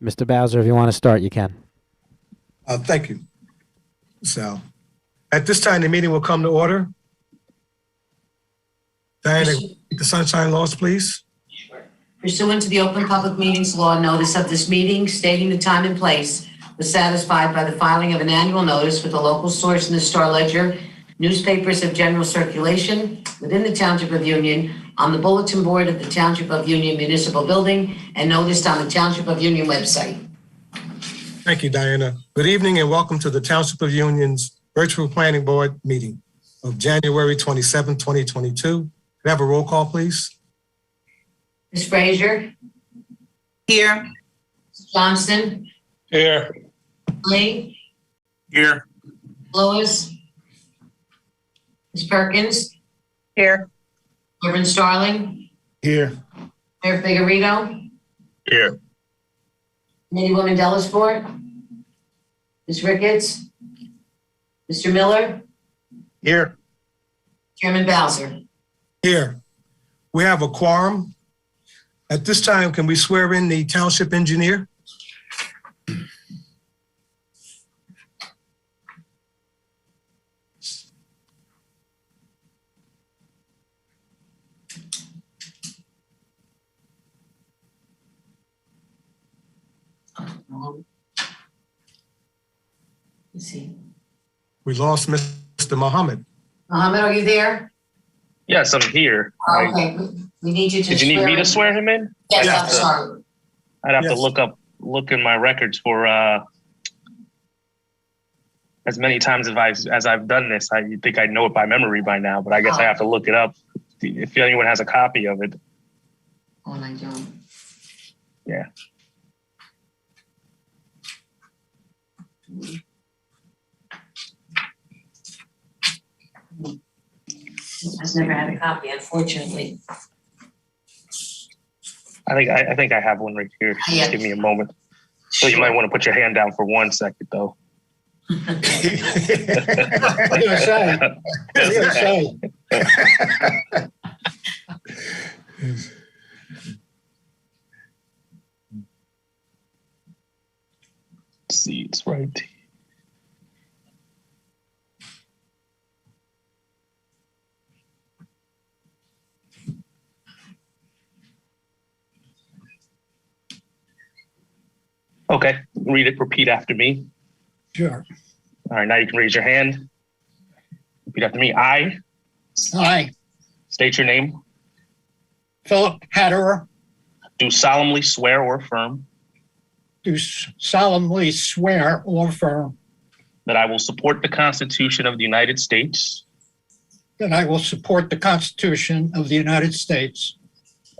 Mr. Bowser, if you want to start, you can. Thank you, Sal. At this time, the meeting will come to order. Diana, the sunshine laws, please. Pursuant to the Open Public Meetings Law, notice of this meeting stating the time and place was satisfied by the filing of an annual notice with a local source in the Star Ledger, newspapers of general circulation within the Township of Union, on the bulletin board of the Township of Union Municipal Building, and noticed on the Township of Union website. Thank you, Diana. Good evening and welcome to the Township of Union's Virtual Planning Board meeting of January 27, 2022. Can I have a roll call, please? Ms. Frazier? Here. Ms. Johnston? Here. Lee? Here. Lewis? Ms. Perkins? Here. Reverend Starling? Here. Mayor Figueredo? Here. Lady Woman Delasport? Ms. Ricketts? Mr. Miller? Here. Chairman Bowser? Here. We have a quorum. At this time, can we swear in the township engineer? Let's see. We lost Mr. Muhammad. Mohammed, are you there? Yes, I'm here. Okay, we need you to. Did you need me to swear him in? Yes, Yeah. I'm sorry. I'd have Yes. to look in my records for as many times as I've done this. I think I know it by memory by now, but I guess I have to look it up if anyone has a copy of it. Oh, I don't. Yeah. I've never had a copy, unfortunately. I think I have one right here. Yeah. Just give me a moment. So you might want to put your hand down for 1 second, though. I was gonna say. Let's see, it's right. Okay, read it, repeat after me. Sure. All right, now you can raise your hand. Repeat after me. I Hi, state your name. Philip Hatterer, Do solemnly swear or affirm do solemnly swear or affirm that I will support the Constitution of the United States that I will support the Constitution of the United States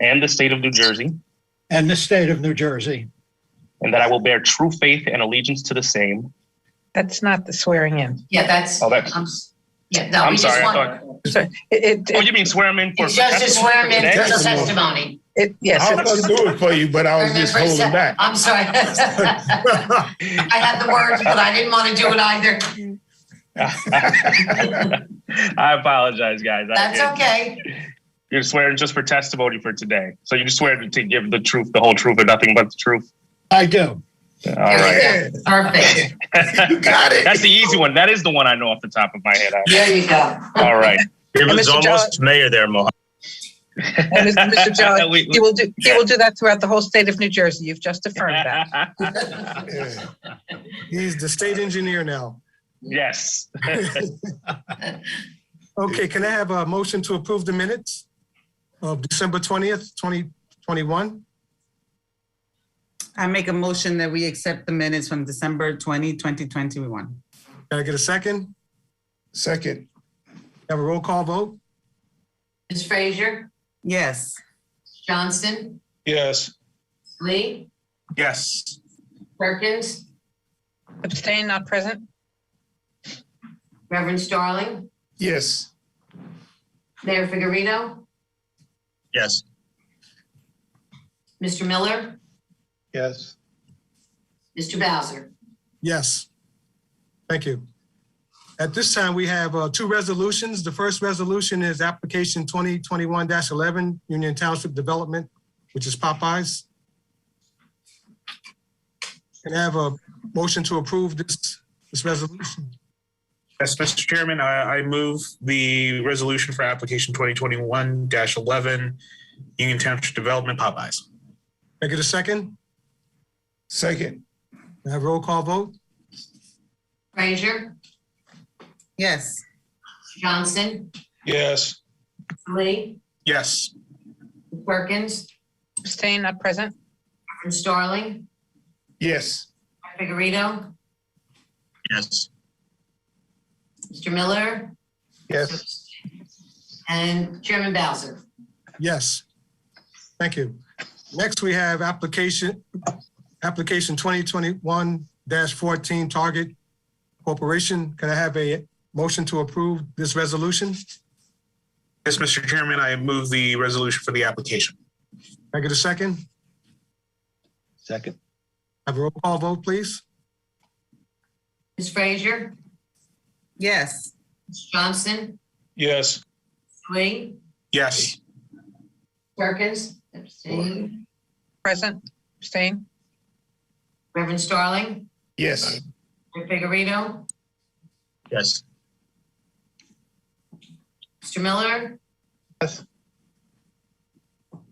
and the state of New Jersey, and the state of New Jersey, and that I will bear true faith and allegiance to the same. That's not the swearing in. Yeah, that's. Oh, that's- Yeah, no, I'm we just sorry, I want. So Oh, you mean swear him in for? It's just to swear him in for the Testimony. testimony. yes, I was gonna do it for you, but I was just Remember, holding back. I'm sorry. I had the words, but I didn't want to do it either. I apologize, guys. That's okay. You're swearing just for testimony for today. So you just swear to give the truth, the whole truth, and nothing but the truth. I do. All right. Perfect. You got it. That's the easy one. That is the one I know off the top of my head. There you go. All right. It And was Mr. almost mayor there, Mohammed. And Mr. John, We- he will do that throughout the whole state of New Jersey. You've just affirmed that. He's the state engineer now. Yes. Okay, can I have a motion to approve the minutes of December 20th, 2021? I make a motion that we accept the minutes from December 20, 2021. Can I get a second? Second. Have a roll call vote? Ms. Frazier? Yes. Johnston? Yes. Lee? Yes. Perkins? Abstain, not present. Reverend Starling? Yes. Mayor Figueredo? Yes. Mr. Miller? Yes. Mr. Bowser? Yes. Thank you. At this time, we have two resolutions. The first resolution is application 2021-11, Union Township Development, which is Popeyes. Can I have a motion to approve this resolution? Yes, Mr. Chairman, I move the resolution for application 2021-11, Union Township Development, Popeyes. Can I get a second? Second. Can I have a roll call vote? Frazier, Yes. Johnson, Yes. Lee, Yes. Perkins, Abstain, not present. and Starling, Yes. Figurito, Yes. Mr. Miller, Yes. and Chairman Bowser. Yes. Thank you. Next, we have application 2021-14 Target Corporation. Can I have a motion to approve this resolution? Yes, Mr. Chairman, I move the resolution for the application. Can I get a second? Second. Have a roll call vote, please. Ms. Frazier, Yes. Ms. Johnson, Yes. Lee, Yes. Perkins, abstain, Present. Abstain. Reverend Starling, Yes. Mr. Figurito, Yes. Mr. Miller, Yes.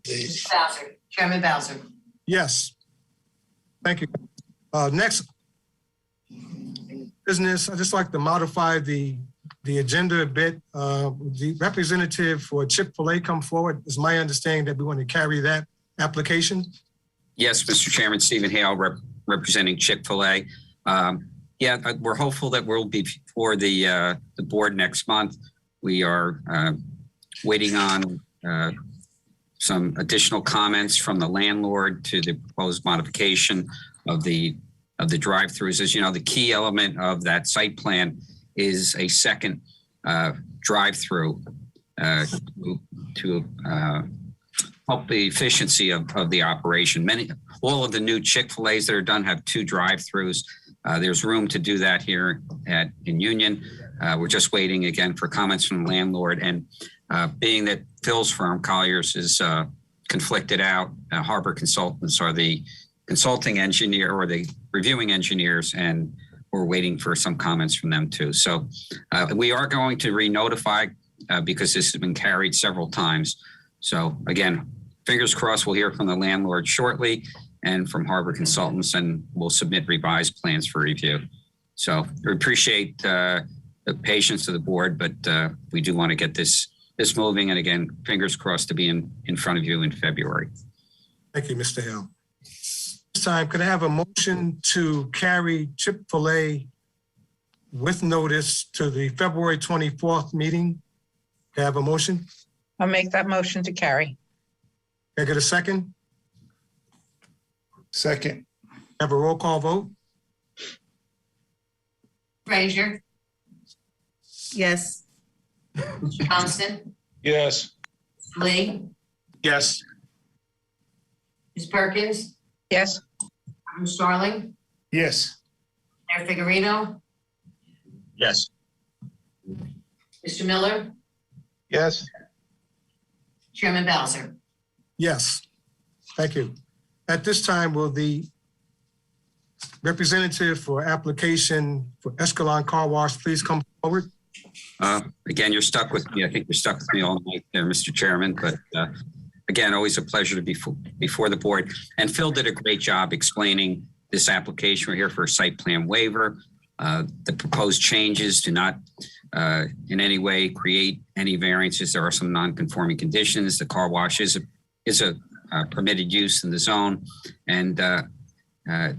Mr. Bowser, Chairman Bowser. Yes. Thank you. Next business, I'd just like to modify the agenda a bit. The representative for Chick-fil-A come forward. It's my understanding that we want to carry that application. Yes, Mr. Chairman, Stephen Hale, representing Chick-fil-A. We're hopeful that we'll be before the board next month. We are waiting on some additional comments from the landlord to the proposed modification of the drive-throughs. As you know, the key element of that site plan is a second drive-through to help the efficiency of the operation. All of the new Chick-fil-A's that are done have two drive-throughs. There's room to do that here in Union. We're just waiting again for comments from the landlord. And being that Phil's firm, Colliers, is conflicted out, Harbor Consultants are the consulting engineer or the reviewing engineers, and we're waiting for some comments from them too. So we are going to re-notify because this has been carried several times. So again, fingers crossed we'll hear from the landlord shortly and from Harbor Consultants, and we'll submit revised plans for review. So we appreciate the patience of the board, but we do want to get this moving. And again, fingers crossed to be in front of you in February. Thank you, Mr. Hill. This time, could I have a motion to carry Chick-fil-A with notice to the February 24th meeting? Can I have a motion? I'll make that motion to carry. Can I get a second? Second. Have a roll call vote? Frazier, Yes. Johnson, Yes. Lee, Yes. Ms. Perkins, Yes. Reverend Starling, Yes. Mayor Figurito, Yes. Mr. Miller, Yes. Chairman Bowser. Yes. Thank you. At this time, will the representative for application for Escalon Car Wash please come forward? Again, you're stuck with me. I think you're stuck with me all night there, Mr. Chairman. But again, always a pleasure to be before the board. And Phil did a great job explaining this application. We're here for a site plan waiver. The proposed changes do not in any way create any variances. There are some non-conforming conditions. The car wash is a permitted use in the zone. And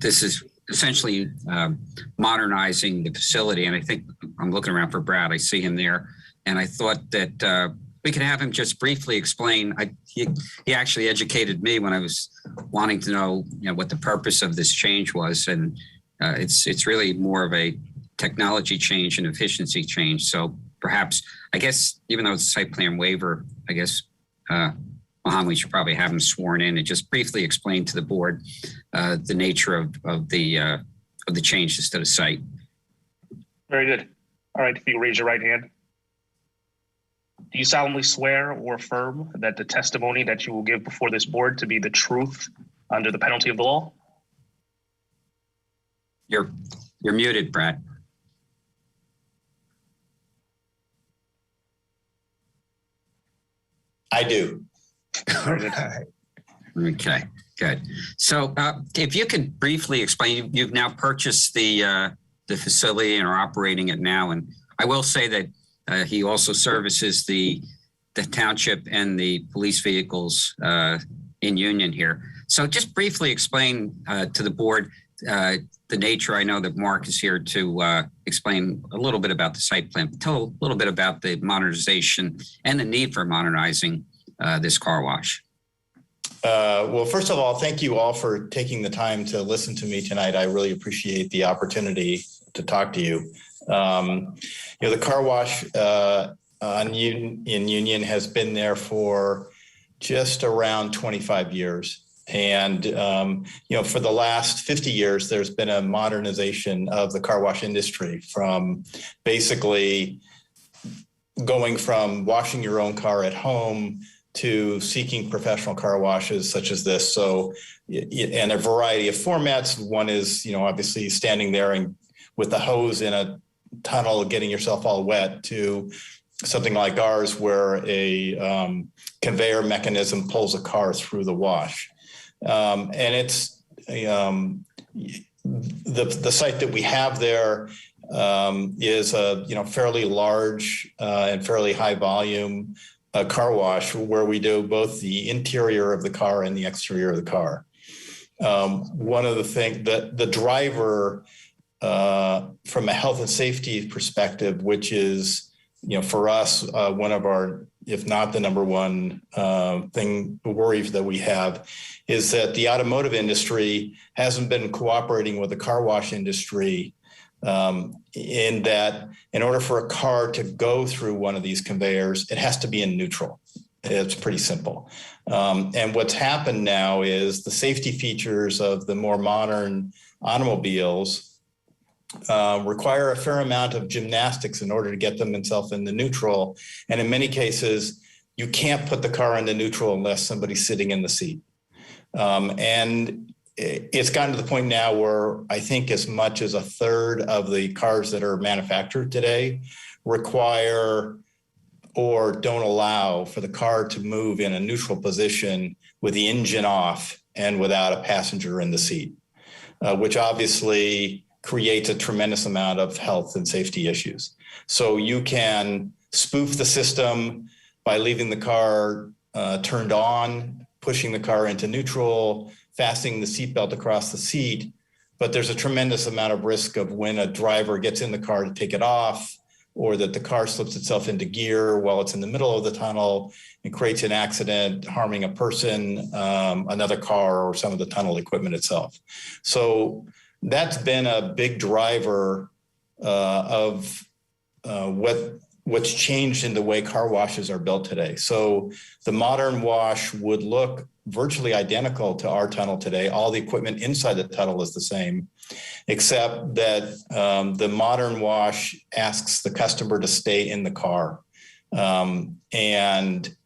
this is essentially modernizing the facility. And I think I'm looking around for Brad. I see him there. And I thought that we could have him just briefly explain. He actually educated me when I was wanting to know, what the purpose of this change was. And it's really more of a technology change and efficiency change. So perhaps, I guess, even though it's a site plan waiver, I guess, Mohammed, we should probably have him sworn in and just briefly explain to the board the nature of the changes to the site. Very good. All right, if you raise your right hand. Do you solemnly swear or affirm that the testimony that you will give before this board to be the truth under the penalty of the law? You're muted, Brad. I do. Okay, good. So if you could briefly explain, you've now purchased the facility and are operating it now. And I will say that he also services the township and the police vehicles in Union here. So just briefly explain to the board the nature. I know that Mark is here to explain a little bit about the site plan. Tell a little bit about the modernization and the need for modernizing this car wash. Well, first of all, thank you all for taking the time to listen to me tonight. I really appreciate the opportunity to talk to you. The car wash in Union has been there for just around 25 years. And, for the last 50 years, there's been a modernization of the car wash industry, from basically going from washing your own car at home to seeking professional car washes such as this. So, and a variety of formats. One is, obviously standing there and with the hose in a tunnel, getting yourself all wet, to something like ours where a conveyor mechanism pulls a car through the wash. And it's the site that we have there is a fairly large and fairly high volume car wash, where we do both the interior of the car and the exterior of the car. One of the things that the driver, from a health and safety perspective, which is, for us, one of our, if not the number one worries that we have, is that the automotive industry hasn't been cooperating with the car wash industry, in that in order for a car to go through one of these conveyors, it has to be in neutral. It's pretty simple. And what's happened now is the safety features of the more modern automobiles require a fair amount of gymnastics in order to get themselves in the neutral. And in many cases, you can't put the car into neutral unless somebody's sitting in the seat. And it's gotten to the point now where I think as much as a third of the cars that are manufactured today require or don't allow for the car to move in a neutral position with the engine off and without a passenger in the seat, which obviously creates a tremendous amount of health and safety issues. So you can spoof the system by leaving the car turned on, pushing the car into neutral, fastening the seatbelt across the seat, but there's a tremendous amount of risk of when a driver gets in the car to take it off, or that the car slips itself into gear while it's in the middle of the tunnel and creates an accident, harming a person, another car, or some of the tunnel equipment itself. So that's been a big driver of what's changed in the way car washes are built today. So the modern wash would look virtually identical to our tunnel today. All the equipment inside the tunnel is the same, except that the modern wash asks the customer to stay in the car and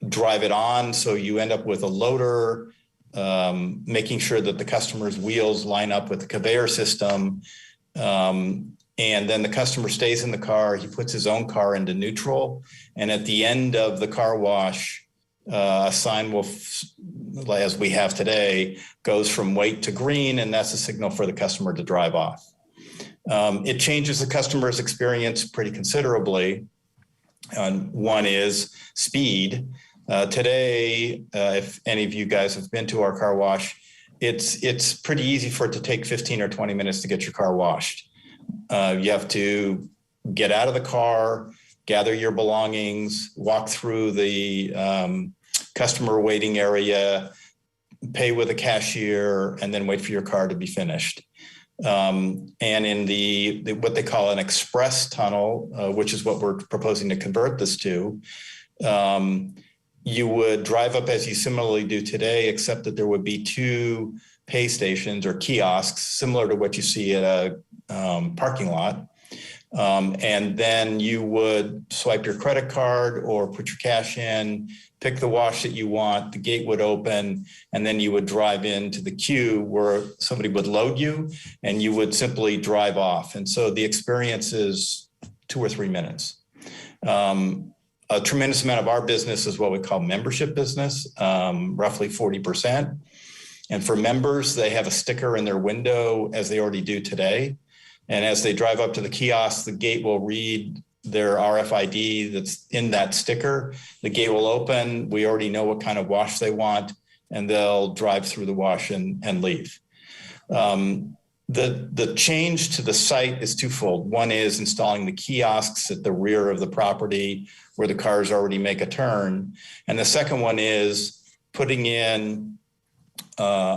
drive it on. So you end up with a loader, making sure that the customer's wheels line up with the conveyor system. And then the customer stays in the car. He puts his own car into neutral. And at the end of the car wash, a sign will, as we have today, goes from white to green, and that's a signal for the customer to drive off. It changes the customer's experience pretty considerably. One is speed. Today, if any of you guys have been to our car wash, it's pretty easy for it to take 15 or 20 minutes to get your car washed. You have to get out of the car, gather your belongings, walk through the customer waiting area, pay with a cashier, and then wait for your car to be finished. And in the what they call an express tunnel, which is what we're proposing to convert this to, you would drive up as you similarly do today, except that there would be two pay stations or kiosks, similar to what you see at a parking lot. And then you would swipe your credit card or put your cash in, pick the wash that you want, the gate would open, and then you would drive into the queue where somebody would load you and you would simply drive off. And so the experience is 2 or 3 minutes. A tremendous amount of our business is what we call membership business, roughly 40%. And for members, they have a sticker in their window as they already do today. And as they drive up to the kiosk, the gate will read their RFID that's in that sticker. The gate will open. We already know what kind of wash they want, and they'll drive through the wash and leave. The change to the site is twofold. One is installing the kiosks at the rear of the property where the cars already make a turn. And the second one is putting in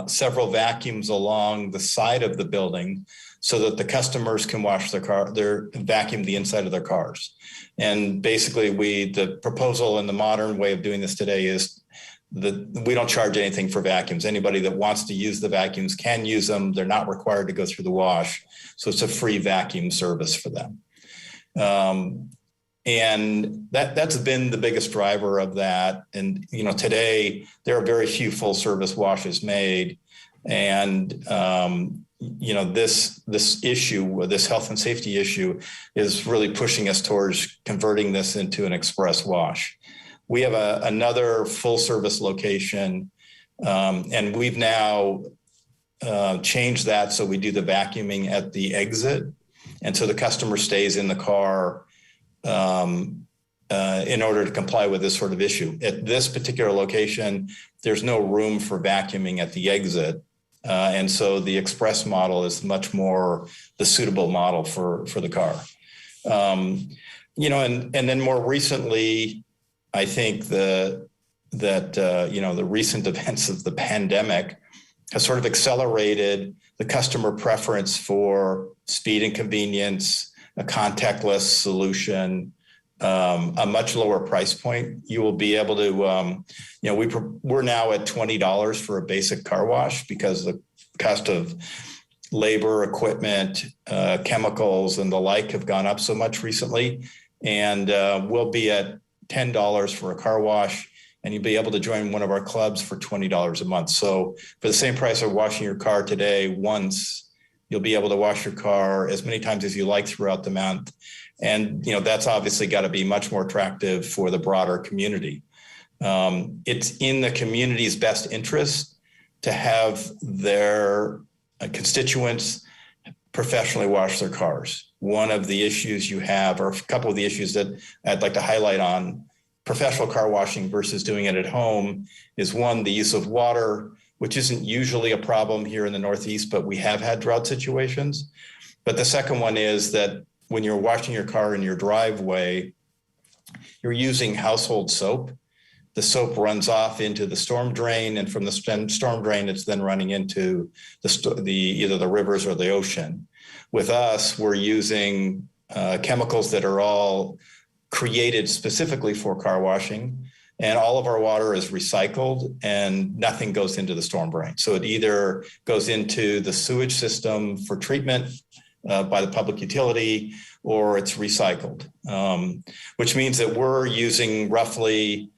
several vacuums along the side of the building so that the customers can wash their vacuum the inside of their cars. And basically the proposal in the modern way of doing this today is that we don't charge anything for vacuums. Anybody that wants to use the vacuums can use them. They're not required to go through the wash. So it's a free vacuum service for them. And that's been the biggest driver of that. And, today there are very few full service washes made. And, this issue, this health and safety issue is really pushing us towards converting this into an express wash. We have another full service location, and we've now changed that so we do the vacuuming at the exit. And so the customer stays in the car in order to comply with this sort of issue. At this particular location, there's no room for vacuuming at the exit. And so the express model is much more the suitable model for the car. And then more recently, I think the recent events of the pandemic has sort of accelerated the customer preference for speed and convenience, a contactless solution, a much lower price point. You will be able to, we're now at $20 for a basic car wash because the cost of labor, equipment, chemicals, and the like have gone up so much recently. And we'll be at $10 for a car wash, and you'll be able to join one of our clubs for $20 a month. So for the same price of washing your car today once, you'll be able to wash your car as many times as you like throughout the month. And, that's obviously got to be much more attractive for the broader community. It's in the community's best interest to have their constituents professionally wash their cars. One of the issues you have, or a couple of the issues that I'd like to highlight on professional car washing versus doing it at home, is one, the use of water, which isn't usually a problem here in the Northeast, but we have had drought situations. But the second one is that when you're washing your car in your driveway, you're using household soap. The soap runs off into the storm drain, and from the storm drain, it's then running into either the rivers or the ocean. With us, we're using chemicals that are all created specifically for car washing, and all of our water is recycled and nothing goes into the storm drain. So it either goes into the sewage system for treatment by the public utility, or it's recycled, which means that we're using roughly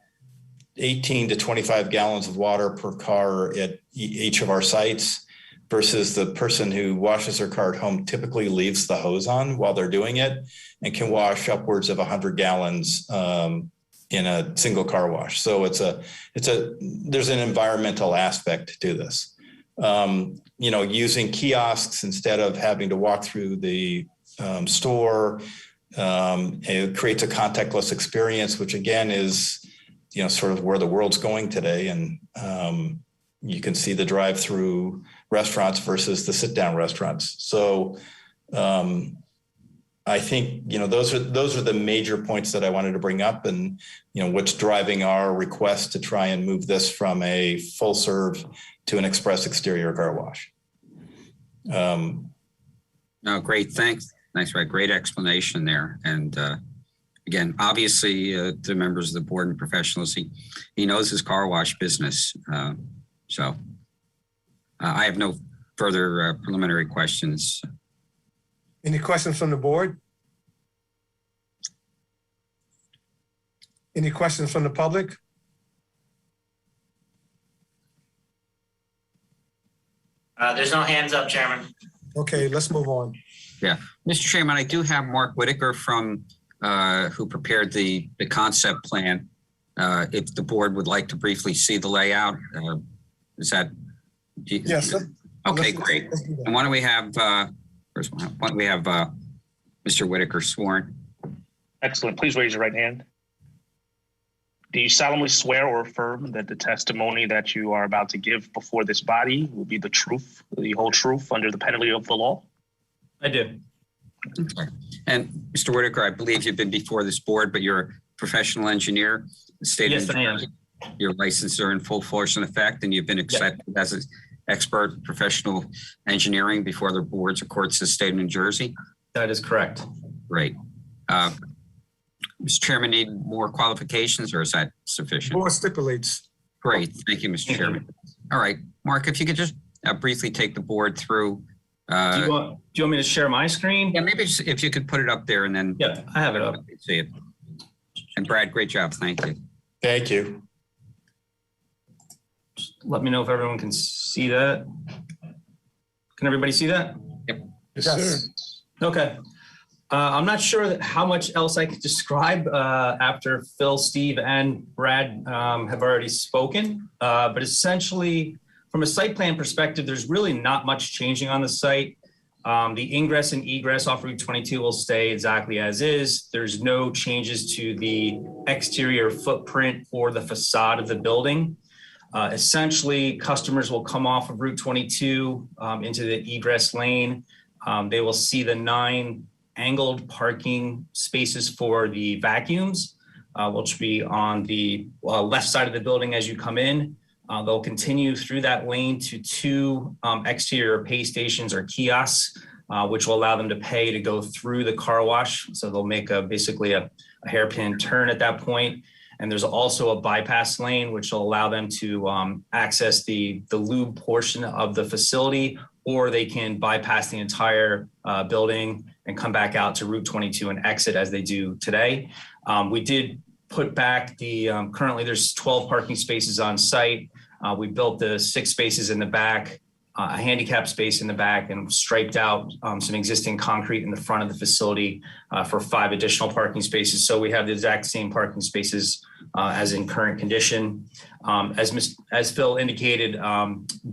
18 to 25 gallons of water per car at each of our sites, versus the person who washes their car at home typically leaves the hose on while they're doing it and can wash upwards of 100 gallons in a single car wash. So there's an environmental aspect to this. Using kiosks instead of having to walk through the store, it creates a contactless experience, which again is, sort of where the world's going today. And you can see the drive-through restaurants versus the sit-down restaurants. So I think, those are the major points that I wanted to bring up, and, what's driving our request to try and move this from a full serve to an express exterior car wash. No, great. Thanks. Nice, right. Great explanation there. And again, obviously, the members of the board and professionals, he knows his car wash business. So I have no further preliminary questions. Any questions from the board? Any questions from the public? There's no hands up, Chairman. Okay, let's move on. Mr. Chairman, I do have Mark Whitaker from, who prepared the concept plan. If the board would like to briefly see the layout, is that? Yes. Okay, great. let's do that. And why don't we have, Mr. Whitaker sworn? Excellent. Please raise your right hand. Do you solemnly swear or affirm that the testimony that you are about to give before this body will be the truth, the whole truth, under the penalty of the law? I do. Okay. And Mr. Whitaker, I believe you've been before this board, but you're a professional engineer. The state Yes, of I am. Your licenses are in full force and effect, and you've been accepted as an expert professional engineering before the boards or courts of the state of New Jersey. That is correct. Great. Mr. Chairman, need more qualifications, or is that sufficient? Board stipulates. Great. Thank you, Mr. Chairman. All right, Mark, if you could just briefly take the board through. Do you want me to share my screen? Yeah, maybe just, if you could put it up there and then. Yeah, I have it up. See it. And Brad, great job. Thank you. Thank you. Let me know if everyone can see that. Can everybody see that? Yes, Yes. sir. Okay. I'm not sure how much else I could describe after Phil, Steve, and Brad have already spoken. But essentially, from a site plan perspective, there's really not much changing on the site. The ingress and egress off Route 22 will stay exactly as is. There's no changes to the exterior footprint or the facade of the building. Essentially, customers will come off of Route 22 into the egress lane. They will see the 9 angled parking spaces for the vacuums, which will be on the left side of the building as you come in. They'll continue through that lane to 2 exterior pay stations or kiosks, which will allow them to pay to go through the car wash. So they'll make basically a hairpin turn at that point. And there's also a bypass lane, which will allow them to access the lube portion of the facility, or they can bypass the entire building and come back out to Route 22 and exit as they do today. We did put back currently there's 12 parking spaces on site. We built the 6 spaces in the back, a handicap space in the back, and striped out some existing concrete in the front of the facility for 5 additional parking spaces. So we have the exact same parking spaces as in current condition. As Phil indicated,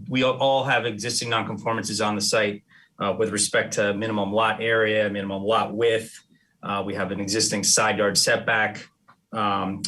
we all have existing nonconformances on the site with respect to minimum lot area, minimum lot width. We have an existing side yard setback,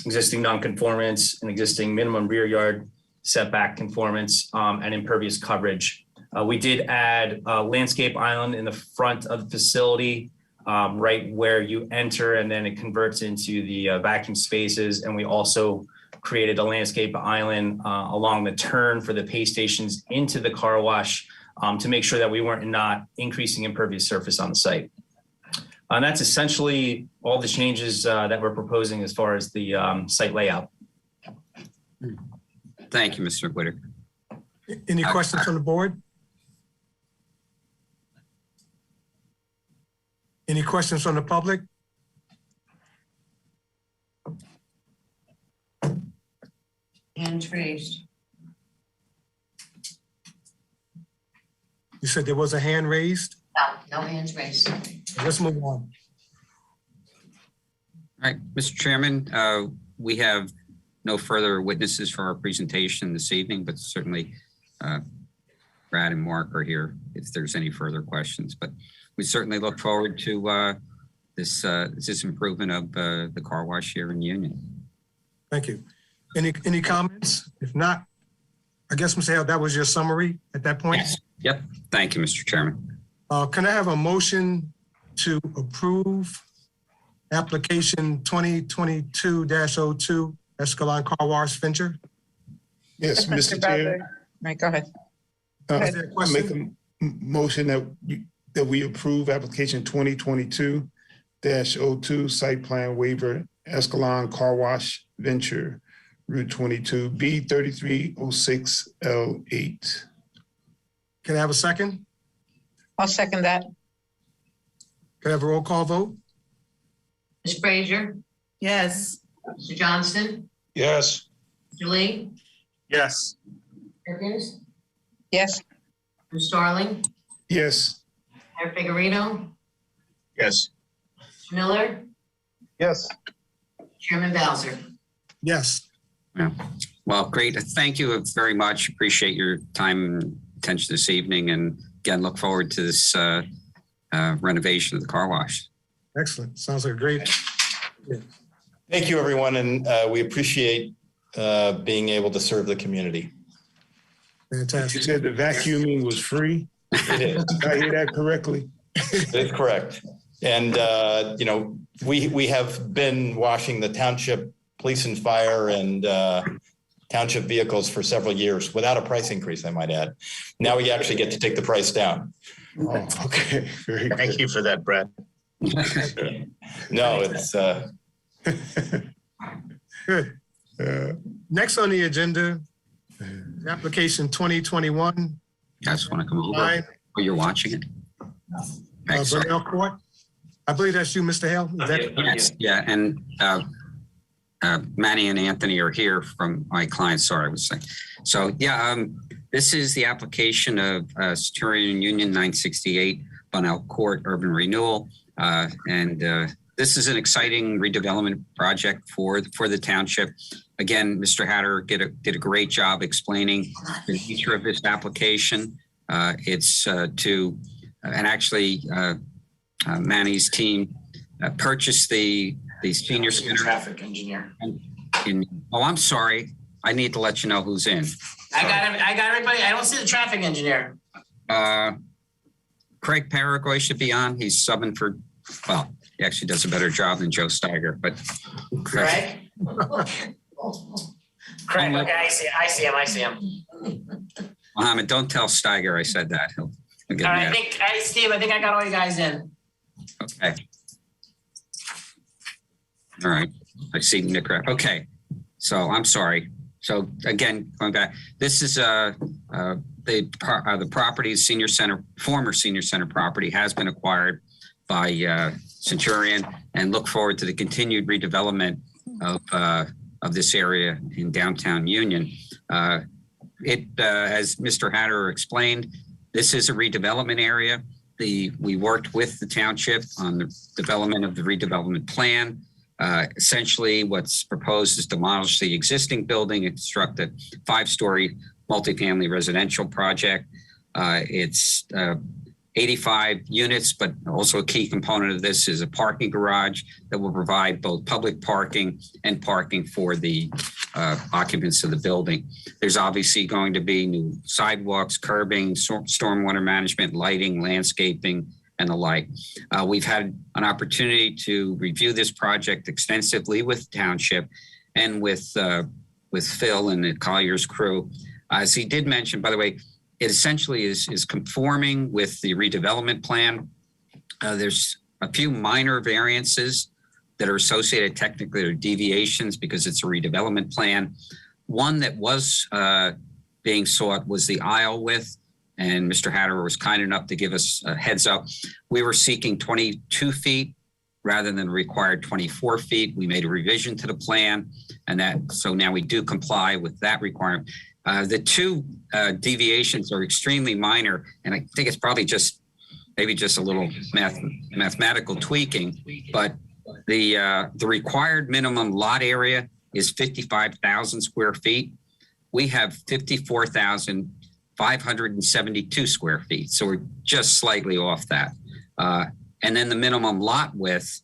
existing nonconformance, an existing minimum rear yard setback conformance, and impervious coverage. We did add a landscape island in the front of the facility, right where you enter, and then it converts into the vacuum spaces. And we also created a landscape island along the turn for the pay stations into the car wash to make sure that we weren't not increasing impervious surface on the site. And that's essentially all the changes that we're proposing as far as the site layout. Thank you, Mr. Whitaker. Any questions from the board? Any questions from the public? Hands raised. You said there was a hand raised? No hands raised. Let's move on. All right, Mr. Chairman, we have no further witnesses for our presentation this evening, but certainly Brad and Mark are here if there's any further questions. But we certainly look forward to this improvement of the car wash here in Union. Thank you. Any comments? If not, I guess, Mr. Hale, that was your summary at that point? Yes. Yep. Thank you, Mr. Chairman. Can I have a motion to approve application 2022-02 Escalon Car Wash Venture? Yes, Mr. Chair. Right, go ahead. Is there a I make question? a motion that we approve application 2022-02 site plan waiver Escalon Car Wash Venture, Route 22, B3306L8. Can I have a second? I'll second that. Can I have a roll call vote? Ms. Frazier, Yes. Mr. Johnston, Yes. Mr. Lee, Yes. Perkins, Yes, Mr. Starling, Yes. Mayor Figurino, Yes. Miller, Yes. Chairman Bowser. Yes. Well, great. Thank you very much. Appreciate your time and attention this evening. And again, look forward to this renovation of the car wash. Excellent. Sounds like a great. Thank you, everyone, and we appreciate being able to serve the community. You Fantastic. said the vacuuming was free. It is. Did I hear that correctly? That's correct. And, we have been washing the township police and fire and township vehicles for several years without a price increase, I might add. Now we actually get to take the price down. Oh, okay. Very good. Thank you for that, Brad. No, it's Good. Next on the agenda, application 2021. You guys want to come over? Nine, Or you're watching it? Excellent. Burnell Court. I believe that's you, Mr. Hale. Is that- Yes, yeah, and Manny and Anthony are here from my client. Sorry, I was saying. So yeah, this is the application of Centurion Union 968 Burnell Court Urban Renewal, and this is an exciting redevelopment project for the township. Again, Mr. Hatter did a great job explaining the nature of this application. It's to and actually Manny's team purchased the senior center. Traffic engineer. Oh, I'm sorry. I need to let you know who's in. I got everybody. I don't see the traffic engineer. Craig Paraguay should be on. He's subbing for, well, he actually does a better job than Joe Steiger, but. Craig? Craig, okay, I see him. Mohammed, don't tell Steiger I said that. He'll get mad. Steve, I think I got all you guys in. Okay. All right. I see Nick. Okay. So I'm sorry. So again, going back, this is the property senior center, former senior center property has been acquired by Centurion, and look forward to the continued redevelopment of this area in downtown Union. As Mr. Hatter explained, this is a redevelopment area. We worked with the township on the development of the redevelopment plan. Essentially, what's proposed is demolish the existing building and construct a 5-story multifamily residential project. It's 85 units, but also a key component of this is a parking garage that will provide both public parking and parking for the occupants of the building. There's obviously going to be new sidewalks, curbing, stormwater management, lighting, landscaping, and the like. We've had an opportunity to review this project extensively with Township and with Phil and the Collier's crew. As he did mention, by the way, it essentially is conforming with the redevelopment plan. There's a few minor variances that are associated technically or deviations because it's a redevelopment plan. One that was being sought was the aisle width, and Mr. Hatter was kind enough to give us a heads up. We were seeking 22 feet rather than required 24 feet. We made a revision to the plan, and so now we do comply with that requirement. The two deviations are extremely minor, and I think it's probably maybe just a little mathematical tweaking, but the required minimum lot area is 55,000 square feet. We have 54,572 square feet, so we're just slightly off that. And then the minimum lot width,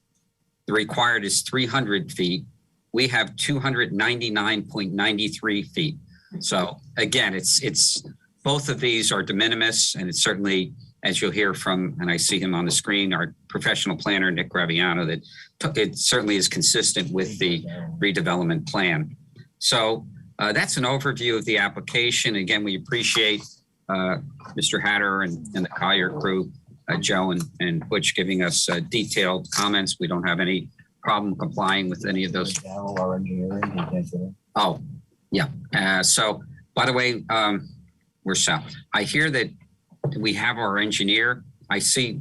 the required is 300 feet. We have 299.93 feet. So again, it's both of these are de minimis, and it's certainly, as you'll hear from, and I see him on the screen, our professional planner, Nick Graviano, that it certainly is consistent with the redevelopment plan. So that's an overview of the application. Again, we appreciate Mr. Hatter and the Collier crew, Joe and Butch, giving us detailed comments. We don't have any problem complying with any of those. Oh, yeah. So, by the way, we're south. I hear that we have our engineer. I see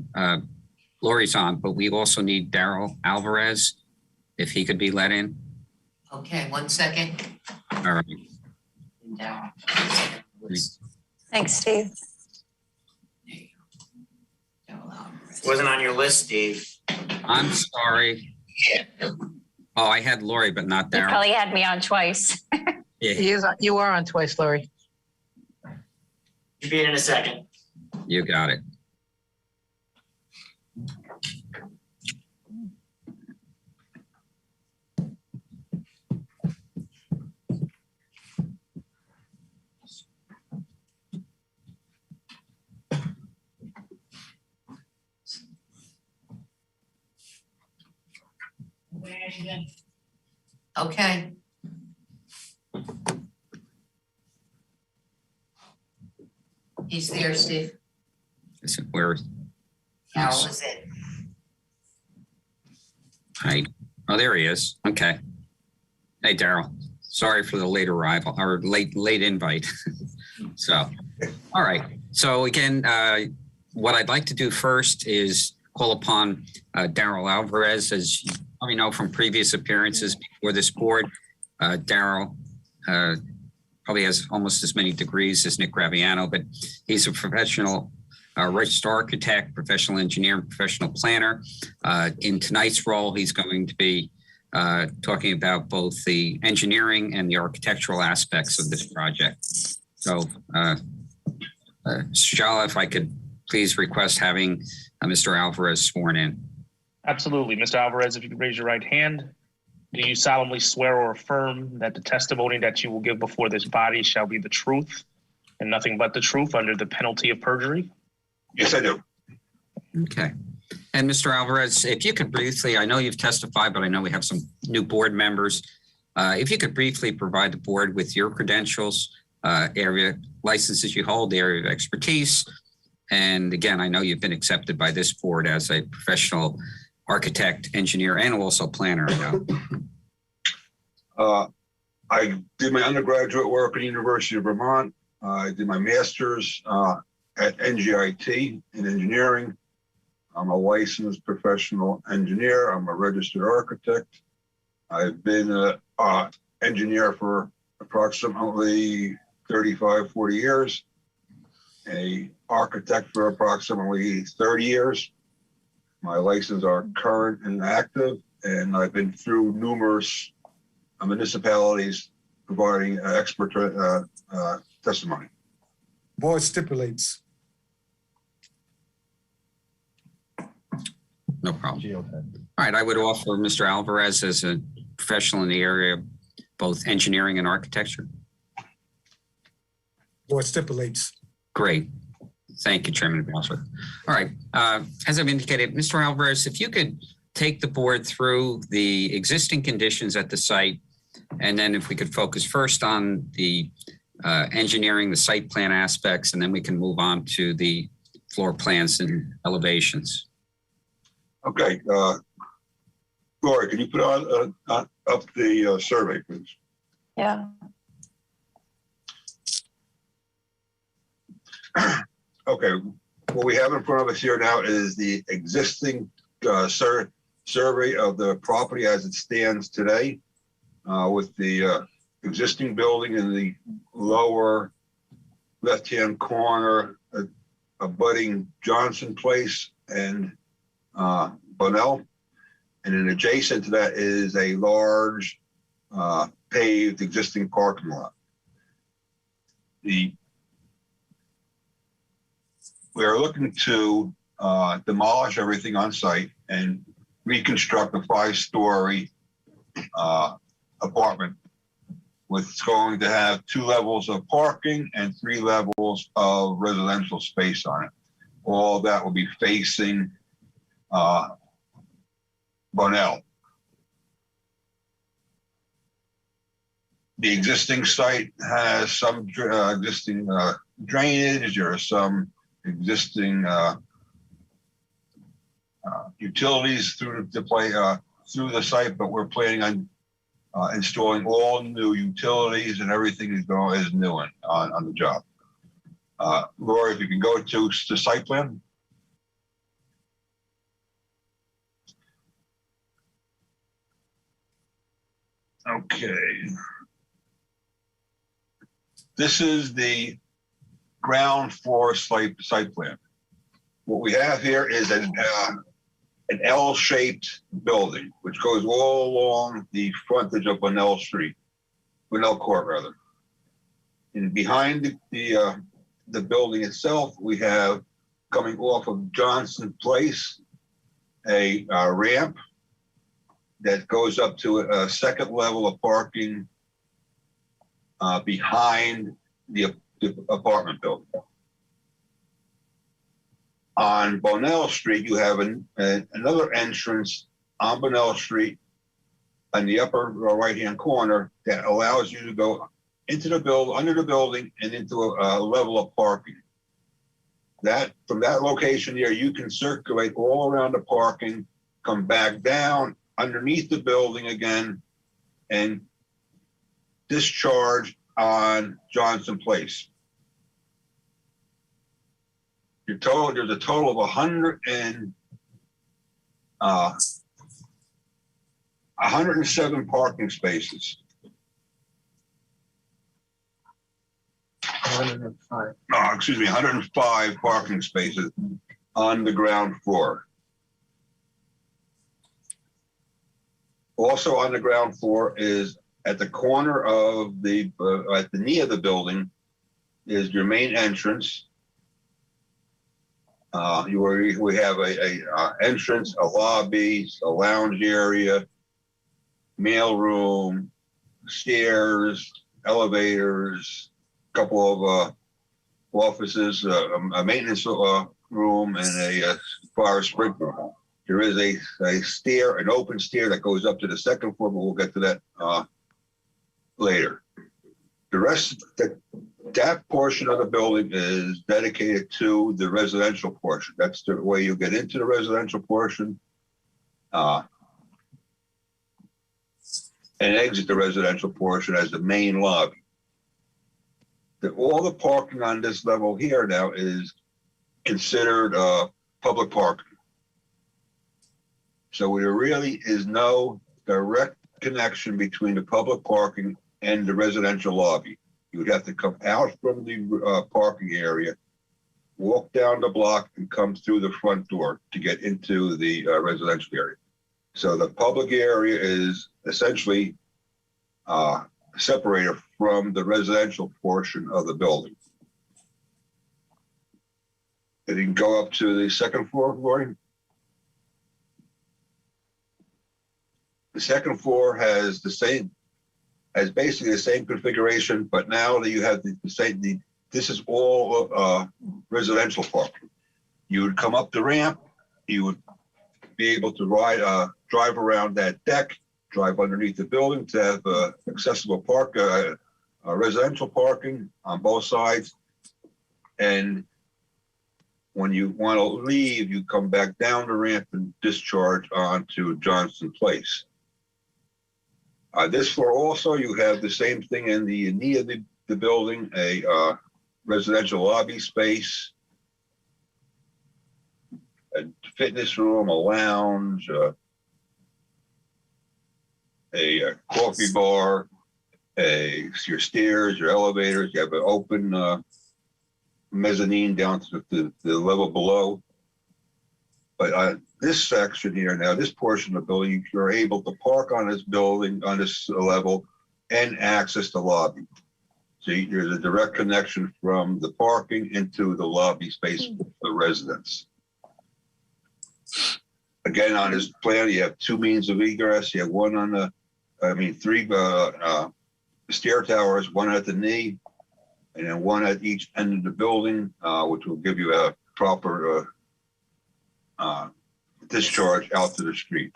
Lori's on, but we also need Daryl Alvarez, if he could be let in. Okay, 1 second. All right. Thanks, Steve. Wasn't on your list, Steve. I'm sorry. Oh, I had Lori, but not You Darryl. probably had me on twice. Yeah, You are on twice, Lori. Should be in a second. you got it. Okay. He's there, Steve. Where? How was it? Hi. Oh, there he is. Okay. Hey, Darryl. Sorry for the late arrival or late invite. So, all right. So again, what I'd like to do first is call upon Darryl Alvarez. As you probably know from previous appearances before this board, Darryl probably has almost as many degrees as Nick Graviano, but he's a professional registered architect, professional engineer, and professional planner. In tonight's role, he's going to be talking about both the engineering and the architectural aspects of this project. So, Mr. Jala, if I could please request having Mr. Alvarez sworn in. Absolutely. Mr. Alvarez, if you could raise your right hand. Do you solemnly swear or affirm that the testimony that you will give before this body shall be the truth and nothing but the truth under the penalty of perjury? Yes, I do. Okay. And Mr. Alvarez, if you could briefly, I know you've testified, but I know we have some new board members. If you could briefly provide the board with your credentials, area licenses you hold, the area of expertise. And again, I know you've been accepted by this board as a professional architect, engineer, and also planner. I did my undergraduate work at the University of Vermont. I did my master's at NGIT in engineering. I'm a licensed professional engineer. I'm a registered architect. I've been an engineer for approximately 35, 40 years, an architect for approximately 30 years. My licenses are current and active, and I've been through numerous municipalities providing expert testimony. Board stipulates. No problem. All right, I would offer Mr. Alvarez as a professional in the area of both engineering and architecture. Board stipulates. Great. Thank you, Chairman Bowser. All right, as I've indicated, Mr. Alvarez, if you could take the board through the existing conditions at the site, and then if we could focus first on the engineering, the site plan aspects, and then we can move on to the floor plans and elevations. Okay. Lori, can you put on up the survey, please? Yeah. Okay. What we have in front of us here now is the existing survey of the property as it stands today, with the existing building in the lower left-hand corner, abutting Johnson Place and Bonnell. And then adjacent to that is a large paved existing parking lot. We are looking to demolish everything on site and reconstruct a 5-story apartment with going to have 2 levels of parking and 3 levels of residential space on it. All that will be facing Bonnell. The existing site has some existing drainage. There are some existing utilities through the site, but we're planning on installing all new utilities, and everything is new on the job. Laura, if you can go to the site plan. Okay. This is the ground floor site plan. What we have here is an L-shaped building, which goes all along the frontage of Bunnell Court, rather. And behind the building itself, we have, coming off of Johnson Place, a ramp that goes up to a second level of parking behind the apartment building. On Bunnell Street, you have another entrance on Bunnell Street on the upper right-hand corner that allows you to go into the under the building and into a level of parking. From that location there, you can circulate all around the parking, come back down underneath the building again, and discharge on Johnson Place. There's a total of 107 parking spaces. 105 parking spaces on the ground floor. Also on the ground floor is at the corner of at the knee of the building is your main entrance. We have a entrance, a lobby, a lounge area, mail room, stairs, elevators, a couple of offices, a maintenance room, and a fire sprinkler room. There is a stair, an open stair that goes up to the second floor, but we'll get to that later. The rest, that portion of the building is dedicated to the residential portion. That's the way you get into the residential portion and exit the residential portion as the main lobby. All the parking on this level here now is considered public parking. So there really is no direct connection between the public parking and the residential lobby. You would have to come out from the parking area, walk down the block, and come through the front door to get into the residential area. So the public area is essentially separated from the residential portion of the building. And you can go up to the second floor, Lori. The second floor has basically the same configuration, but now that you have this is all residential parking. You would come up the ramp, you would be able to drive around that deck, drive underneath the building to have accessible residential parking on both sides. And when you want to leave, you come back down the ramp and discharge onto Johnson Place. This floor also, you have the same thing in the knee of the building, a residential lobby space, a fitness room, a lounge, a coffee bar, your stairs, your elevators. You have an open mezzanine down to the level below. But this section here now, this portion of the building, you're able to park on this building, on this level, and access the lobby. So there's a direct connection from the parking into the lobby space for the residents. Again, on this plan, you have two means of egress. You have one on three stair towers, one at the knee, and then one at each end of the building, which will give you a proper discharge out to the street.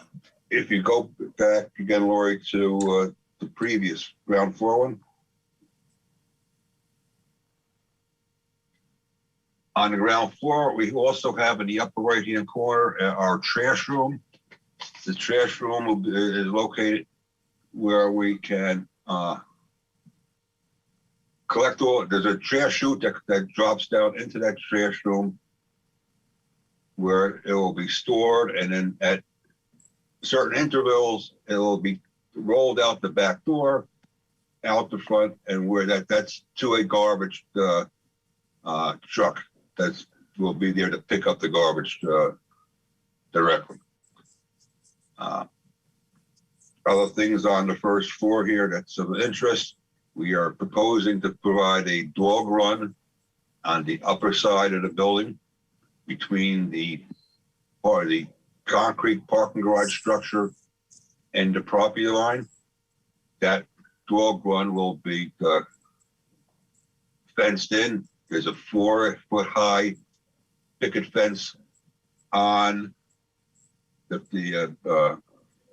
If you go back again, Lori, to the previous ground floor one. On the ground floor, we also have in the upper right-hand corner our trash room. The trash room is located where we can collect all. There's a trash chute that drops down into that trash room, where it will be stored, and then at certain intervals, it will be rolled out the back door, out the front, and where that's to a garbage truck that will be there to pick up the garbage directly. Other things on the first floor here that's of interest, we are proposing to provide a dog run on the upper side of the building between the concrete parking garage structure and the property line. That dog run will be fenced in. There's a 4-foot high picket fence on the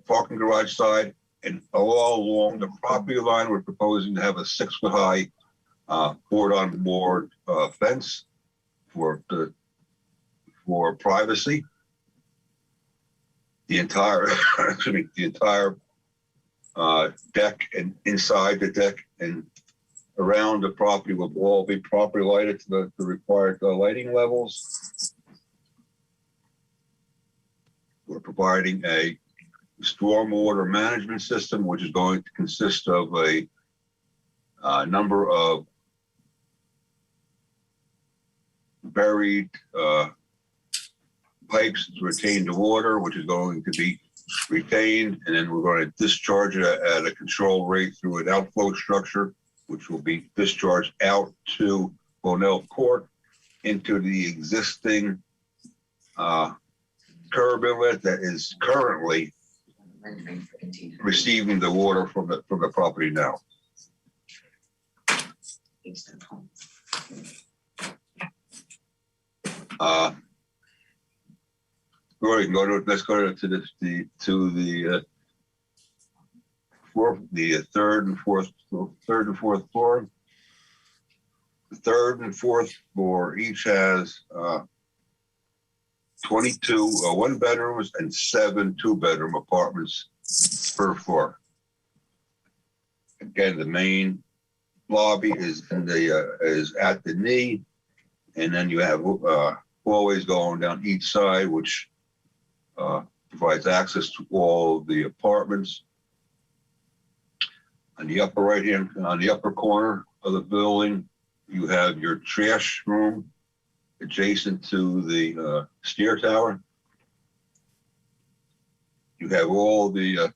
parking garage side, and all along the property line, we're proposing to have a 6-foot high board-on-board fence for privacy. The entire, excuse me, the entire deck and inside the deck and around the property will all be properly lighted to the required lighting levels. We're providing a stormwater management system, which is going to consist of a number of buried pipes to retain the water, which is going to be retained, and then we're going to discharge it at a controlled rate through an outflow structure, which will be discharged out to Bonell Court into the existing curb inlet that is currently receiving the water from the property now. Let's go to the third and fourth floor. The third and fourth floor each has 22 one-bedrooms and 7 two-bedroom apartments per floor. Again, the main lobby is is at the knee, and then you have hallways going down each side, which provides access to all the apartments. On the upper on the upper corner of the building, you have your trash room adjacent to the stair tower. You have all the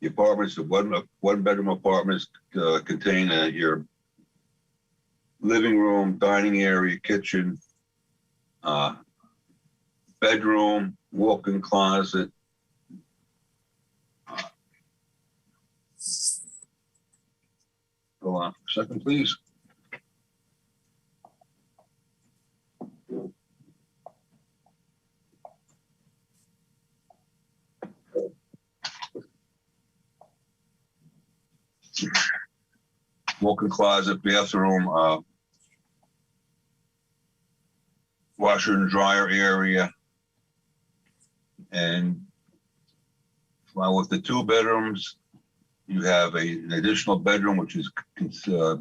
apartments, the one-bedroom apartments contain your living room, dining area, kitchen, bedroom, walk-in closet. Hold on for a second, please. Walk-in closet, bathroom, washer and dryer area, and with the 2 bedrooms, you have an additional bedroom, which is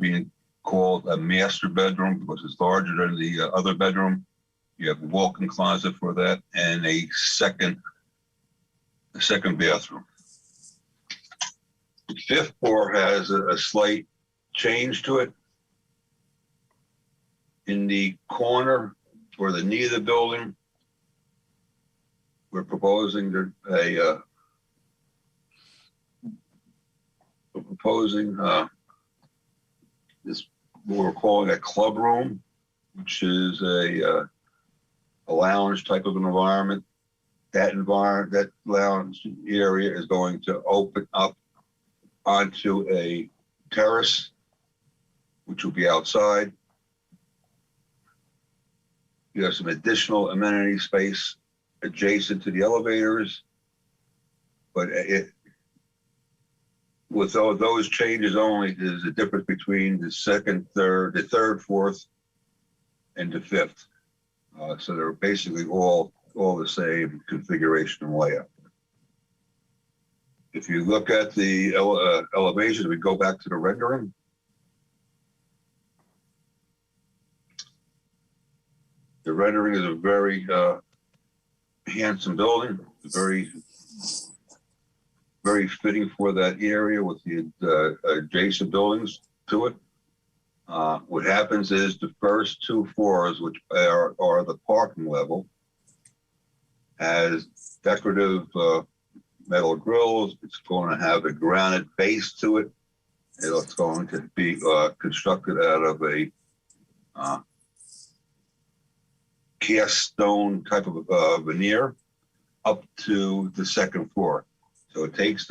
being called a master bedroom because it's larger than the other bedroom. You have a walk-in closet for that and a second bathroom. The 5th floor has a slight change to it. In the corner or the knee of the building, we're proposing this what we're calling a club room, which is a lounge type of an environment. That lounge area is going to open up onto a terrace, which will be outside. You have some additional amenity space adjacent to the elevators, but with those changes only, there's a difference between the third, fourth, and the 5th. So they're basically all the same configuration and layout. If you look at the elevation, we go back to the rendering. The rendering is a very handsome building, very very fitting for that area with the adjacent buildings to it. What happens is the first 2 floors, which are the parking level, has decorative metal grills. It's going to have a granite base to it. It's going to be constructed out of a cast stone type of veneer up to the 2nd floor. So it takes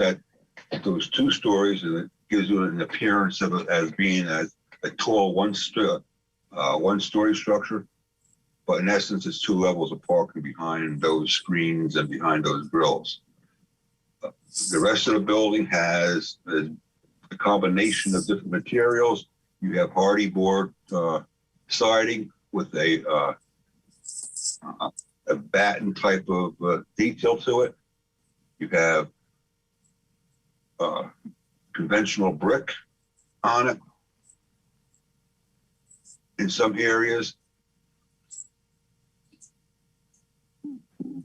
those 2 stories and it gives you an appearance of it as being a tall one-story structure. But in essence, it's 2 levels of parking behind those screens and behind those grills. The rest of the building has a combination of different materials. You have hardy board siding with a batten type of detail to it. You have conventional brick on it. In some areas,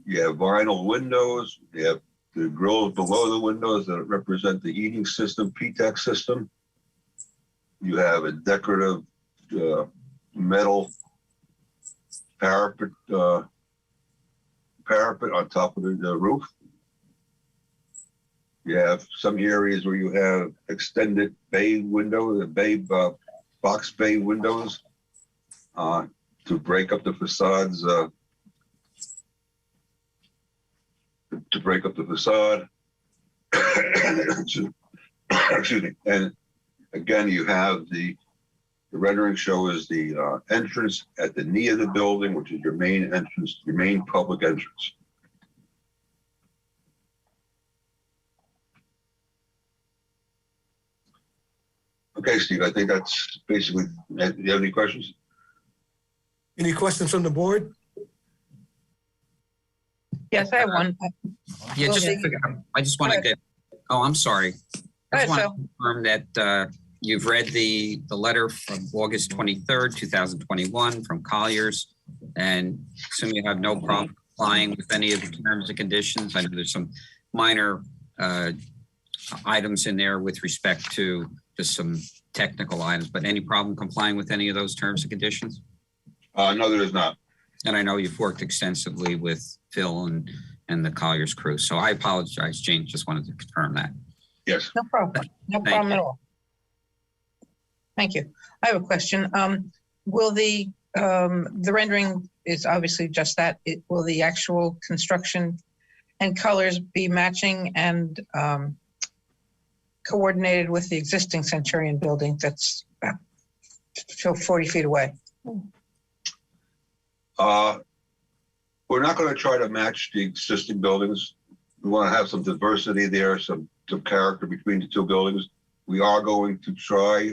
you have vinyl windows. You have the grills below the windows that represent the heating system, PTEC system. You have a decorative metal parapet on top of the roof. You have some areas where you have extended bay windows, box bay windows to break up the facades. To break up the facade. Excuse me. And again, you have the rendering shows the entrance at the knee of the building, which is your main entrance, your main public entrance. Okay, Steve, I think that's basically, do you have any questions? Any questions from the board? Yes, I have one. Yeah, I just want to get, I'm sorry. I just want to confirm that you've read the letter from August 23rd, 2021 from Colliers, and assume you have no problem complying with any of the terms and conditions. I know there's some minor items in there with respect to just some technical items, but any problem complying with any of those terms and conditions? No, there is not. And I know you've worked extensively with Phil and the Colliers crew. So I apologize, Jane, just wanted to confirm that. Yes. No problem. No problem at all. Thank you. I have a question. Will the rendering is obviously just that. Will the actual construction and colors be matching and coordinated with the existing Centurion building that's 40 feet away? We're not going to try to match the existing buildings. We want to have some diversity there, some character between the 2 buildings. We are going to try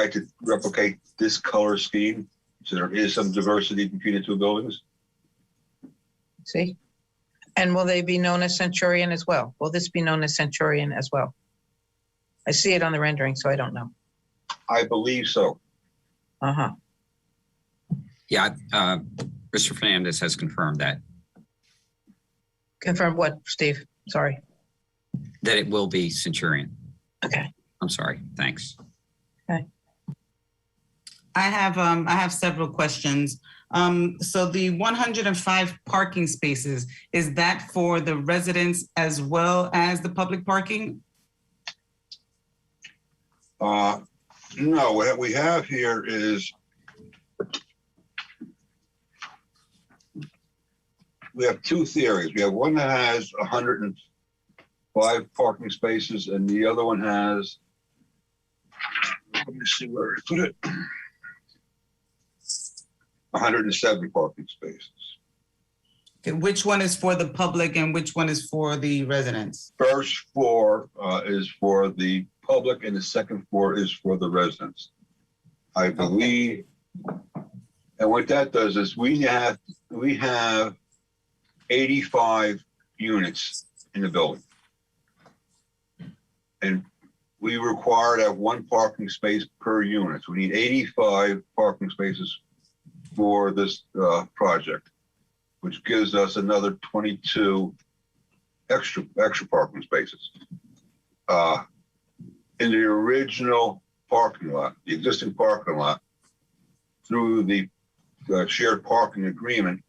to replicate this color scheme. So there is some diversity between the 2 buildings. See? And will they be known as Centurion as well? Will this be known as Centurion as well? I see it on the rendering, so I don't know. I believe so. Uh-huh. Yeah, Mr. Fernandez has confirmed that. Confirm what, Steve? Sorry. That it will be Centurion. Okay. I'm sorry. Thanks. Okay. I have several questions. So the 105 parking spaces, is that for the residents as well as the public parking? No, what we have here is we have 2 theories. We have one that has 105 parking spaces and the other one has, let me see where I put it, 107 parking spaces. Okay, which one is for the public and which one is for the residents? First floor is for the public and the 2nd floor is for the residents. I believe, and what that does is we have 85 units in the building. And we require to have 1 parking space per unit. So we need 85 parking spaces for this project. which gives us another 22 extra parking spaces. In the original parking lot, the existing parking lot, through the shared parking agreement,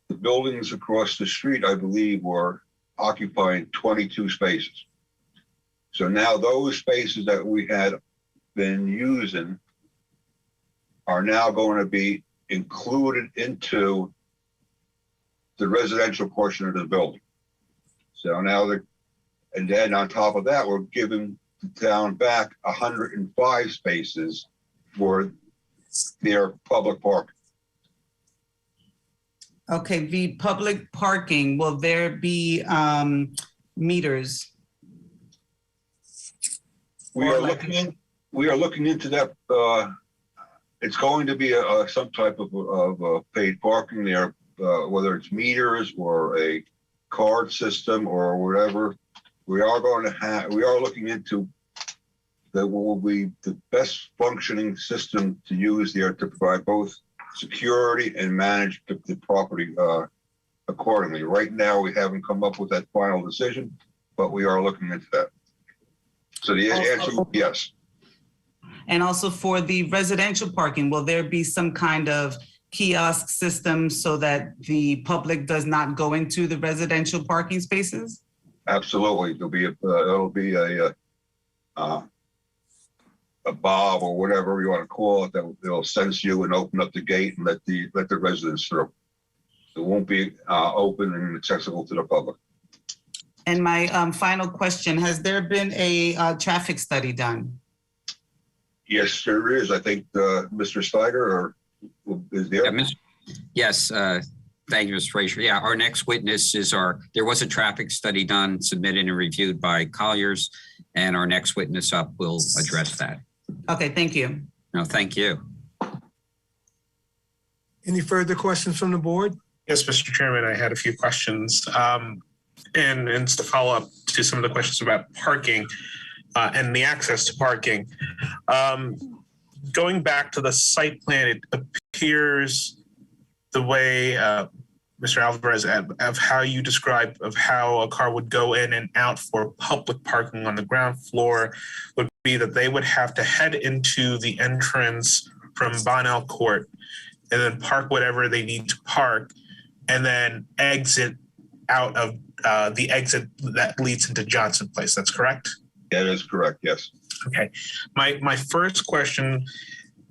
the buildings across the street, I believe, were occupying 22 spaces. So now those spaces that we had been using are now going to be included into the residential portion of the building. So now and then on top of that, we're giving the town back 105 spaces for their public parking. Okay, the public parking, will there be meters? We are looking into that. It's going to be some type of paid parking there, whether it's meters or a card system or whatever. We are looking into what will be the best functioning system to use there to provide both security and manage the property accordingly. Right now, we haven't come up with that final decision, but we are looking into that. So the answer is yes. And also for the residential parking, will there be some kind of kiosk system so that the public does not go into the residential parking spaces? Absolutely. It'll be a bob or whatever you want to call it, that they'll sense you and open up the gate and let the residents through. It won't be open and accessible to the public. And my final question, has there been a traffic study done? Yes, there is. I think Mr. Steiger is there. Yeah, yes, thank you, Mr. Frazier. Yeah, our next witness is there was a traffic study done, submitted and reviewed by Colliers, and our next witness up will address that. Okay, thank you. No, thank you. Any further questions from the board? Yes, Mr. Chairman, I had a few questions. And to follow up to some of the questions about parking and the access to parking. Going back to the site plan, it appears the way Mr. Alvarez, of how you describe of how a car would go in and out for public parking on the ground floor would be that they would have to head into the entrance from Bonnell Court and then park whatever they need to park and then exit out of the exit that leads into Johnson Place. That's correct? That is correct, yes. Okay. My first question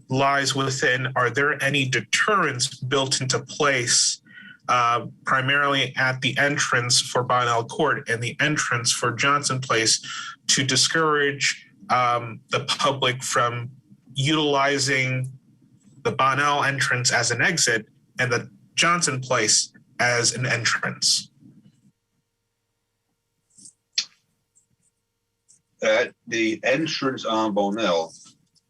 lies within, are there any deterrents built into place primarily at the entrance for Bonnell Court and the entrance for Johnson Place to discourage the public from utilizing the Bonnell entrance as an exit and the Johnson Place as an entrance? At the entrance on Bonnell,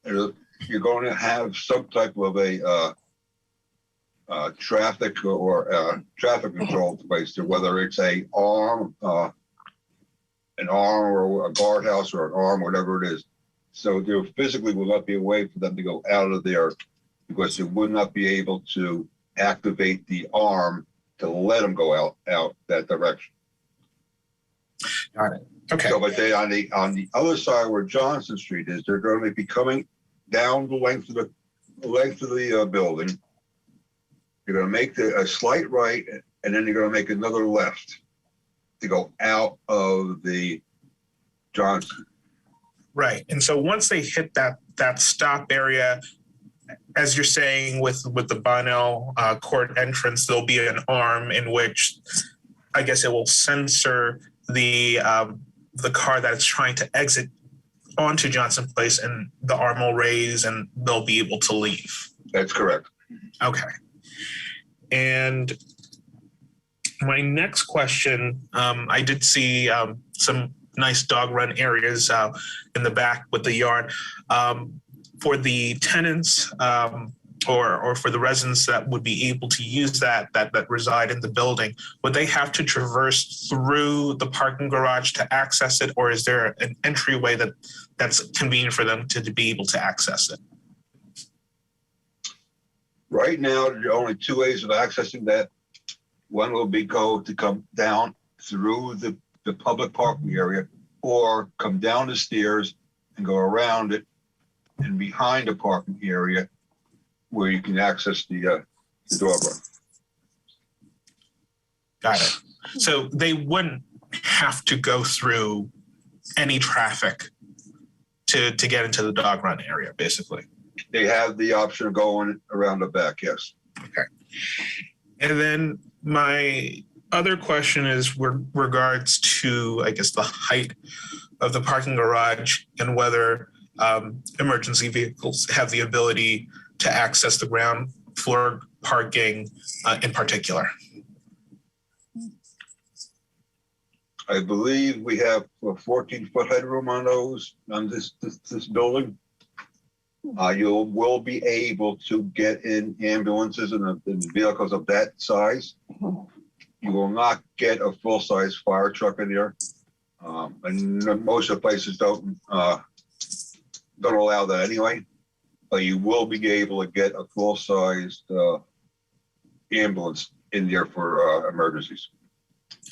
you're going to have some type of a traffic or traffic control place, to whether it's an arm or a guardhouse or an arm, whatever it is. So there physically will not be a way for them to go out of there, because they would not be able to activate the arm to let them go out that direction. Got it. Okay. So, but they on the other side where Johnson Street is, they're going to be coming down the length of the building. You're going to make a slight right, and then you're going to make another left to go out of the Johnson. Right. And so once they hit that stop area, as you're saying with the Bonnell Court entrance, there'll be an arm in which I guess it will censor the car that's trying to exit onto Johnson Place, and the arm will raise and they'll be able to leave. That's correct. Okay. And my next question, I did see some nice dog run areas in the back with the yard. For the tenants or for the residents that would be able to use that reside in the building, would they have to traverse through the parking garage to access it, or is there an entryway that's convenient for them to be able to access it? Right now, there are only two ways of accessing that One will be to come down through the public parking area or come down the stairs and go around it and behind the parking area where you can access the dog run. Got it. So they wouldn't have to go through any traffic to get into the dog run area, basically. They have the option of going around the back, yes. Okay. And then my other question is regards to, I guess, the height of the parking garage and whether emergency vehicles have the ability to access the ground floor parking in particular. I believe we have a 14-foot headroom on those, on this building. You will be able to get in ambulances and vehicles of that size. You will not get a full-size fire truck in there. And most of the places don't allow that anyway. But you will be able to get a full-sized ambulance in there for emergencies.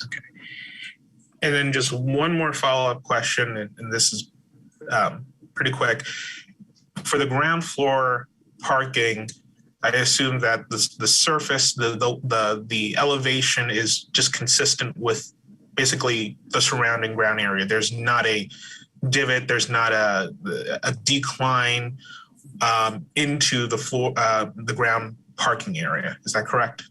Okay. And then just one more follow-up question, and this is pretty quick. For the ground floor parking, I assume that the surface, the elevation is just consistent with basically the surrounding ground area. There's not a divot, there's not a decline into the floor, the ground parking area. Is that correct?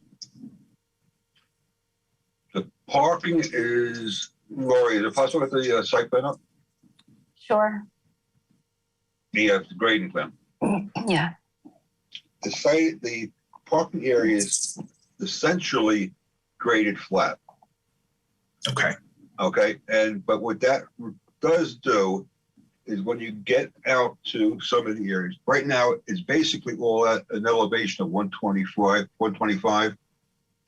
The parking is, Lori, is it possible to get the site plan up? Sure. The grading plan. Yeah. The parking area is essentially graded flat. Okay. Okay. But what that does do is when you get out to some of the areas, right now it's basically all at an elevation of 125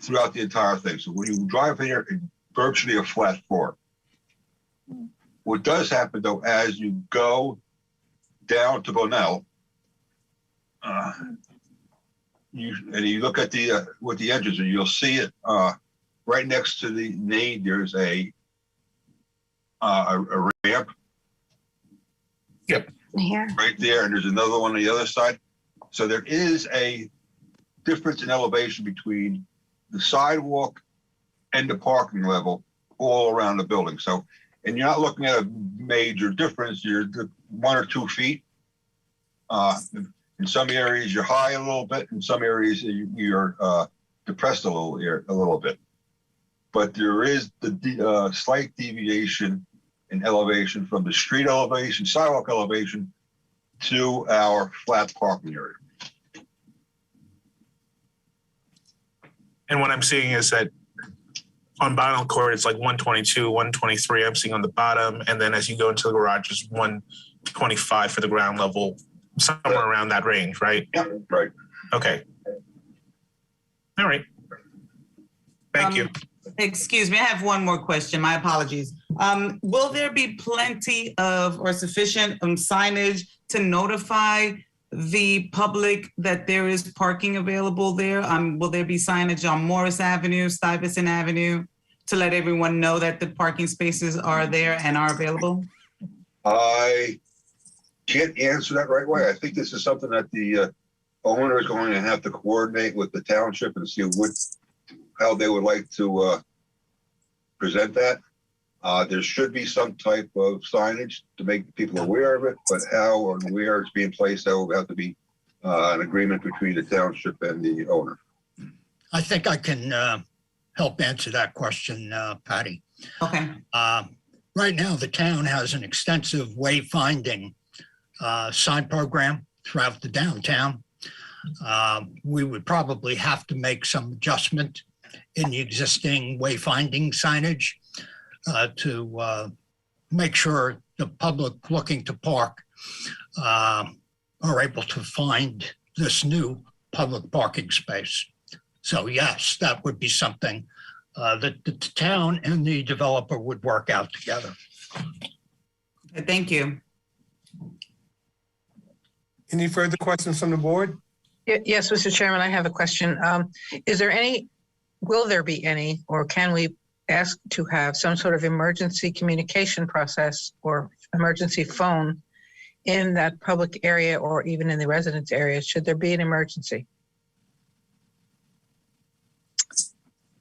throughout the entire thing. So when you drive in here, it's virtually a flat floor. What does happen though, as you go down to Bonnell, you look at the what the edges are, you'll see it right next to the nade. There's a ramp. Yep. Here. Right there, and there's another one on the other side. So there is a difference in elevation between the sidewalk and the parking level all around the building. So, and you're not looking at a major difference. You're 1 or 2 feet. In some areas you're high a little bit. In some areas you're depressed a little bit. But there is the slight deviation in elevation from the street elevation, sidewalk elevation, to our flat parking area. And what I'm seeing is that on Bonnell Court, it's like 122, 123 I'm seeing on the bottom. And then as you go into the garage, it's 125 for the ground level, somewhere around that range, right? Yeah, right. Okay. All right. Thank you. Excuse me, I have one more question. My apologies. Will there be plenty of or sufficient signage to notify the public that there is parking available there? Will there be signage on Morris Avenue, Stuyvesant Avenue to let everyone know that the parking spaces are there and are available? I can't answer that right away. I think this is something that the owner is going to have to coordinate with the township and see how they would like to present that. There should be some type of signage to make people aware of it, but how and where it's being placed, that will have to be an agreement between the township and the owner. I think I can help answer that question, Patty. Okay. Right now, the town has an extensive wayfinding sign program throughout the downtown. We would probably have to make some adjustment in the existing wayfinding signage to make sure the public looking to park are able to find this new public parking space. So yes, that would be something that the town and the developer would work out together. Thank you. Any further questions from the board? Yes, Mr. Chairman, I have a question. Is there any will there be any, or can we ask to have some sort of emergency communication process or emergency phone in that public area or even in the residence area, should there be an emergency?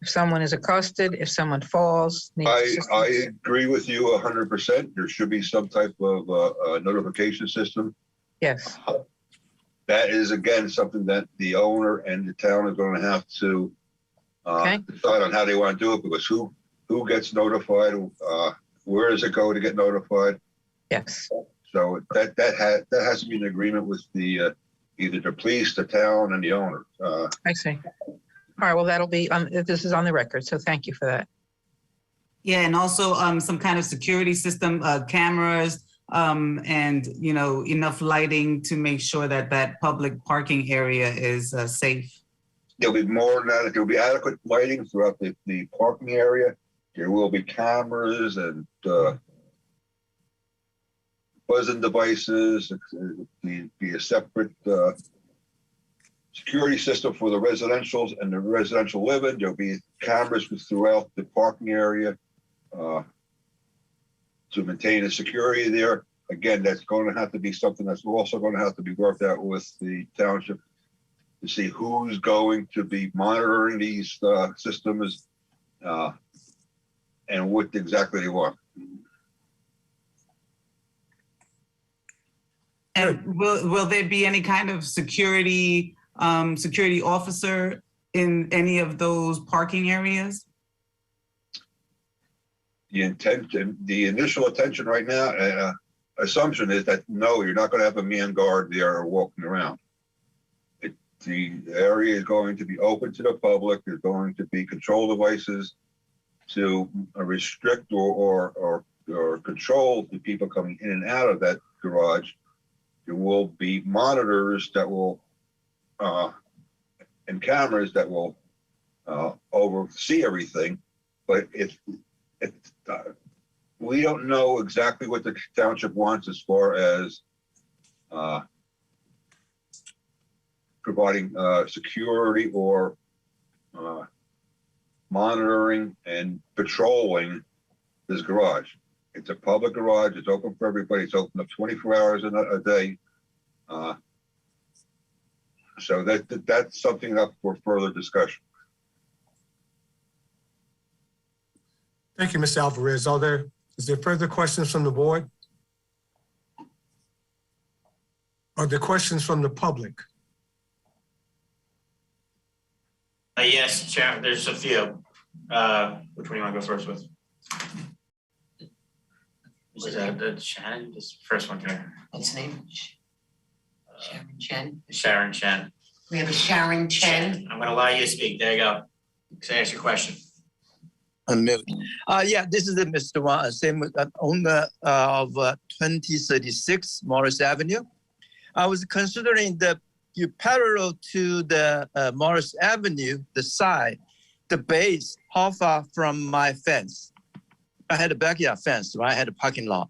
If someone is accosted, if someone falls. I agree with you 100%. There should be some type of notification system. Yes. That is, again, something that the owner and the town are going to have to decide on how they want to do it, because who gets notified, where does it go to get notified? Yes. So that has to be an agreement with the either the police, the town, and the owner. I see. All right, well, that'll be this is on the record, so thank you for that. Yeah, and also some kind of security system, cameras, and enough lighting to make sure that that public parking area is safe. There'll be more than that. There'll be adequate lighting throughout the parking area. There will be cameras and buzzing devices. There'll be a separate security system for the residentials and the residential living. There'll be cameras throughout the parking area to maintain the security there. Again, that's going to have to be something that's also going to have to be worked out with the township to see who's going to be monitoring these systems and what exactly they want. And will there be any kind of security officer in any of those parking areas? The initial attention right now, assumption is that no, you're not going to have a man guard there or walking around. The area is going to be open to the public. There's going to be control devices to restrict or control the people coming in and out of that garage. There will be monitors that will and cameras that will oversee everything, but we don't know exactly what the township wants as far as providing security or monitoring and patrolling this garage. It's a public garage. It's open for everybody. It's open up 24 hours a day. So that's something up for further discussion. Thank you, Mr. Alvarez. Is there further questions from the board? Are there questions from the public? Yes, Chair, there's a few. Which one do you want to go first with? Was that Shannon? This first one here. What's the name? Sharon Chen. Sharon Chen. We have a Sharon Chen. I'm going to allow you to speak. There you go. Say ask your question. Yeah, this is Mr. Wang, same owner of 2036 Morris Avenue. I was considering you parallel to the Morris Avenue, the side, the base, how far from my fence? I had a backyard fence, right? I had a parking lot.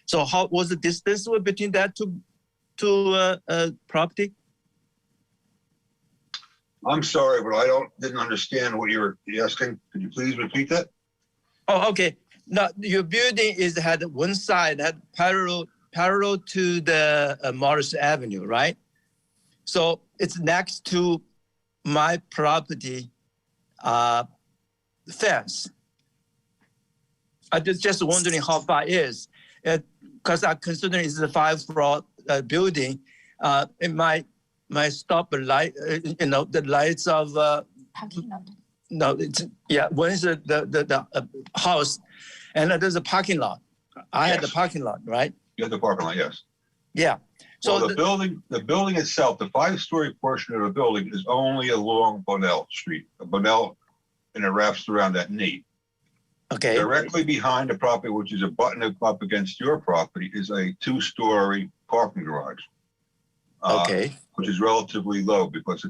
So how was the distance between that two property? I'm sorry, but I didn't understand what you were asking. Could you please repeat that? Oh, okay. Now your building had one side had parallel to the Morris Avenue, right? So it's next to my property fence. I just wondering how far it is, because I'm considering it's a 5-floor building. It might stop the light, the lights of. No, one is the house, and there's a parking lot. I had the parking lot, right? You had the parking lot, yes. Yeah. So well, the building itself, the 5-story portion of the building is only along Bonnell Street. Bonnell, and it wraps around that knee. Okay. Directly behind the property, which is abutting up against your property, is a 2-story parking garage. Okay. Which is relatively low because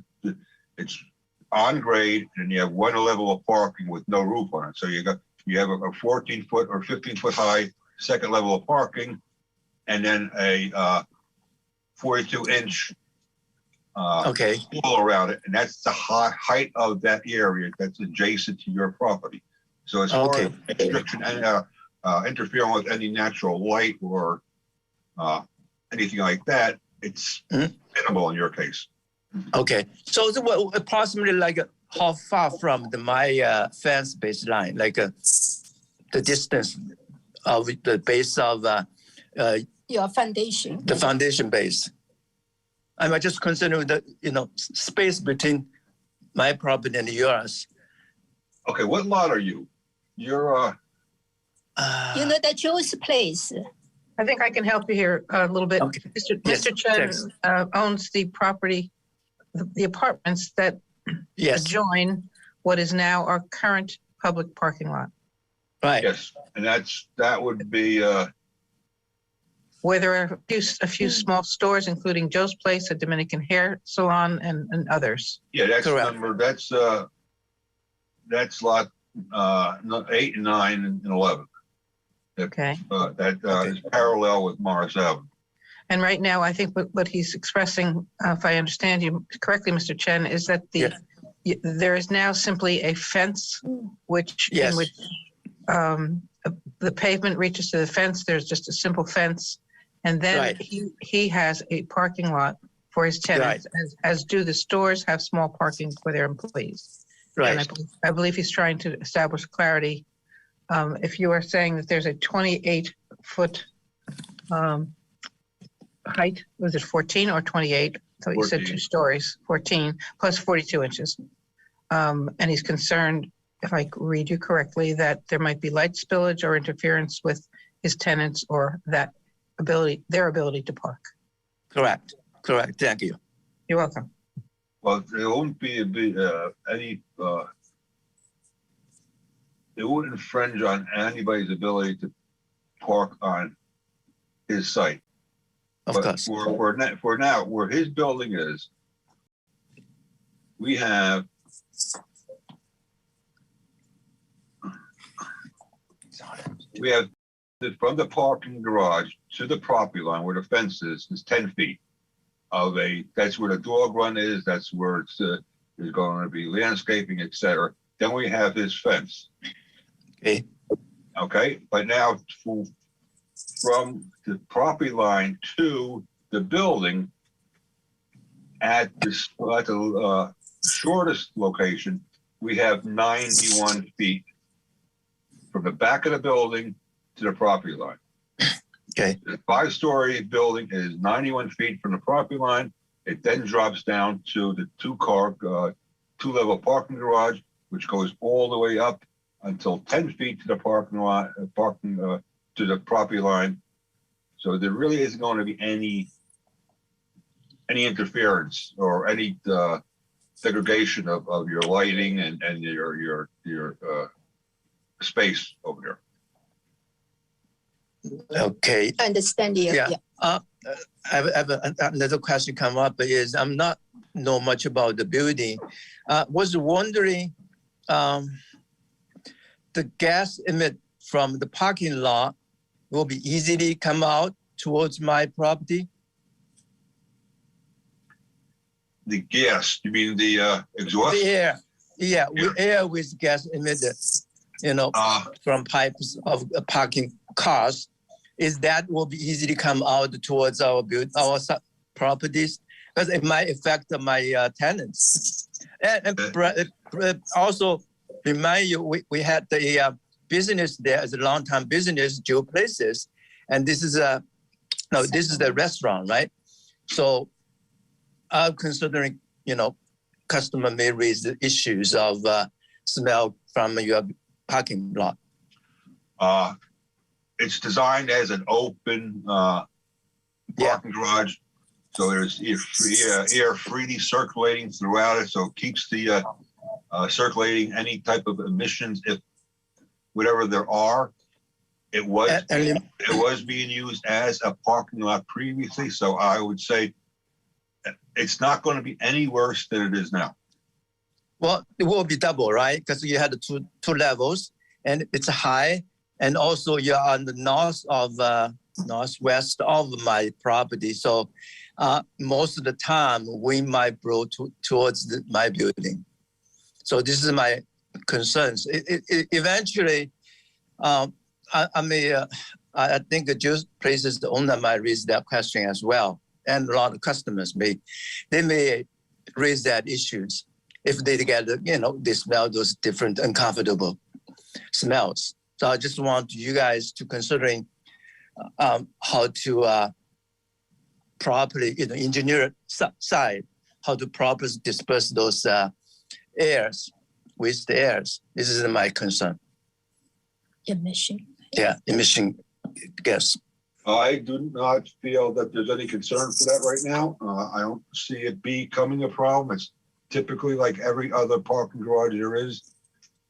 it's on grade and you have one level of parking with no roof on it. So you have a 14-foot or 15-foot high second level of parking, and then a 42-inch Okay. wall around it, and that's the height of that area that's adjacent to your property. So as far as restriction and interfering with any natural light or anything like that, it's minimal in your case. Okay. So it's approximately like how far from my fence baseline, like the distance of the base of your foundation. the foundation base. I'm just concerned with the space between my property and yours. Okay, what lot are you? You're the Joe's place. I think I can help you here a little bit. Okay. Mr. Chen owns the property, the apartments that adjoin what is now our current public parking lot. Right. Yes, and that would be where there are a few small stores, including Joe's Place, a Dominican hair salon, and others. Yeah, that's correct. That's lot 8, 9, and 11. Okay. Is parallel with Morris Avenue. And right now, I think what he's expressing, if I understand you correctly, Mr. Chen, is that there is now simply a fence, in which the pavement reaches to the fence. There's just a simple fence. And then he has a parking lot for his tenants, as do the stores have small parking for their employees. Right. And I believe he's trying to establish clarity. If you are saying that there's a 28-foot height, was it 14 or 28? So you said 2 stories, 14 plus 42 inches. And he's concerned, if I read you correctly, that there might be light spillage or interference with his tenants or their ability to park. Correct. Thank you. You're welcome. Well, there won't be any. It wouldn't infringe on anybody's ability to park on his site. Of course. For now, where his building is, we have from the parking garage to the property line where the fence is 10 feet that's where the dog run is. That's where there's going to be landscaping, etc. Then we have his fence. Okay. But now from the property line to the building at the shortest location, we have 91 feet from the back of the building to the property line. Okay. The 5-story building is 91 feet from the property line. It then drops down to the 2-level parking garage, which goes all the way up until 10 feet to the parking lot, to the property line. So there really isn't going to be any interference or any segregation of your lighting and your space over there. Okay. I understand you. Yeah. I have another question come up is I'm not know much about the building. Was wondering the gas emit from the parking lot will be easily come out towards my property? The gas, you mean the exhaust? The air. Yeah, air with gas emitted, from pipes of parking cars. Is that will be easily come out towards our properties? Because it might affect my tenants. And also remind you, we had the business there as a long-time business, Joe Places, and this is the restaurant, right? So I'm considering, customer may raise the issues of smell from your parking lot. It's designed as an open parking garage, so there's air freely circulating throughout it, so it keeps the circulating any type of emissions, if whatever there are. It was being used as a parking lot previously, so I would say it's not going to be any worse than it is now. Well, it will be double, right? Because you had the two levels, and it's high. And also you're on the northwest of my property. So most of the time wind might blow towards my building. So this is my concerns. Eventually, I think Jewish places the owner might raise that question as well, and a lot of customers may raise that issues if they get they smell those different uncomfortable smells. So I just want you guys to considering how to properly engineer side how to properly disperse those airs, waste airs. This is my concern. Emission. Yeah, emission gas. I do not feel that there's any concern for that right now. I don't see it becoming a problem. It's typically like every other parking garage there is.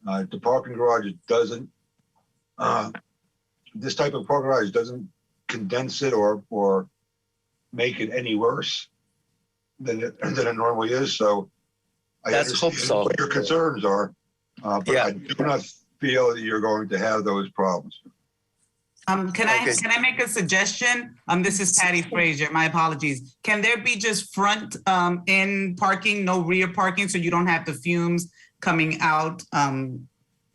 The parking garage doesn't, this type of parking garage doesn't condense it or make it any worse than it normally is. So I understand what your concerns are, but I do not feel that you're going to have those problems. Can I make a suggestion? This is Patty Frazier. My apologies. Can there be just front in parking, no rear parking, so you don't have the fumes coming out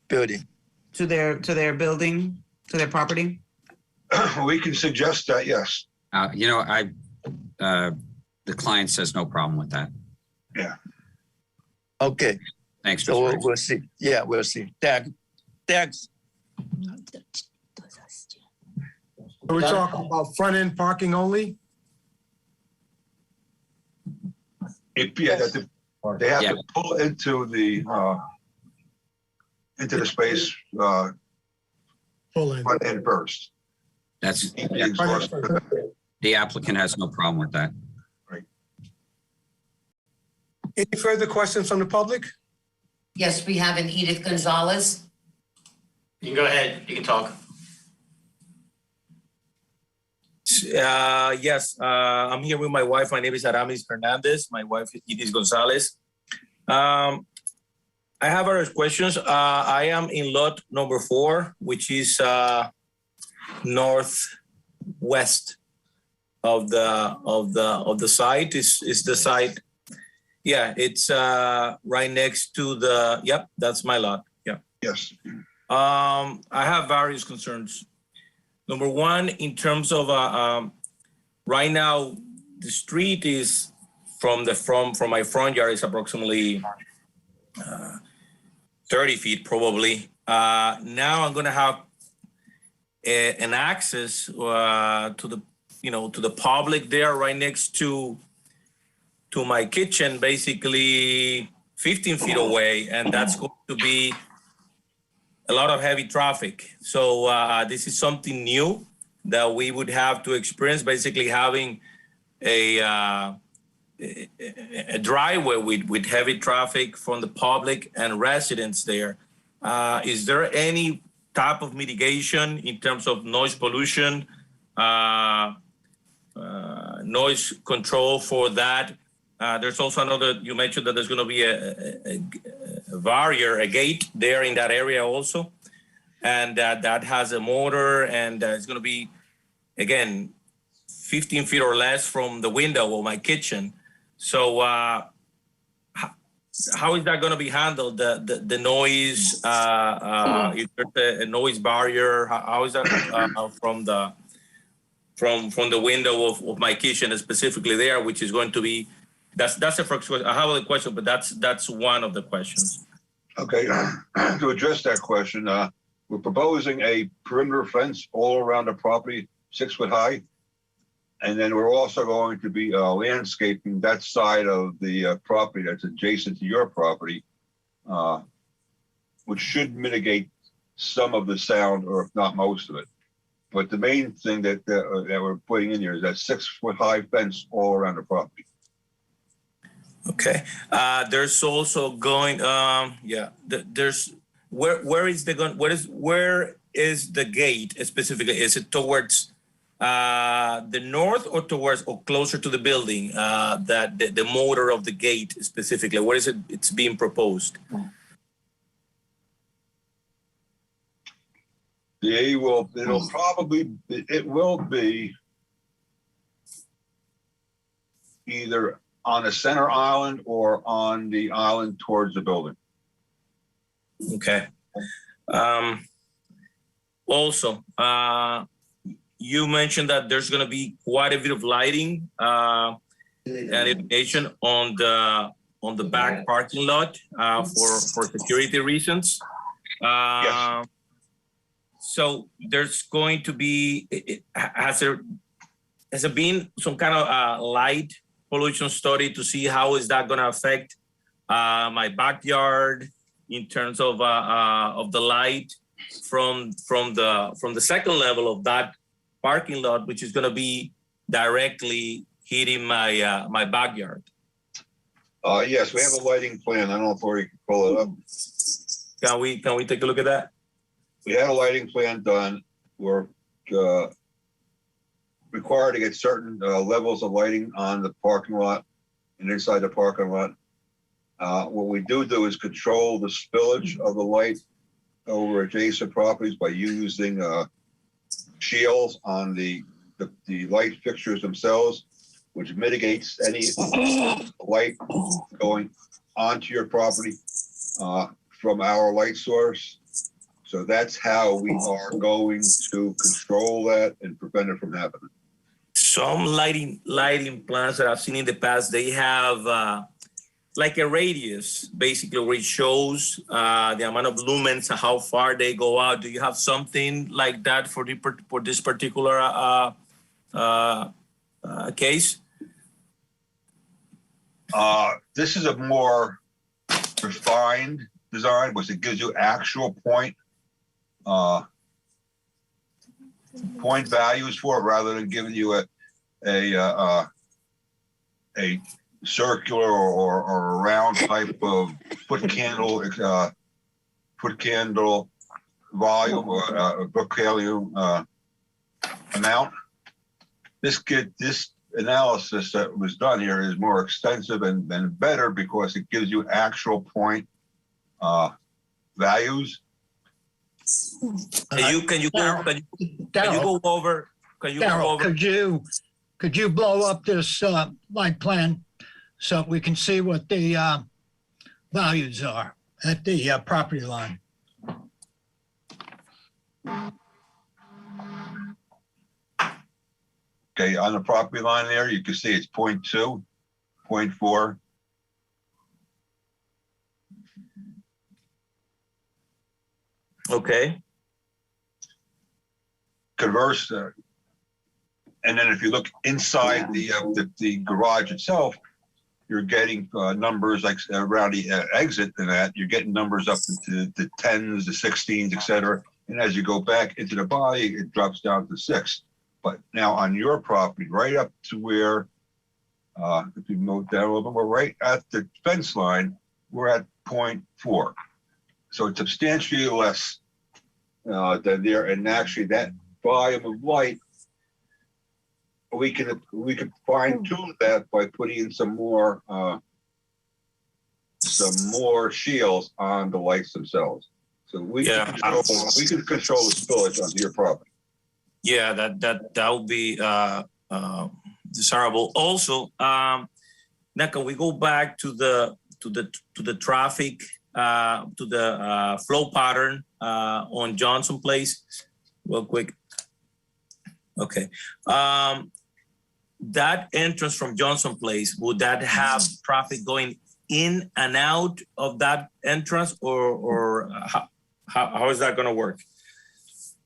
building to their building, to their property? We can suggest that, yes. The client says no problem with that. Yeah. Okay. Thanks. So we'll see. Yeah, we'll see. Thanks. Are we talking about front-end parking only? They have to pull into the space front end first. That's the applicant has no problem with that. Right. Any further questions from the public? Yes, we have an Edith Gonzalez. You can go ahead. You can talk. Yes, I'm here with my wife. My name is Aramis Fernandez. My wife is Edith Gonzalez. I have other questions. I am in lot number 4, which is northwest of the site. Is the site? Yeah, it's right next to the. Yep, that's my lot. Yeah. Yes. I have various concerns. Number one, in terms of right now, the street is from my front yard is approximately 30 feet probably. Now I'm gonna have an access to the public there right next to my kitchen, basically 15 feet away, and that's going to be a lot of heavy traffic. So this is something new that we would have to experience, basically having a driveway with heavy traffic from the public and residents there. Is there any type of mitigation in terms of noise pollution, noise control for that? There's also another, you mentioned that there's going to be a barrier, a gate there in that area also. And that has a motor, and it's going to be, again, 15 feet or less from the window of my kitchen. So how is that going to be handled? The noise, is there a noise barrier? How is that from the window of my kitchen, specifically there, which is going to be, that's the first question. I have a question, but that's one of the questions. Okay, to address that question, we're proposing a perimeter fence all around the property, 6 foot high. And then we're also going to be landscaping that side of the property that's adjacent to your property, which should mitigate some of the sound, or if not most of it. But the main thing that we're putting in here is that 6 foot high fence all around the property. Okay. There's also going. There's where is the gate specifically? Is it towards the north or towards or closer to the building? That the motor of the gate specifically. What is it? It's being proposed. It will be either on the center island or on the island towards the building. Okay. Also, you mentioned that there's going to be quite a bit of lighting and illumination on the back parking lot for security reasons. Yes. So there's going to be, has there been some kind of light pollution study to see how is that going to affect my backyard in terms of the light from the second level of that parking lot, which is going to be directly hitting my backyard? Yes, we have a lighting plan. I don't know if we can pull it up. Can we take a look at that? We had a lighting plan done. We're required to get certain levels of lighting on the parking lot and inside the parking lot. What we do is control the spillage of the light over adjacent properties by using shields on the light fixtures themselves, which mitigates any light going onto your property from our light source. So that's how we are going to control that and prevent it from happening. Some lighting plans that I've seen in the past, they have like a radius, basically, where it shows the amount of lumens, how far they go out. Do you have something like that for this particular case? This is a more refined design, which it gives you actual point values for it, rather than giving you a circular or a round type of foot candle volume or foot candle amount. This analysis that was done here is more extensive and better because it gives you actual point values. Can you go over? Could you blow up this light plan so we can see what the values are at the property line? Okay, on the property line there, you can see it's 0.2, 0.4. Okay. Converse, and then if you look inside the garage itself, you're getting numbers like around the exit and that, you're getting numbers up into the 10s, the 16s, et cetera. And as you go back into the body, it drops down to 6. But now on your property, right up to where, if you move down a little bit, we're right at the fence line, we're at 0.4. So it's substantially less than there. And actually that volume of light, we can fine tune that by putting in some more shields on the lights themselves. So we can control the spillage onto your property. Yeah, that would be desirable. Also, now can we go back to the traffic, to the flow pattern on Johnson Place, real quick? Okay. That entrance from Johnson Place, would that have traffic going in and out of that entrance, or how is that going to work?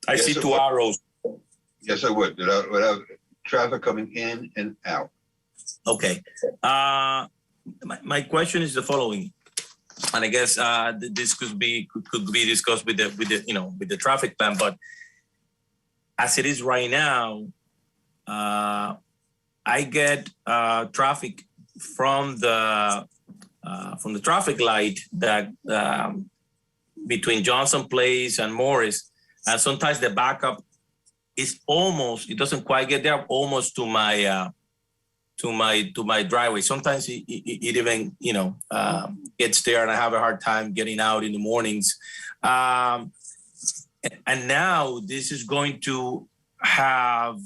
I see two arrows. Yes, I would. It would have traffic coming in and out. Okay. My question is the following, and I guess this could be discussed with the traffic plan. But as it is right now, I get traffic from the traffic light that between Johnson Place and Morris, and sometimes the backup is almost, it doesn't quite get there, almost to my driveway. Sometimes it even gets there, and I have a hard time getting out in the mornings. And now this is going to have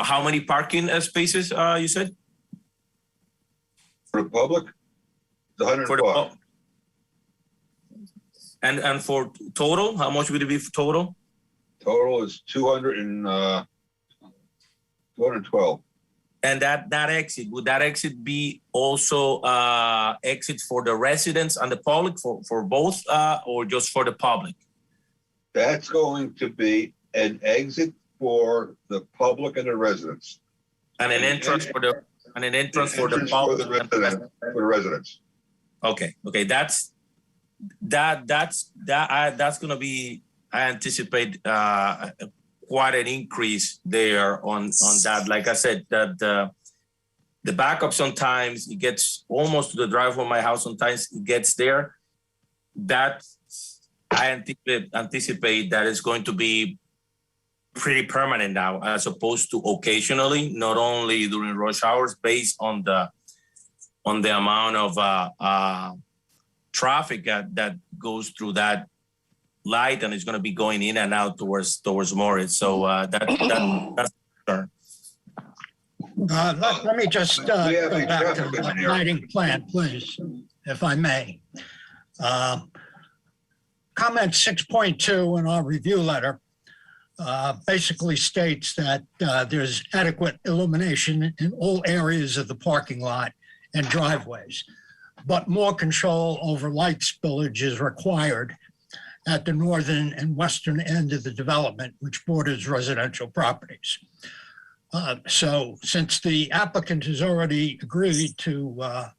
how many parking spaces you said? For the public, the For the 105. And for total, how much would it be for total? Total is 212. And that exit, would that exit be also exit for the residents and the public for both or just for the public? That's going to be an exit for the public and the residents. And an entrance for the For the residents. Okay, that's gonna be, I anticipate quite an increase there on that. Like I said, that the backup sometimes it gets almost to the driveway of my house. Sometimes it gets there. That I anticipate that it's going to be pretty permanent now, as opposed to occasionally, not only during rush hours, based on the amount of traffic that goes through that light, and it's going to be going in and out towards Morris. So that's the concern. Let me just go back to the lighting plan, please, if I may. Comment 6.2 in our review letter basically states that there's adequate illumination in all areas of the parking lot and driveways, but more control over light spillage is required at the northern and western end of the development, which borders residential properties. So since the applicant has already agreed to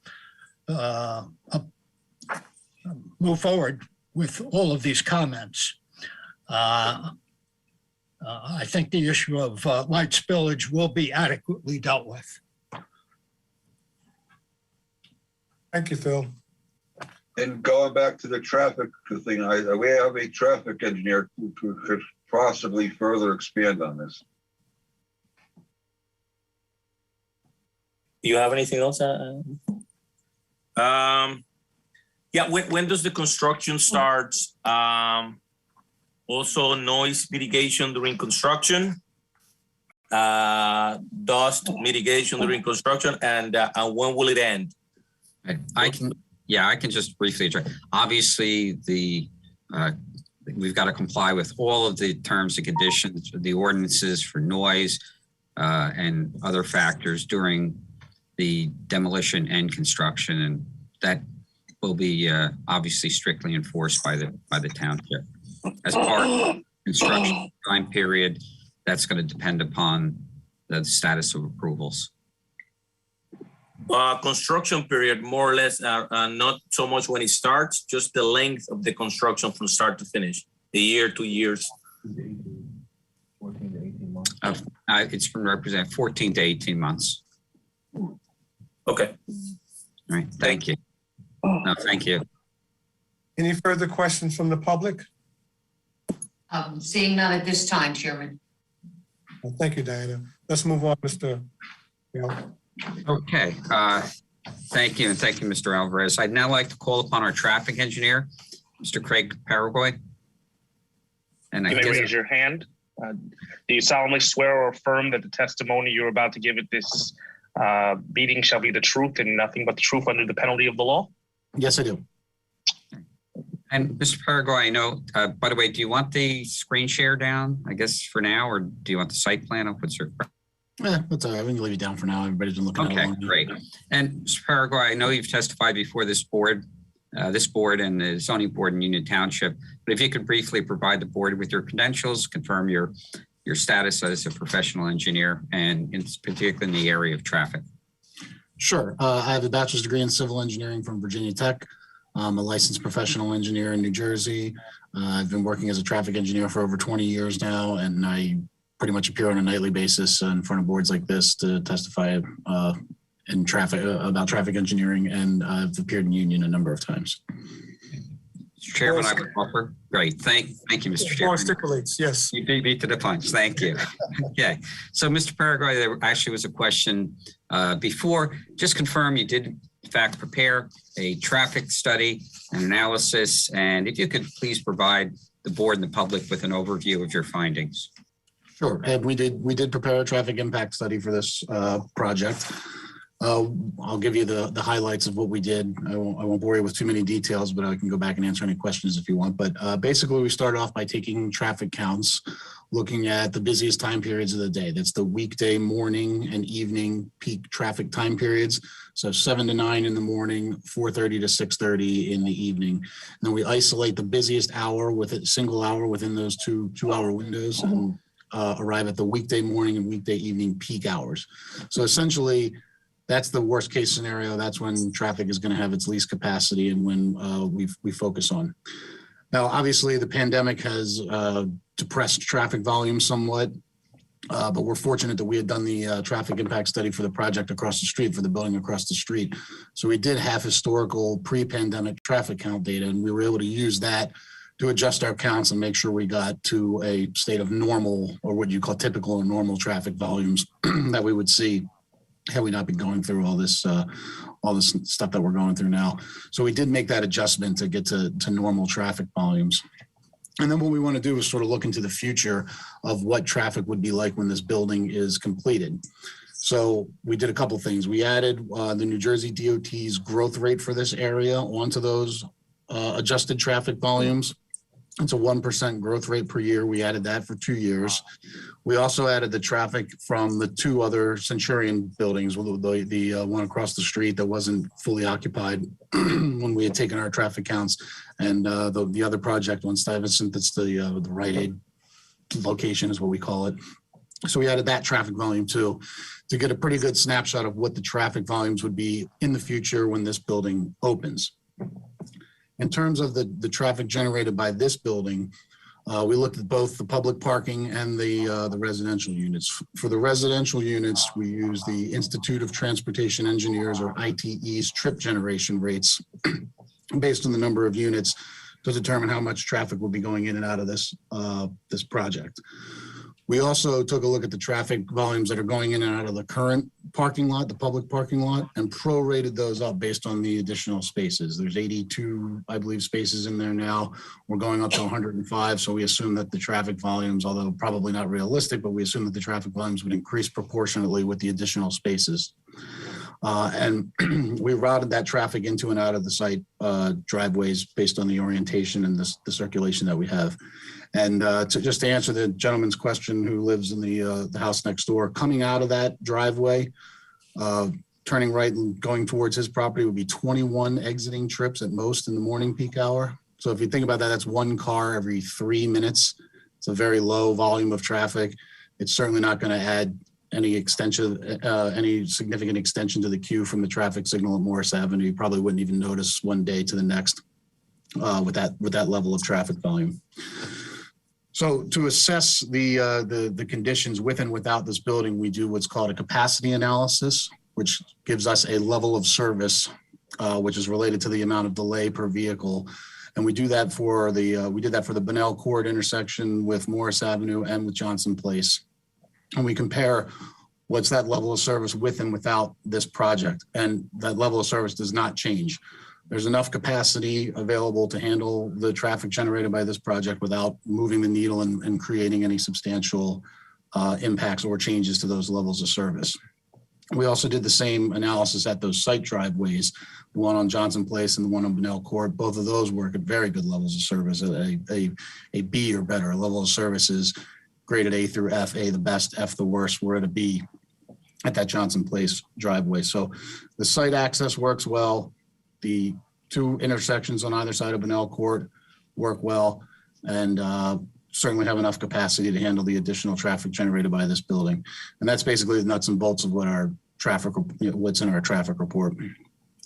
move forward with all of these comments, I think the issue of light spillage will be adequately dealt with. Thank you, Phil. And going back to the traffic thing, we have a traffic engineer who could possibly further expand on this. Do you have anything else? Yeah, when does the construction start? Also noise mitigation during construction, dust mitigation during construction, and when will it end? I can just briefly address. Obviously, we've got to comply with all of the terms and conditions, the ordinances for noise and other factors during the demolition and construction, and that will be obviously strictly enforced by the township. As part of the construction time period, that's going to depend upon the status of approvals. Construction period, more or less, not so much when it starts, just the length of the construction from start to finish, a year, 2 years. 14 to 18 months. It's going to represent 14 to 18 months. Okay. All right. Thank you. No, thank you. Any further questions from the public? Seeing none at this time, Chairman. Well, thank you, Diana. Let's move on, Mr. Hill. Okay. Thank you. And thank you, Mr. Alvarez. I'd now like to call upon our traffic engineer, Mr. Craig Paraguay. And I Can guess you raise your hand? Do you solemnly swear or affirm that the testimony you're about to give at this meeting shall be the truth and nothing but the truth under the penalty of the law? Yes, I do. And Mr. Paraguay, I know, by the way, do you want the screen share down, I guess, for now, or do you want the site plan up? What's your? That's all right. We can leave it down for now. Everybody's been looking at it. Okay, great. And Mr. Paraguay, I know you've testified before this board and the zoning board in Union Township, but if you could briefly provide the board with your credentials, confirm your status as a professional engineer, and in particular in the area of traffic. Sure. I have a bachelor's degree in civil engineering from Virginia Tech. I'm a licensed professional engineer in New Jersey. I've been working as a traffic engineer for over 20 years now, and I pretty much appear on a nightly basis in front of boards like this to testify in traffic about traffic engineering, and I've appeared in Union a number of times. Mr. Chairman, I would offer. Great. Thank you, Mr. Chairman. Stipulates, yes. You beat to the punch. Thank you. Okay. So, Mr. Paraguay, there actually was a question before. Just confirm you did, in fact, prepare a traffic study and analysis. And if you could please provide the board and the public with an overview of your findings. Sure. And we did prepare a traffic impact study for this project. I'll give you the highlights of what we did. I won't bore you with too many details, but I can go back and answer any questions if you want. But basically, we started off by taking traffic counts, looking at the busiest time periods of the day. That's the weekday morning and evening peak traffic time periods. So 7 to 9 in the morning, 4:30 to 6:30 in the evening. And then we isolate the busiest hour with a single hour within those two-hour windows and arrive at the weekday morning and weekday evening peak hours. So essentially, that's the worst case scenario. That's when traffic is going to have its least capacity and when we focus on. Now, obviously, the pandemic has depressed traffic volume somewhat, but we're fortunate that we had done the traffic impact study for the project across the street, for the building across the street. So we did have historical pre-pandemic traffic count data, and we were able to use that to adjust our counts and make sure we got to a state of normal, or what you call typical or normal traffic volumes that we would see had we not been going through all this stuff that we're going through now. So we did make that adjustment to get to normal traffic volumes. And then what we want to do is sort of look into the future of what traffic would be like when this building is completed. So we did a couple things. We added the New Jersey DOT's growth rate for this area onto those adjusted traffic volumes. It's a 1% growth rate per year. We added that for 2 years. We also added the traffic from the 2 other Centurion buildings, the one across the street that wasn't fully occupied when we had taken our traffic counts, and the other project on Stuyvesant, that's the Rite Aid location is what we call it. So we added that traffic volume too, to get a pretty good snapshot of what the traffic volumes would be in the future when this building opens. In terms of the traffic generated by this building, we looked at both the public parking and the residential units. For the residential units, we use the Institute of Transportation Engineers, or ITE's, trip generation rates based on the number of units to determine how much traffic will be going in and out of this project. We also took a look at the traffic volumes that are going in and out of the current parking lot, the public parking lot, and prorated those up based on the additional spaces. There's 82, I believe, spaces in there now. We're going up to 105, so we assume that the traffic volumes, although probably not realistic, but we assume that the traffic volumes would increase proportionately with the additional spaces. And we routed that traffic into and out of the site driveways based on the orientation and the circulation that we have. And just to answer the gentleman's question who lives in the house next door, coming out of that driveway, turning right and going towards his property would be 21 exiting trips at most in the morning peak hour. So if you think about that, that's 1 car every 3 minutes. It's a very low volume of traffic. It's certainly not going to add any significant extension to the queue from the traffic signal at Morris Avenue. You probably wouldn't even notice one day to the next with that level of traffic volume. So to assess the conditions with and without this building, we do what's called a capacity analysis, which gives us a level of service, which is related to the amount of delay per vehicle. And we do that for the Bunnell Court intersection with Morris Avenue and with Johnson Place. And we compare what's that level of service with and without this project. And that level of service does not change. There's enough capacity available to handle the traffic generated by this project without moving the needle and creating any substantial impacts or changes to those levels of service. We also did the same analysis at those site driveways, the one on Johnson Place and the one on Bunnell Court. Both of those work at very good levels of service, a B or better. A level of service is graded A through F, A the best, F the worst. We're at a B at that Johnson Place driveway. So the site access works well. The 2 intersections on either side of Bunnell Court work well, and certainly have enough capacity to handle the additional traffic generated by this building. And that's basically the nuts and bolts of what's in our traffic report.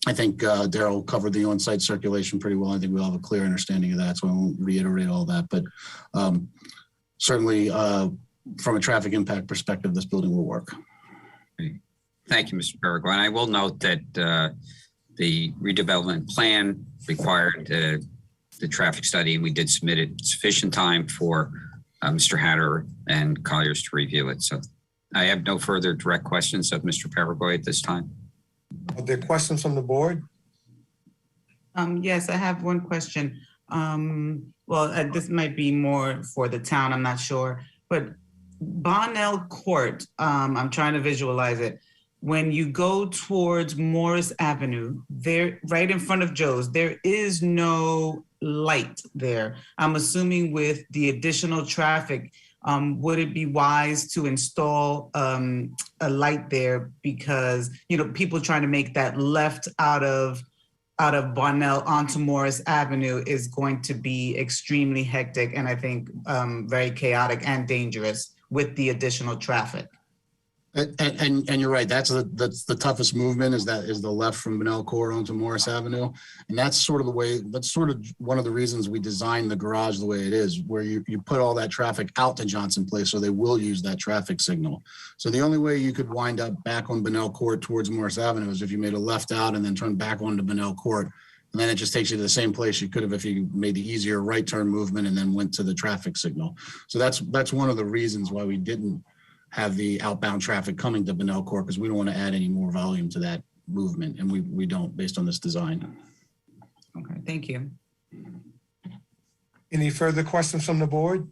I think Daryl covered the on-site circulation pretty well. I think we all have a clear understanding of that, so I won't reiterate all that. But certainly, from a traffic impact perspective, this building will work. Thank you, Mr. Paraguay. I will note that the redevelopment plan required the traffic study, and we did submit it sufficient time for Mr. Hatter and Colliers to review it. So I have no further direct questions of Mr. Paraguay at this time. Are there questions from the board? Yes, I have one question. Well, this might be more for the town, I'm not sure. But Bonnell Court, I'm trying to visualize it. When you go towards Morris Avenue, there, right in front of Joe's, there is no light there. I'm assuming with the additional traffic, would it be wise to install a light there because, you know, people trying to make that left out of Bonnell onto Morris Avenue is going to be extremely hectic and I think very chaotic and dangerous with the additional traffic. And you're right. That's the toughest movement is the left from Bonnell Court onto Morris Avenue, and that's sort of the way. That's sort of one of the reasons we designed the garage the way it is, where you put all that traffic out to Johnson Place, so they will use that traffic signal. So the only way you could wind up back on Bonnell Court towards Morris Avenue is if you made a left out and then turned back onto Bonnell Court, and then it just takes you to the same place you could have if you made the easier right turn movement and then went to the traffic signal. So that's one of the reasons why we didn't have the outbound traffic coming to Bonnell Court, because we don't want to add any more volume to that movement, and we don't based on this design. Okay, thank you. Any further questions from the board?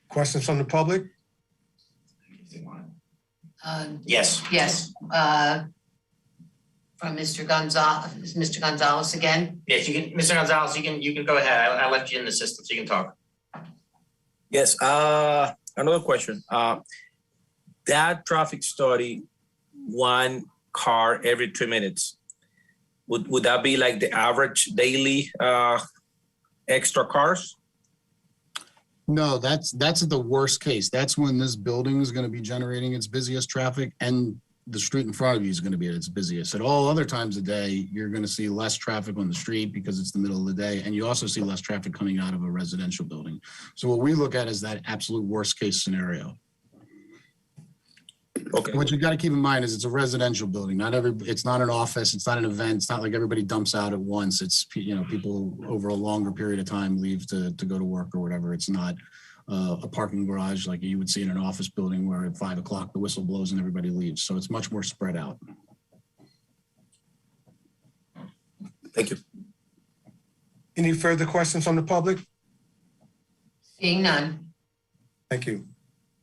Questions from the public? Yes. Yes. From Mr. Gonzalez again? Yes, you can, Mr. Gonzalez, you can go ahead. I left you in the system, so you can talk. Yes, another question. That traffic study, one car every 2 minutes, would that be like the average daily extra cars? No, that's the worst case. That's when this building is going to be generating its busiest traffic and the street in front of you is going to be at its busiest. At all other times of day, you're going to see less traffic on the street because it's the middle of the day, and you also see less traffic coming out of a residential building. So what we look at is that absolute worst case scenario. Okay. What you got to keep in mind is it's a residential building. It's not an office. It's not an event. It's not like everybody dumps out at once. It's, you know, people over a longer period of time leave to go to work or whatever. It's not a parking garage like you would see in an office building where at 5 o'clock the whistle blows and everybody leaves. So it's much more spread out. Thank you. Any further questions from the public? Seeing none. Thank you.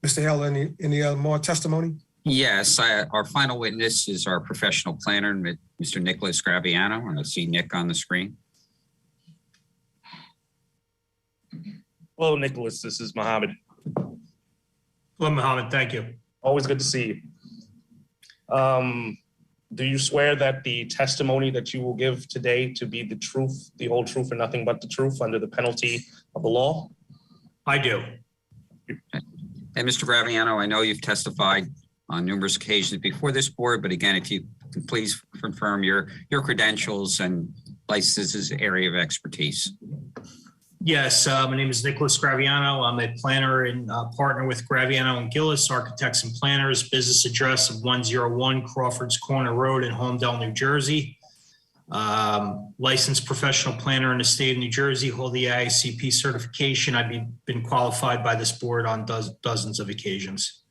Mr. Hill, any more testimony? Yes, our final witness is our professional planner, Mr. Nicholas Graviano, and I see Nick on the screen. Hello, Nicholas. This is Mohammed. Hello, Mohammed. Thank you. Always good to see you. Do you swear that the testimony that you will give today to be the truth, the whole truth, and nothing but the truth under the penalty of the law? I do. And Mr. Graviano, I know you've testified on numerous occasions before this board, but again, if you can please confirm your credentials and licenses area of expertise. Yes, my name is Nicholas Graviano. I'm a planner and partner with Graviano and Gillis, Architects and Planners, business address of 101 Crawford's Corner Road in Holmdel, New Jersey. Licensed professional planner in the state of New Jersey, hold the IACP certification. I've been qualified by this board on dozens of occasions.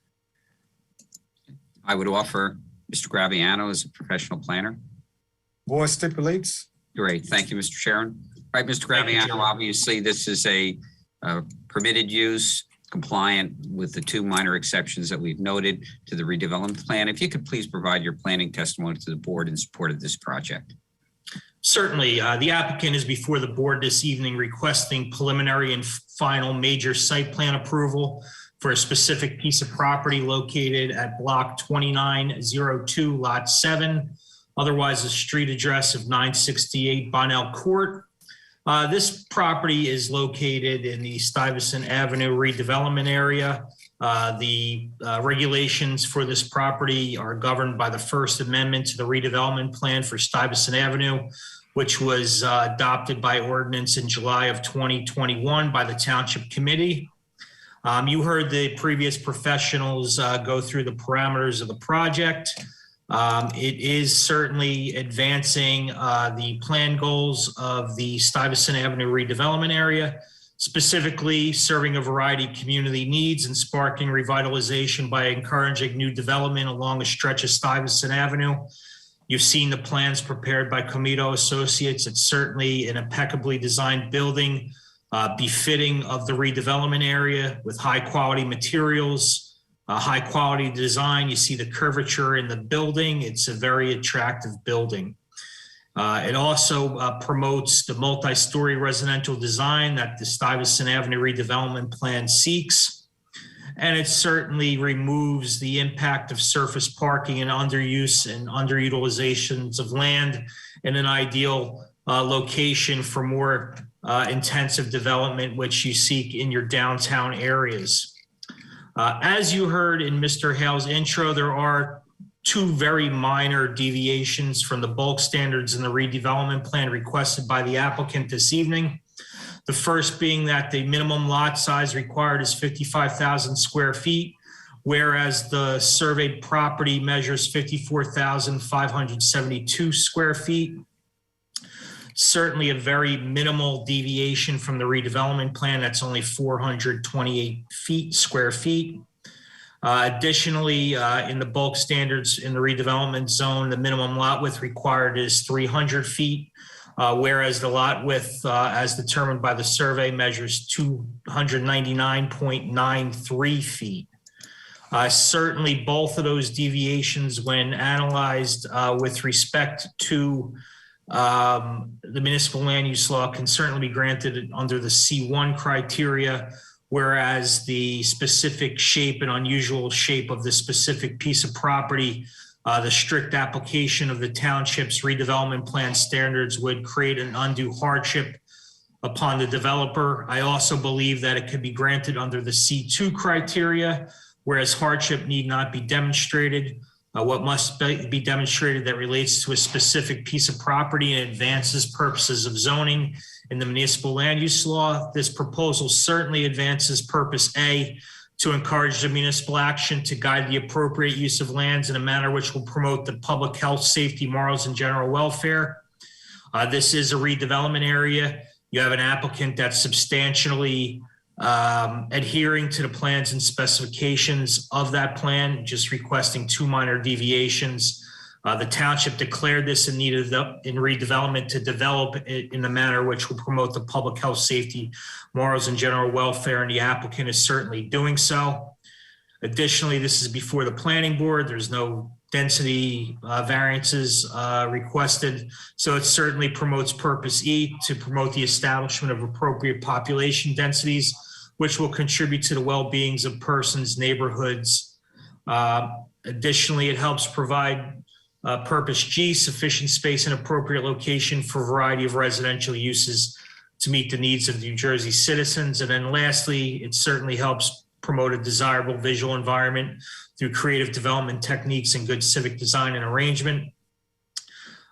I would offer Mr. Graviano as a professional planner. Board stipulates. Great, thank you, Mr. Chairman. All right, Mr. Graviano, obviously this is a permitted use compliant with the two minor exceptions that we've noted to the redevelopment plan. If you could please provide your planning testimony to the board in support of this project. Certainly. The applicant is before the board this evening requesting preliminary and final major site plan approval for a specific piece of property located at block 2902, lot 7, otherwise a street address of 968 Bonnell Court. This property is located in the Stuyvesant Avenue redevelopment area. The regulations for this property are governed by the First Amendment to the redevelopment plan for Stuyvesant Avenue, which was adopted by ordinance in July of 2021 by the Township Committee. You heard the previous professionals go through the parameters of the project. It is certainly advancing the plan goals of the Stuyvesant Avenue redevelopment area, specifically serving a variety of community needs and sparking revitalization by encouraging new development along a stretch of Stuyvesant Avenue. You've seen the plans prepared by Comito Associates. It's certainly an impeccably designed building befitting of the redevelopment area with high quality materials, high quality design. You see the curvature in the building. It's a very attractive building. It also promotes the multi-story residential design that the Stuyvesant Avenue redevelopment plan seeks. And it certainly removes the impact of surface parking and underuse and underutilizations of land in an ideal location for more intensive development, which you seek in your downtown areas. As you heard in Mr. Hale's intro, there are two very minor deviations from the bulk standards in the redevelopment plan requested by the applicant this evening. The first being that the minimum lot size required is 55,000 square feet, whereas the surveyed property measures 54,572 square feet. Certainly a very minimal deviation from the redevelopment plan. That's only 428 square feet. Additionally, in the bulk standards in the redevelopment zone, the minimum lot width required is 300 feet. Whereas the lot width, as determined by the survey, measures 299.93 feet. Certainly, both of those deviations, when analyzed with respect to the municipal land use law, can certainly be granted under the C1 criteria, whereas the specific shape and unusual shape of the specific piece of property, the strict application of the township's redevelopment plan standards would create an undue hardship upon the developer. I also believe that it could be granted under the C2 criteria, whereas hardship need not be demonstrated. What must be demonstrated that relates to a specific piece of property and advances purposes of zoning in the municipal land use law. This proposal certainly advances purpose A, to encourage the municipal action to guide the appropriate use of lands in a manner which will promote the public health, safety, morals, and general welfare. This is a redevelopment area. You have an applicant that's substantially adhering to the plans and specifications of that plan, just requesting two minor deviations. The township declared this in need of in redevelopment to develop it in a manner which will promote the public health, safety, morals, and general welfare, and the applicant is certainly doing so. Additionally, this is before the planning board. There's no density variances requested, so it certainly promotes purpose E, to promote the establishment of appropriate population densities, which will contribute to the well-beings of persons, neighborhoods. Additionally, it helps provide purpose G, sufficient space and appropriate location for a variety of residential uses to meet the needs of New Jersey citizens. And then lastly, it certainly helps promote a desirable visual environment through creative development techniques and good civic design and arrangement.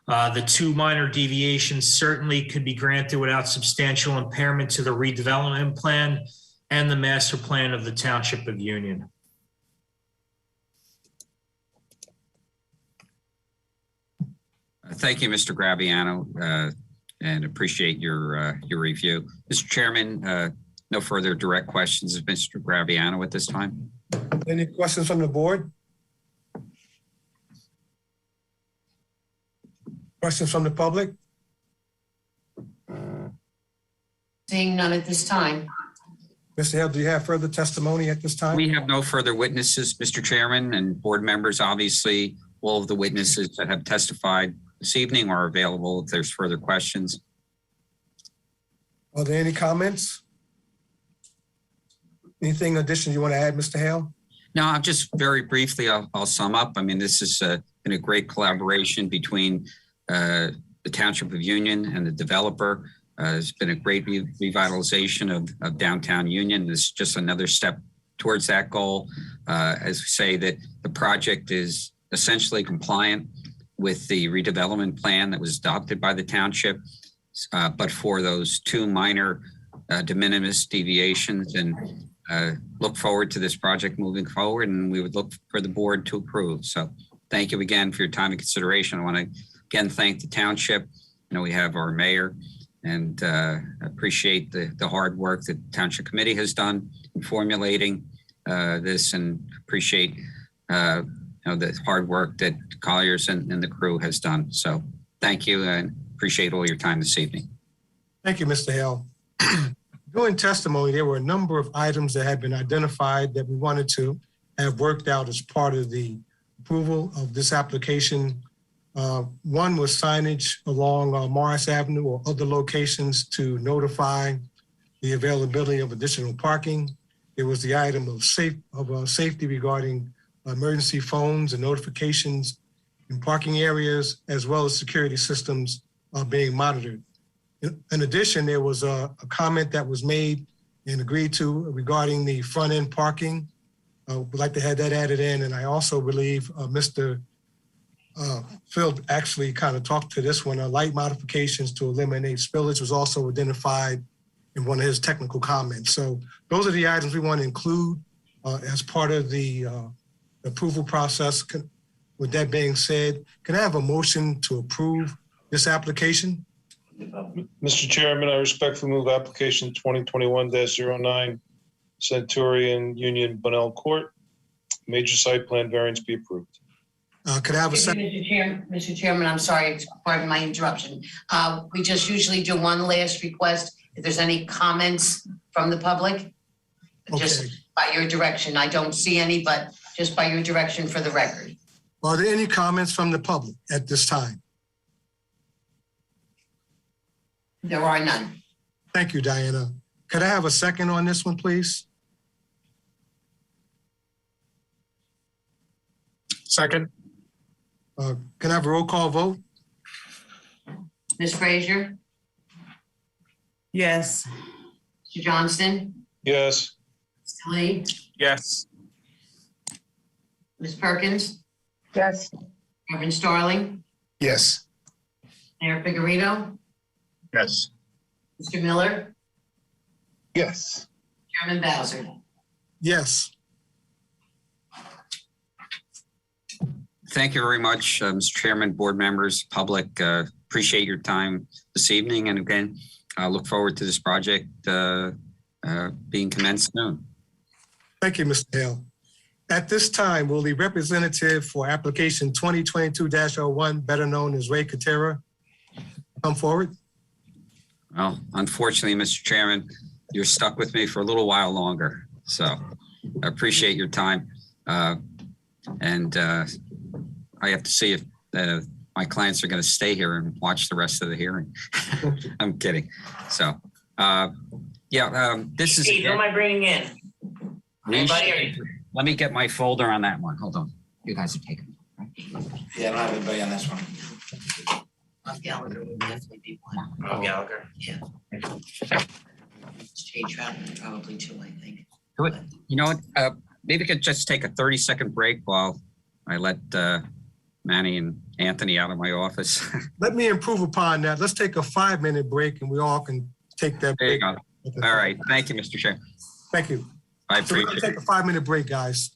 The two minor deviations certainly could be granted without substantial impairment to the redevelopment plan and the master plan of the Township of Union. Thank you, Mr. Graviano, and appreciate your review. Mr. Chairman, no further direct questions of Mr. Graviano at this time. Any questions from the board? Questions from the public? Seeing none at this time. Mr. Hale, do you have further testimony at this time? We have no further witnesses, Mr. Chairman, and board members. Obviously, all of the witnesses that have testified this evening are available if there's further questions. Are there any comments? Anything additional you want to add, Mr. Hale? No, I'm just very briefly, I'll sum up. I mean, this has been a great collaboration between the Township of Union and the developer. It's been a great revitalization of downtown Union. This is just another step towards that goal. As we say, that the project is essentially compliant with the redevelopment plan that was adopted by the township, but for those two minor de minimis deviations, and look forward to this project moving forward, and we would look for the board to approve. So thank you again for your time and consideration. I want to again thank the township. You know, we have our mayor, and appreciate the hard work that the township committee has done in formulating this, and appreciate the hard work that Colliers and the crew has done. So thank you, and appreciate all your time this evening. Thank you, Mr. Hale. During testimony, there were a number of items that had been identified that we wanted to have worked out as part of the approval of this application. One was signage along Morris Avenue or other locations to notify the availability of additional parking. There was the item of safety regarding emergency phones and notifications in parking areas, as well as security systems being monitored. In addition, there was a comment that was made and agreed to regarding the front end parking. We'd like to have that added in. And I also believe Mr. Phil actually kind of talked to this one. Light modifications to eliminate spillage was also identified in one of his technical comments. So those are the items we want to include as part of the approval process. With that being said, can I have a motion to approve this application? Mr. Chairman, I respectfully move application 2021-09 Centurion Union Bunnell Court. Major site plan variance be approved. Could I have a second? Mr. Chairman, I'm sorry, pardon my interruption. We just usually do one last request. If there's any comments from the public, just by your direction. I don't see any, but just by your direction for the record. Are there any comments from the public at this time? There are none. Thank you, Diana. Could I have a second on this one, please? Second. Can I have a roll call vote? Ms. Frazier, Yes. Mr. Johnston, Yes. Mr. Lee, Yes. Ms. Perkins, Yes. Reverend Starling, Yes. Mayor Figurito, Yes. Mr. Miller, Yes. Chairman Bowser. Yes. Thank you very much, Mr. Chairman, board members, public. Appreciate your time this evening. And again, I look forward to this project being commenced soon. Thank you, Mr. Hale. At this time, will the representative for application 2022-01, better known as Ray Katera, come forward? Well, unfortunately, Mr. Chairman, you're stuck with me for a little while longer. So I appreciate your time. And I have to see if my clients are going to stay here and watch the rest of the hearing. I'm kidding. So, this is. Steve, who am I bringing in? Anybody? Let me get my folder on that one. Hold on. You guys are taking it, right? Yeah, I don't have anybody on this one. Gallagher would definitely be one. Oh, Gallagher. Yeah. Change travel probably too, I think. You know what? Maybe we could just take a 30-second break while I let Manny and Anthony out of my office. Let me improve upon that. Let's take a 5-minute break and we all can take that There you break. go. All right. Thank you, Mr. Chair. Thank you. I So we're appreciate gonna it. take a 5-minute break, guys.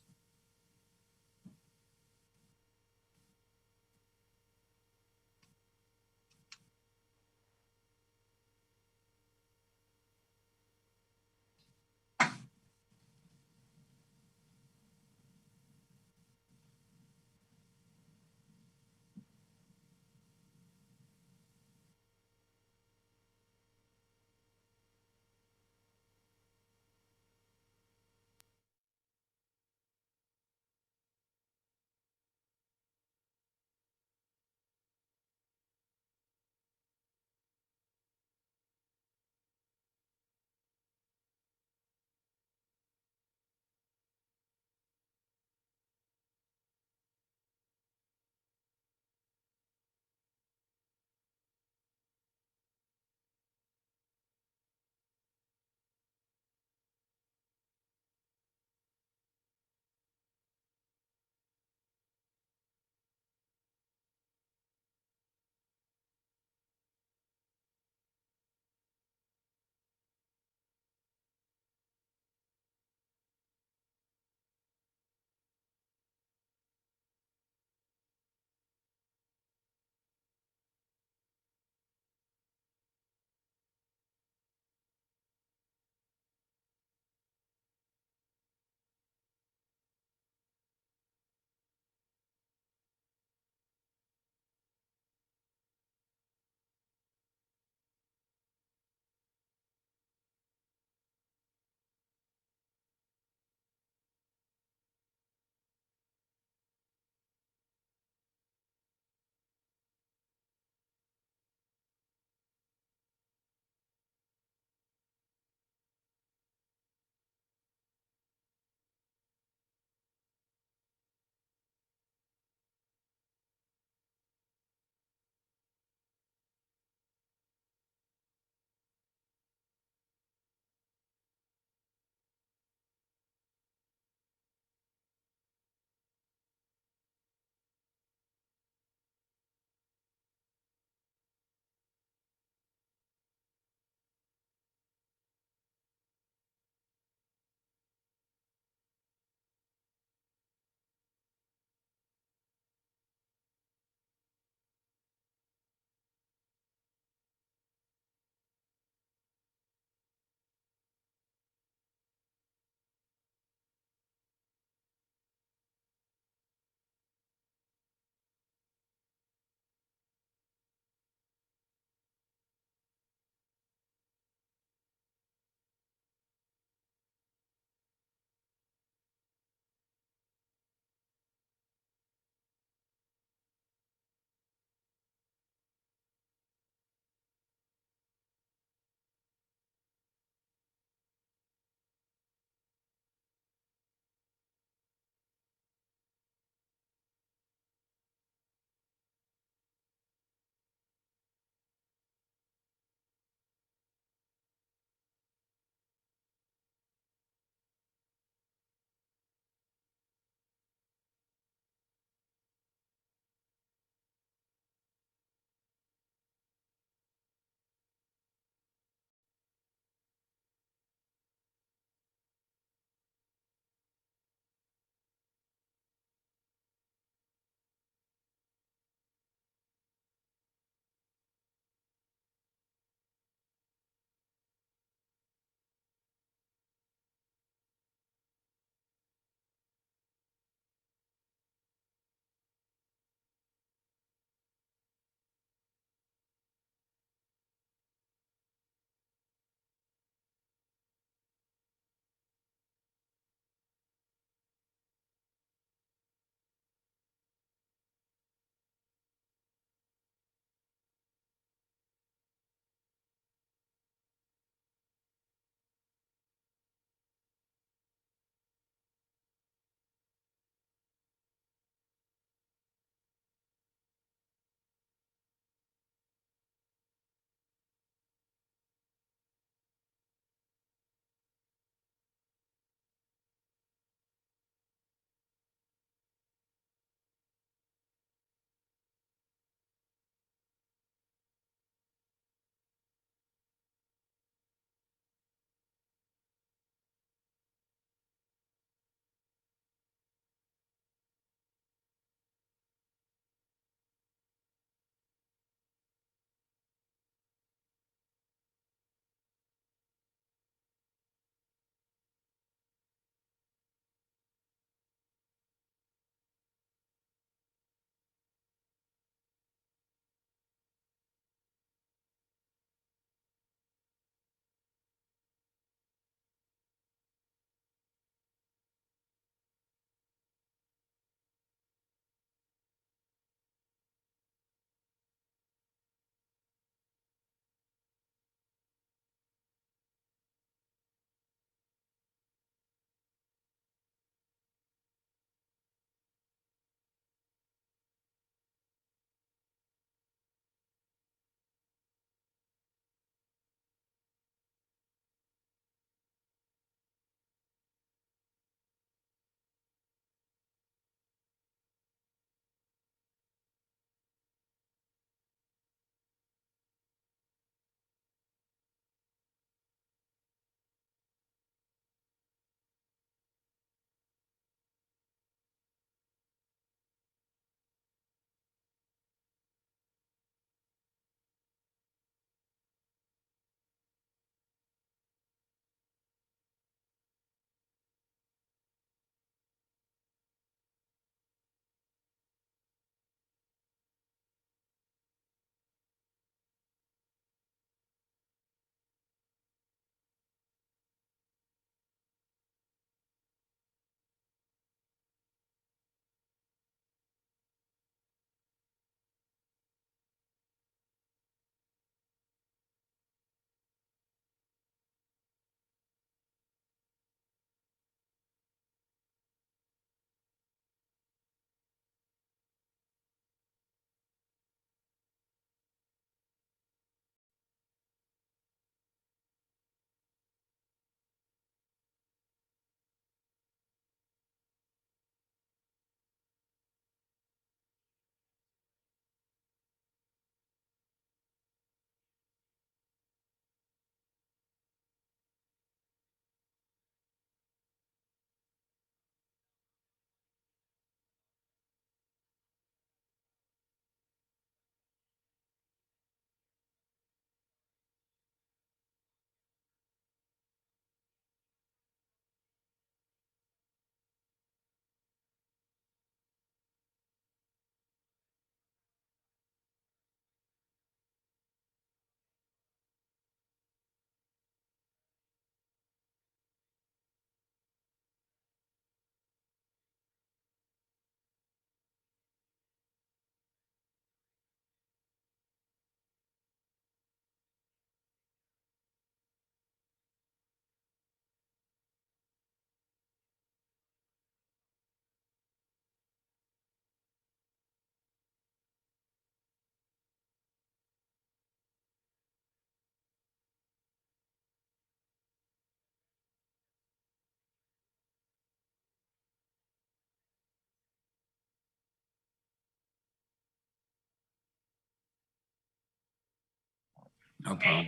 No problem.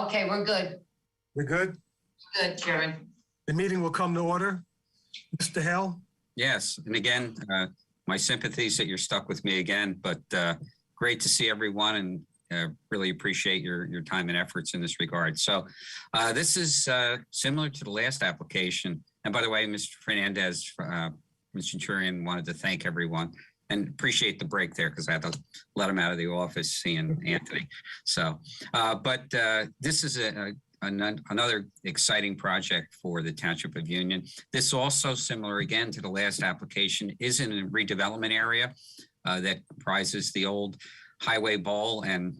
Okay, we're good. We're good? Good, Chairman. The meeting will come to order. Mr. Hale? Yes, and again, my sympathies that you're stuck with me again, but great to see everyone and really appreciate your time and efforts in this regard. So this is similar to the last application. And by the way, Mr. Fernandez, Mr. Centurion wanted to thank everyone and appreciate the break there because I had to let him out of the office seeing Anthony. So, but this is another exciting project for the Township of Union. This also similar again to the last application is in a redevelopment area that comprises the old Highway Bowl and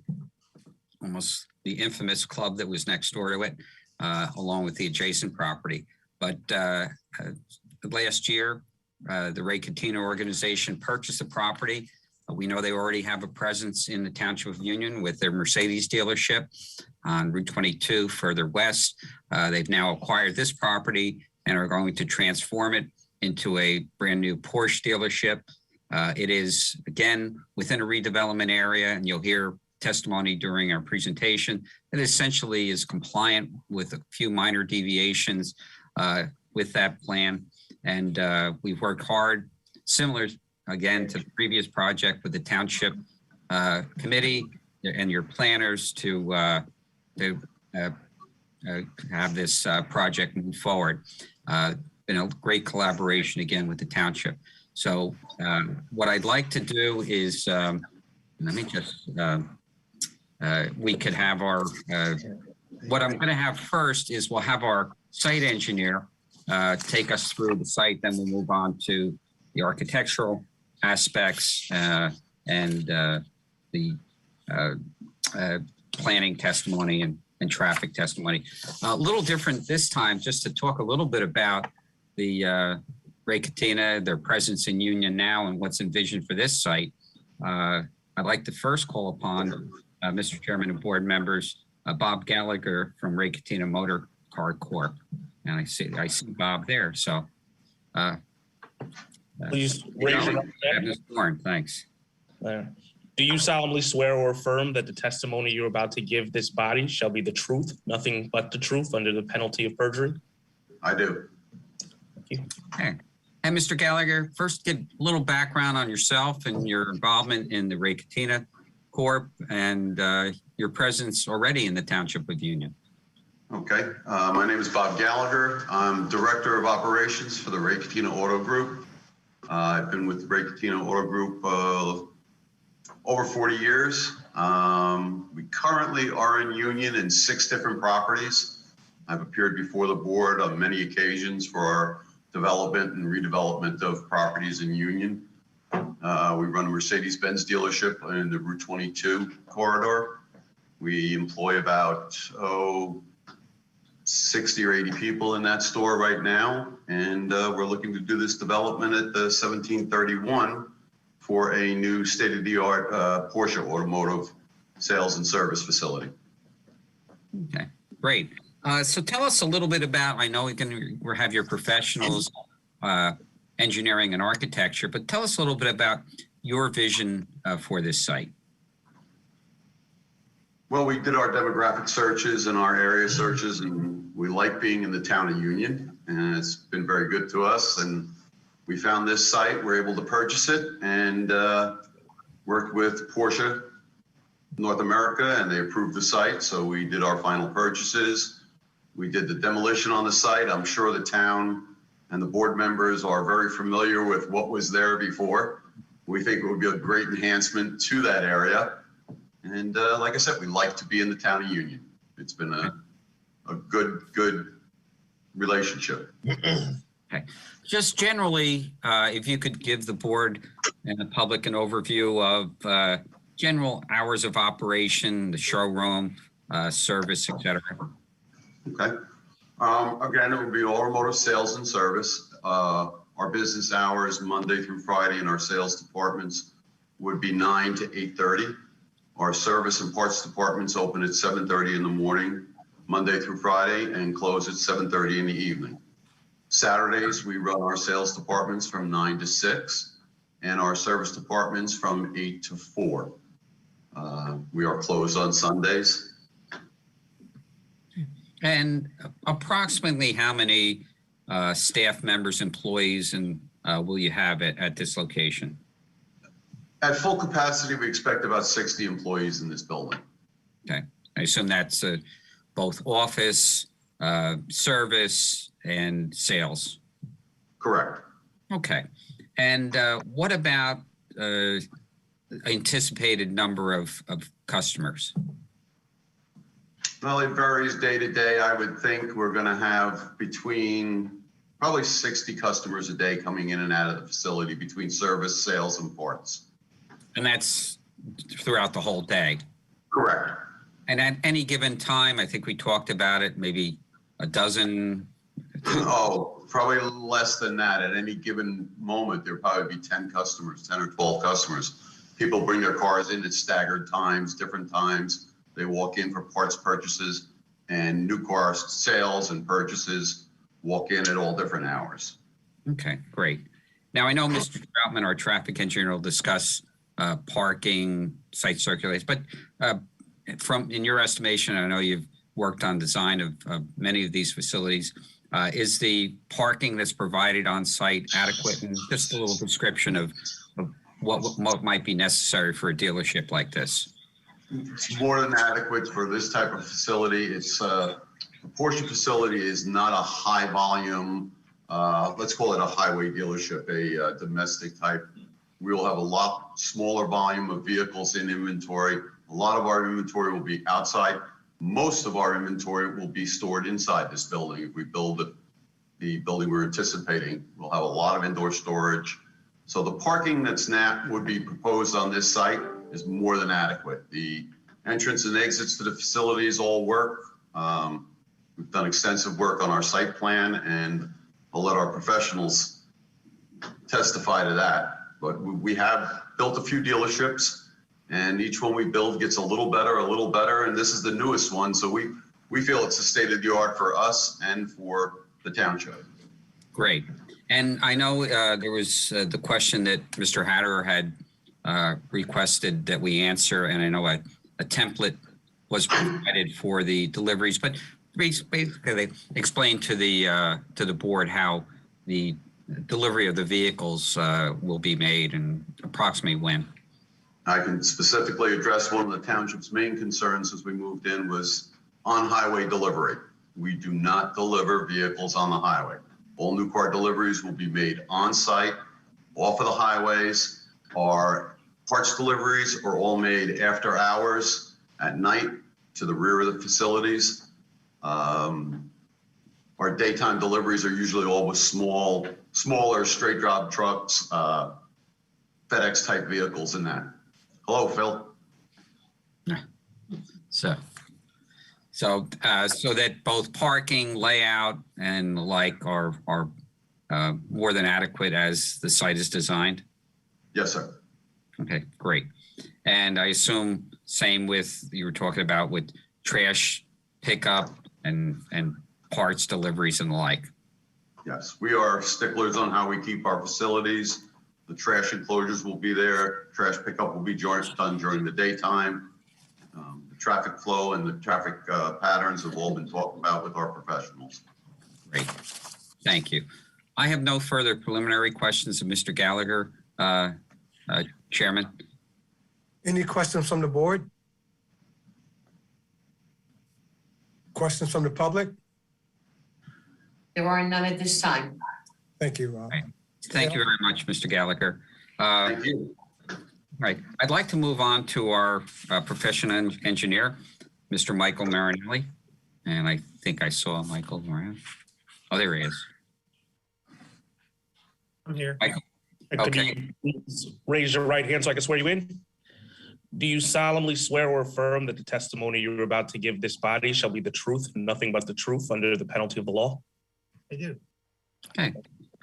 almost the infamous club that was next door to it, along with the adjacent property. But last year, the Ray Catino organization purchased the property. We know they already have a presence in the Township of Union with their Mercedes dealership on Route 22 further west. They've now acquired this property and are going to transform it into a brand new Porsche dealership. It is, again, within a redevelopment area, and you'll hear testimony during our presentation. It essentially is compliant with a few minor deviations with that plan. And we've worked hard, similar, again, to the previous project with the Township Committee and your planners to have this project move forward. Been a great collaboration, again, with the Township. So what I'd like to do is, let me just, we could have our, what I'm going to have first is we'll have our site engineer take us through the site, then we'll move on to the architectural aspects and the planning testimony and traffic testimony. A little different this time, just to talk a little bit about the Ray Catino, their presence in Union now and what's envisioned for this site. I'd like to first call upon Mr. Chairman and board members, Bob Gallagher from Ray Catino Motor Car Corp. And I see Bob there. So please raise your hand. Thanks. Do you solemnly swear or affirm that the testimony you're about to give this body shall be the truth, nothing but the truth, under the penalty of perjury? I do. Thank you. Okay. And Mr. Gallagher, first get a little background on yourself and your involvement in the Ray Catino Corp and your presence already in the Township of Union. Okay, my name is Bob Gallagher. I'm Director of Operations for the Ray Catino Auto Group. I've been with the Ray Catino Auto Group over 40 years. We currently are in Union in 6 different properties. I've appeared before the board on many occasions for our development and redevelopment of properties in Union. We run a Mercedes-Benz dealership in the Route 22 corridor. We employ about 60 or 80 people in that store right now, and we're looking to do this development at the 1731 for a new state-of-the-art Porsche automotive sales and service facility. Okay, great. So tell us a little bit about, I know we'll have your professionals, engineering and architecture, but tell us a little bit about your vision for this site. Well, we did our demographic searches and our area searches, and we like being in the town of Union, and it's been very good to us. And we found this site, we're able to purchase it, and worked with Porsche North America, and they approved the site. So we did our final purchases. We did the demolition on the site. I'm sure the town and the board members are very familiar with what was there before. We think it would be a great enhancement to that area. And like I said, we like to be in the town of Union. It's been a good relationship. Okay. Just generally, if you could give the board and the public an overview of general hours of operation, the showroom, service, et cetera. Okay. Again, it would be automotive sales and service. Our business hours, Monday through Friday, in our sales departments would be 9 to 8:30. Our service and parts departments open at 7:30 in the morning, Monday through Friday, and close at 7:30 in the evening. Saturdays, we run our sales departments from 9 to 6, and our service departments from 8 to 4. We are closed on Sundays. And approximately how many staff members, employees, and will you have at this location? At full capacity, we expect about 60 employees in this building. Okay. I assume that's both office, service, and sales. Correct. Okay. And what about anticipated number of customers? Well, it varies day to day. I would think we're going to have between probably 60 customers a day coming in and out of the facility between service, sales, and parts. And that's throughout the whole day? Correct. And at any given time, I think we talked about it, maybe a dozen? Oh, probably less than that. At any given moment, there'll probably be 10 customers, 10 or 12 customers. People bring their cars in at staggered times, different times. They walk in for parts purchases, and new car sales and purchases walk in at all different hours. Okay, great. Now, I know Mr. Troutman, our traffic engineer, will discuss parking, site circulation, but in your estimation, I know you've worked on design of many of these facilities. Is the parking that's provided on site adequate? And just a little description of what might be necessary for a dealership like this. It's more than adequate for this type of facility. It's the Porsche facility is not a high volume, let's call it a highway dealership, a domestic type. We will have a lot smaller volume of vehicles in inventory. A lot of our inventory will be outside. Most of our inventory will be stored inside this building. If we build the building we're anticipating, we'll have a lot of indoor storage. So the parking that's would be proposed on this site is more than adequate. The entrance and exits to the facilities all work. We've done extensive work on our site plan, and I'll let our professionals testify to that. But we have built a few dealerships, and each one we build gets a little better, and this is the newest one. So we feel it's a state of the art for us and for the township. Great. And I know there was the question that Mr. Hatter had requested that we answer, and I know a template was provided for the deliveries, but basically they explained to the board how the delivery of the vehicles will be made and approximately when. I can specifically address one of the township's main concerns as we moved in was on-highway delivery. We do not deliver vehicles on the highway. All new car deliveries will be made on-site, off of the highways. Our parts deliveries are all made after hours at night to the rear of the facilities. Our daytime deliveries are usually all with smaller straight drop trucks, FedEx type vehicles in that. Hello, Phil. So that both parking, layout, and the like are more than adequate as the site is designed? Yes, sir. Okay, great. And I assume same with, you were talking about with trash pickup and parts deliveries and the like. Yes, we are sticklers on how we keep our facilities. The trash enclosures will be there. Trash pickup will be done during the daytime. The traffic flow and the traffic patterns have all been talked about with our professionals. Great, thank you. I have no further preliminary questions of Mr. Gallagher, Chairman. Any questions from the board? Questions from the public? There are none at this time. Thank you, Rob. Thank you very much, Mr. Gallagher. Thank you. Right. I'd like to move on to our professional engineer, Mr. Michael Marinelli. And I think I saw Michael around. Oh, there he is. I'm here. Michael. Okay. Could you please raise your right hand so I can swear you in? Do you solemnly swear or affirm that the testimony you're about to give this body shall be the truth and nothing but the truth under the penalty of the law? I do. Okay.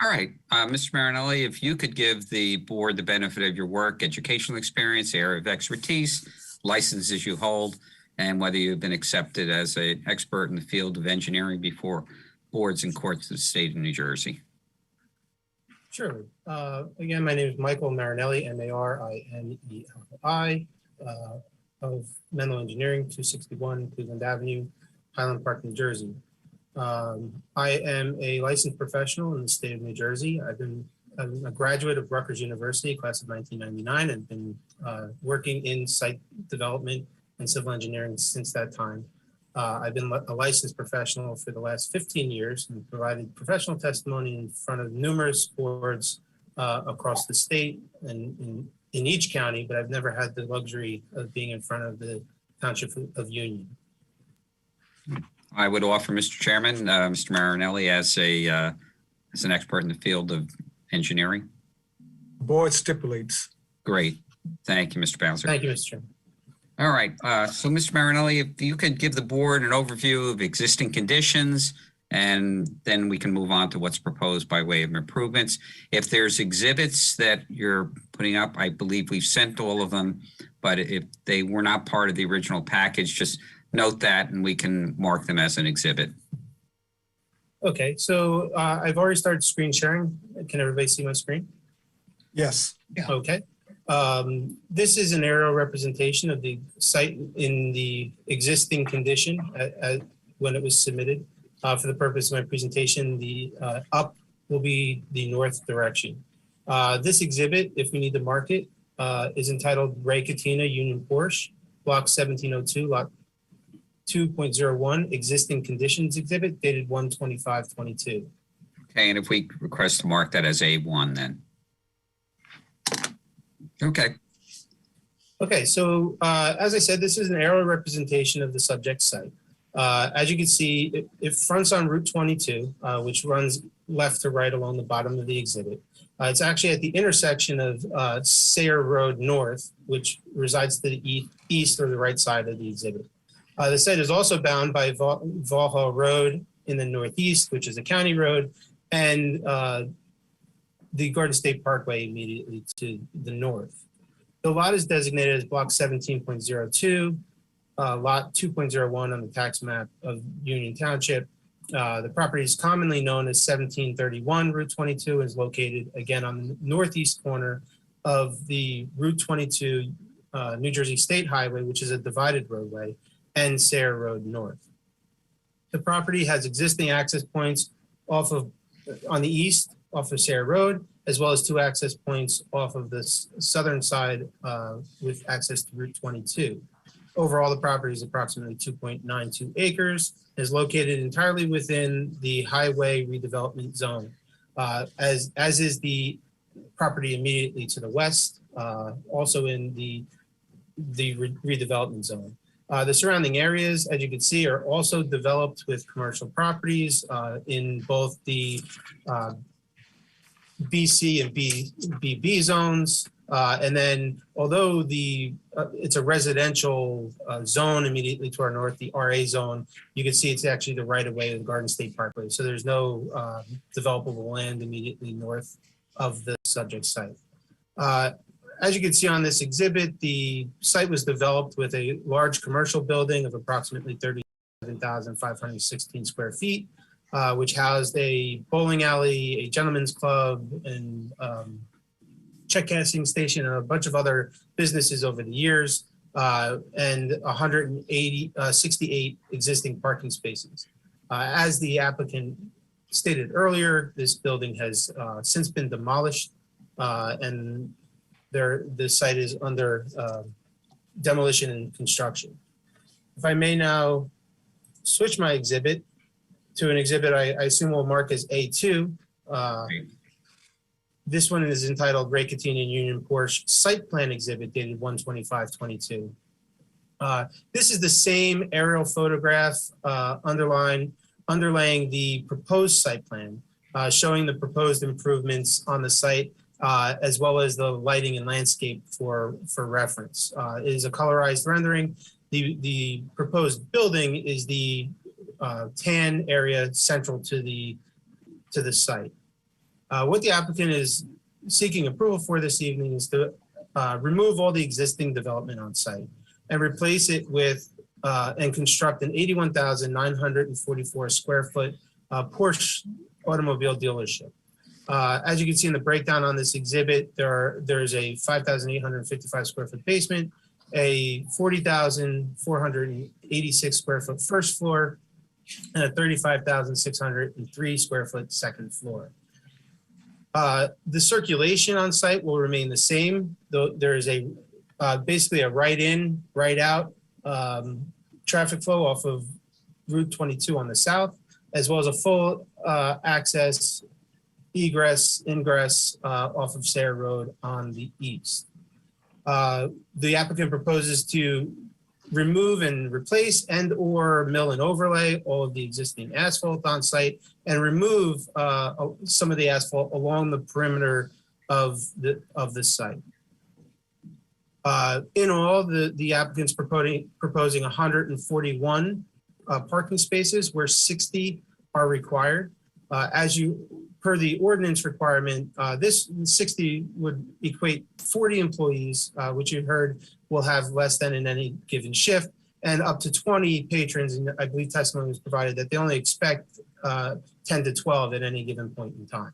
All right. Mr. Marinelli, if you could give the board the benefit of your work, educational experience, area of expertise, licenses you hold, and whether you've been accepted as an expert in the field of engineering before boards and courts of the state of New Jersey. Sure. Again, my name is Michael Marinelli, M-A-R-I-N-E-L-I, of Menlo Engineering, 261 Cleveland Avenue, Highland Park, New Jersey. I am a licensed professional in the state of New Jersey. I'm a graduate of Rutgers University, class of 1999, and been working in site development and civil engineering since that time. I've been a licensed professional for the last 15 years and provided professional testimony in front of numerous boards across the state and in each county, but I've never had the luxury of being in front of the Township of Union. I would offer, Mr. Chairman, Mr. Marinelli as an expert in the field of engineering. Board stipulates. Great. Thank you, Mr. Bowser. Thank you, Mr. Chairman. All right. So, Mr. Marinelli, if you could give the board an overview of existing conditions, and then we can move on to what's proposed by way of improvements. If there's exhibits that you're putting up, I believe we've sent all of them, but if they were not part of the original package, just note that and we can mark them as an exhibit. Okay, so I've already started screen sharing. Can everybody see my screen? Yes. Yeah. Okay. This is an aerial representation of the site in the existing condition when it was submitted. For the purpose of my presentation, the up will be the north direction. This exhibit, if we need to mark it, is entitled Ray Katina Union Porsche, Block 1702, Lot 2.01, Existing Conditions Exhibit, dated 1/25/22. Okay, and if we request to mark that as A1 then. Okay. Okay, so as I said, this is an aerial representation of the subject site. As you can see, it fronts on Route 22, which runs left to right along the bottom of the exhibit. It's actually at the intersection of Sayre Road North, which resides to the east or the right side of the exhibit. The site is also bound by Valhall Road in the northeast, which is a county road, and the Garden State Parkway immediately to the north. The lot is designated as Block 17.02, Lot 2.01 on the tax map of Union Township. The property is commonly known as 1731 Route 22, is located again on the northeast corner of the Route 22 New Jersey State Highway, which is a divided roadway, and Sayre Road North. The property has existing access points on the east off of Sayre Road, as well as 2 access points off of the southern side with access to Route 22. Overall, the property is approximately 2.92 acres, is located entirely within the highway redevelopment zone, as is the property immediately to the west, also in the redevelopment zone. The surrounding areas, as you can see, are also developed with commercial properties in both the BC and BB zones. And then, although it's a residential zone immediately to our north, the RA zone, you can see it's actually the right of way of the Garden State Parkway. So there's no developable land immediately north of the subject site. As you can see on this exhibit, the site was developed with a large commercial building of approximately 37,516 square feet, which housed a bowling alley, a gentleman's club, and check cashing station, and a bunch of other businesses over the years, and 168 existing parking spaces. As the applicant stated earlier, this building has since been demolished, and the site is under demolition and construction. If I may now switch my exhibit to an exhibit I assume we'll mark as A2. This one is entitled Ray Katina Union Porsche Site Plan Exhibit, dated 1/25/22. This is the same aerial photograph underlaying the proposed site plan, showing the proposed improvements on the site, as well as the lighting and landscape for reference. It is a colorized rendering. The proposed building is the tan area central to the site. What the applicant is seeking approval for this evening is to remove all the existing development on site and replace it with and construct an 81,944 square foot Porsche automobile dealership. As you can see in the breakdown on this exhibit, there's a 5,855 square foot basement, a 40,486 square foot first floor, and a 35,603 square foot second floor. The circulation on site will remain the same, though there is a basically a right in, right out traffic flow off of Route 22 on the south, as well as a full access, egress, ingress off of Sayre Road on the east. The applicant proposes to remove and replace and or mill and overlay all of the existing asphalt on site and remove some of the asphalt along the perimeter of the site. In all, the applicant's proposing 141 parking spaces where 60 are required. Per the ordinance requirement, this 60 would equate 40 employees, which you heard will have less than in any given shift, and up to 20 patrons. And I believe testimony was provided that they only expect 10 to 12 at any given point in time.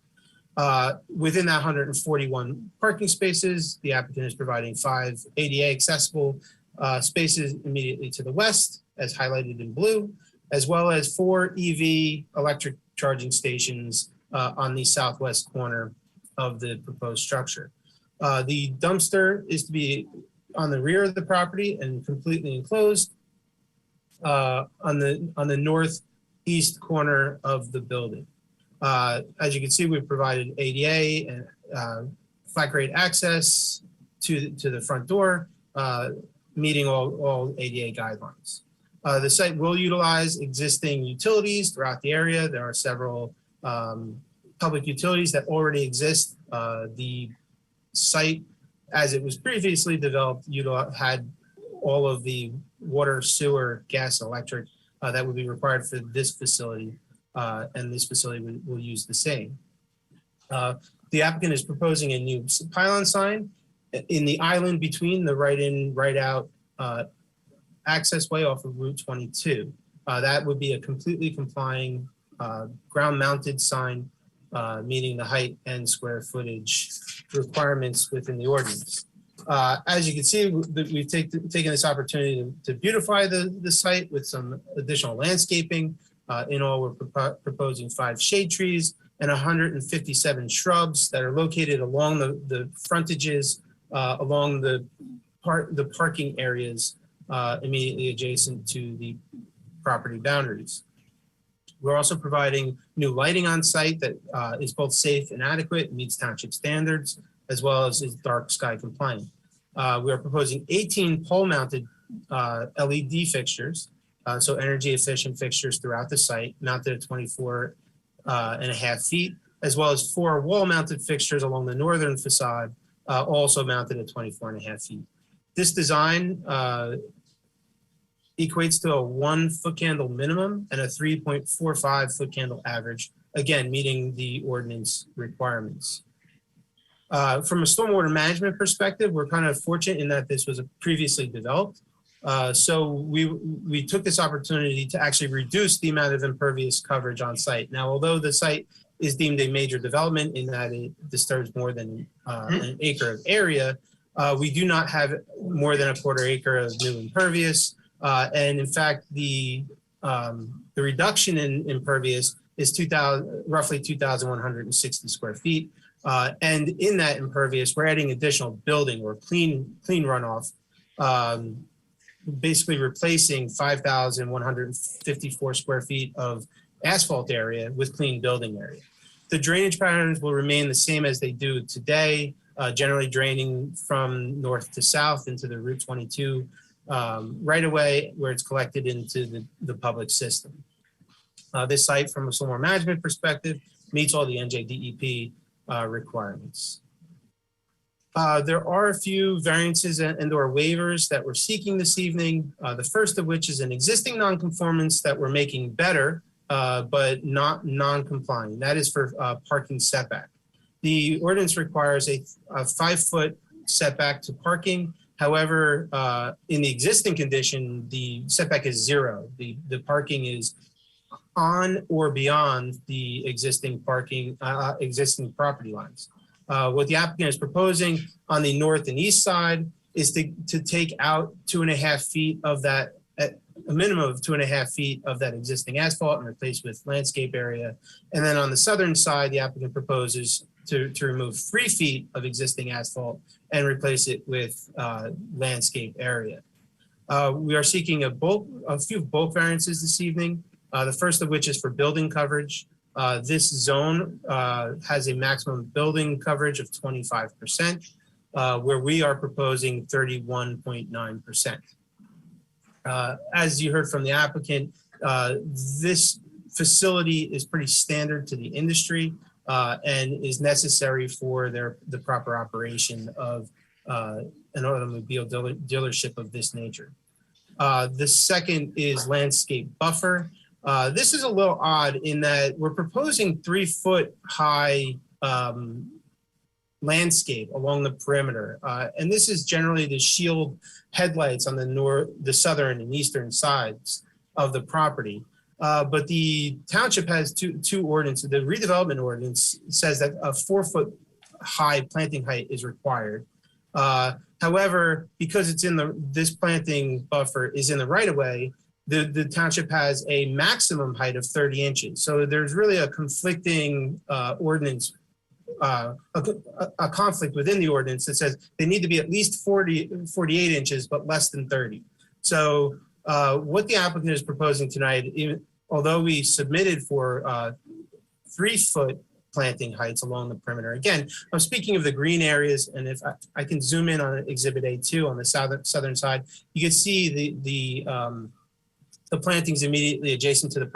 Within that 141 parking spaces, the applicant is providing 5 ADA accessible spaces immediately to the west, as highlighted in blue, as well as 4 EV electric charging stations on the southwest corner of the proposed structure. The dumpster is to be on the rear of the property and completely enclosed on the northeast corner of the building. As you can see, we've provided ADA and flat grade access to the front door, meeting all ADA guidelines. The site will utilize existing utilities throughout the area. There are several public utilities that already exist. The site, as it was previously developed, had all of the water, sewer, gas, electric that would be required for this facility, and this facility will use the same. The applicant is proposing a new pylon sign in the island between the right in, right out access way off of Route 22. That would be a completely complying ground mounted sign, meeting the height and square footage requirements within the ordinance. As you can see, we've taken this opportunity to beautify the site with some additional landscaping. In all, we're proposing 5 shade trees and 157 shrubs that are located along the frontages, along the parking areas immediately adjacent to the property boundaries. We're also providing new lighting on site that is both safe and adequate and meets township standards, as well as is dark sky compliant. We are proposing 18 pole-mounted LED fixtures, so energy efficient fixtures throughout the site, mounted at 24.5 feet, as well as 4 wall-mounted fixtures along the northern facade, also mounted at 24.5 feet. This design equates to a 1 foot candle minimum and a 3.45 foot candle average, again, meeting the ordinance requirements. From a stormwater management perspective, we're kind of fortunate in that this was previously developed. So we took this opportunity to actually reduce the amount of impervious coverage on site. Now, although the site is deemed a major development in that it disturbs more than an acre of area, we do not have more than a 1/4 acre of new impervious. And in fact, the reduction in impervious is roughly 2,160 square feet. And in that impervious, we're adding additional building or clean runoff, basically replacing 5,154 square feet of asphalt area with clean building area. The drainage patterns will remain the same as they do today, generally draining from north to south into the Route 22 right away where it's collected into the public system. This site, from a stormwater management perspective, meets all the NJDEP requirements. There are a few variances and or waivers that we're seeking this evening. The first of which is an existing nonconformance that we're making better, but not non-complying. That is for parking setback. The ordinance requires a 5-foot setback to parking. However, in the existing condition, the setback is 0. The parking is on or beyond the existing parking, existing property lines. What the applicant is proposing on the north and east side is to take out 2.5 feet of that a minimum of 2.5 feet of that existing asphalt and replace with landscape area. And then on the southern side, the applicant proposes to remove 3 feet of existing asphalt and replace it with landscape area. We are seeking a few bulk variances this evening. The first of which is for building coverage. This zone has a maximum building coverage of 25%, where we are proposing 31.9%. As you heard from the applicant, this facility is pretty standard to the industry and is necessary for the proper operation of an automobile dealership of this nature. The second is landscape buffer. This is a little odd in that we're proposing 3-foot high landscape along the perimeter. And this is generally to shield headlights on the southern and eastern sides of the property. But the township has two ordinances. The redevelopment ordinance says that a 4-foot high planting height is required. However, because it's this planting buffer is in the right of way, the township has a maximum height of 30 inches. So there's really a conflicting ordinance, a conflict within the ordinance that says they need to be at least 48 inches, but less than 30. So what the applicant is proposing tonight, although we submitted for 3-foot planting heights along the perimeter. Again, I'm speaking of the green areas, and if I can zoom in on Exhibit A2 on the southern side, you can see the plantings immediately adjacent to the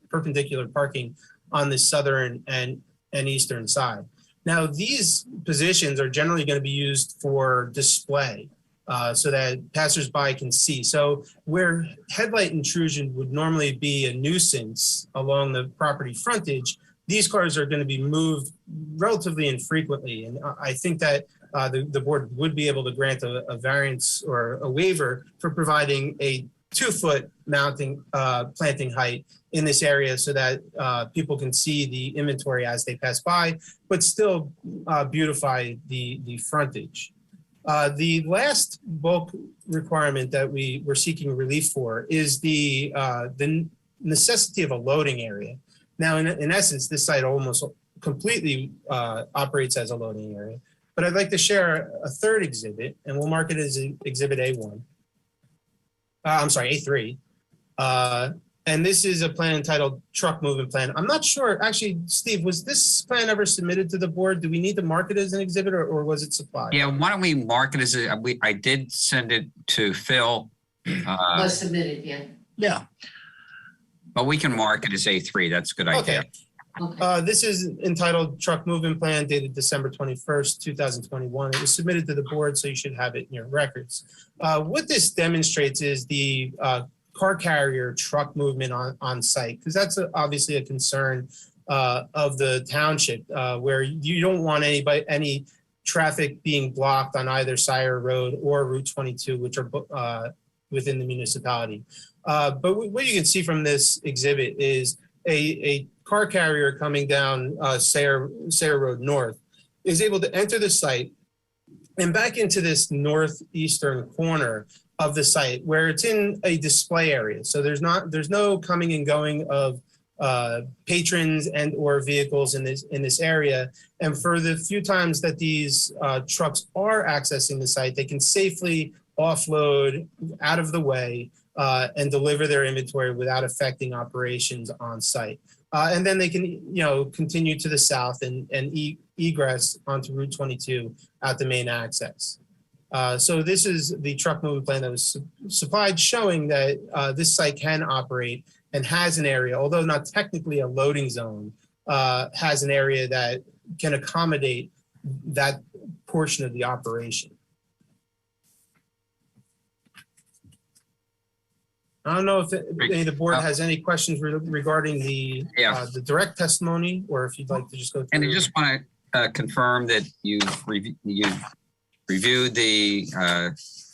perpendicular parking on the southern and eastern side. Now, these positions are generally going to be used for display so that passersby can see. So where headlight intrusion would normally be a nuisance along the property frontage, these cars are going to be moved relatively infrequently. And I think that the board would be able to grant a variance or a waiver for providing a 2-foot planting height in this area so that people can see the inventory as they pass by, but still beautify the frontage. The last bulk requirement that we were seeking relief for is the necessity of a loading area. Now, in essence, this site almost completely operates as a loading area, but I'd like to share a third exhibit, and we'll mark it as Exhibit A1. I'm sorry, A3. And this is a plan entitled Truck Movement Plan. I'm not sure, actually, Steve, was this plan ever submitted to the board? Do we need to mark it as an exhibit or was it supplied? Yeah, why don't we mark it as I did send it to Phil. Was submitted, yeah. Yeah. But we can mark it as A3. That's a good idea. Okay. This is entitled Truck Movement Plan dated December 21st, 2021. It was submitted to the board, so you should have it in your records. What this demonstrates is the car carrier truck movement on site, because that's obviously a concern of the township, where you don't want any traffic being blocked on either Sire Road or Route 22, which are within the municipality. But what you can see from this exhibit is a car carrier coming down Sayre Road North is able to enter the site and back into this northeastern corner of the site where it's in a display area. So there's no coming and going of patrons and or vehicles in this area. And for the few times that these trucks are accessing the site, they can safely offload out of the way and deliver their inventory without affecting operations on site. And then they can, continue to the south and egress onto Route 22 at the main access. So this is the truck movement plan that was supplied, showing that this site can operate and has an area, although not technically a loading zone, has an area that can accommodate that portion of the operation. I don't know if any of the board has any questions regarding the direct testimony, or if you'd like to just go through. And I just want to confirm that you've reviewed the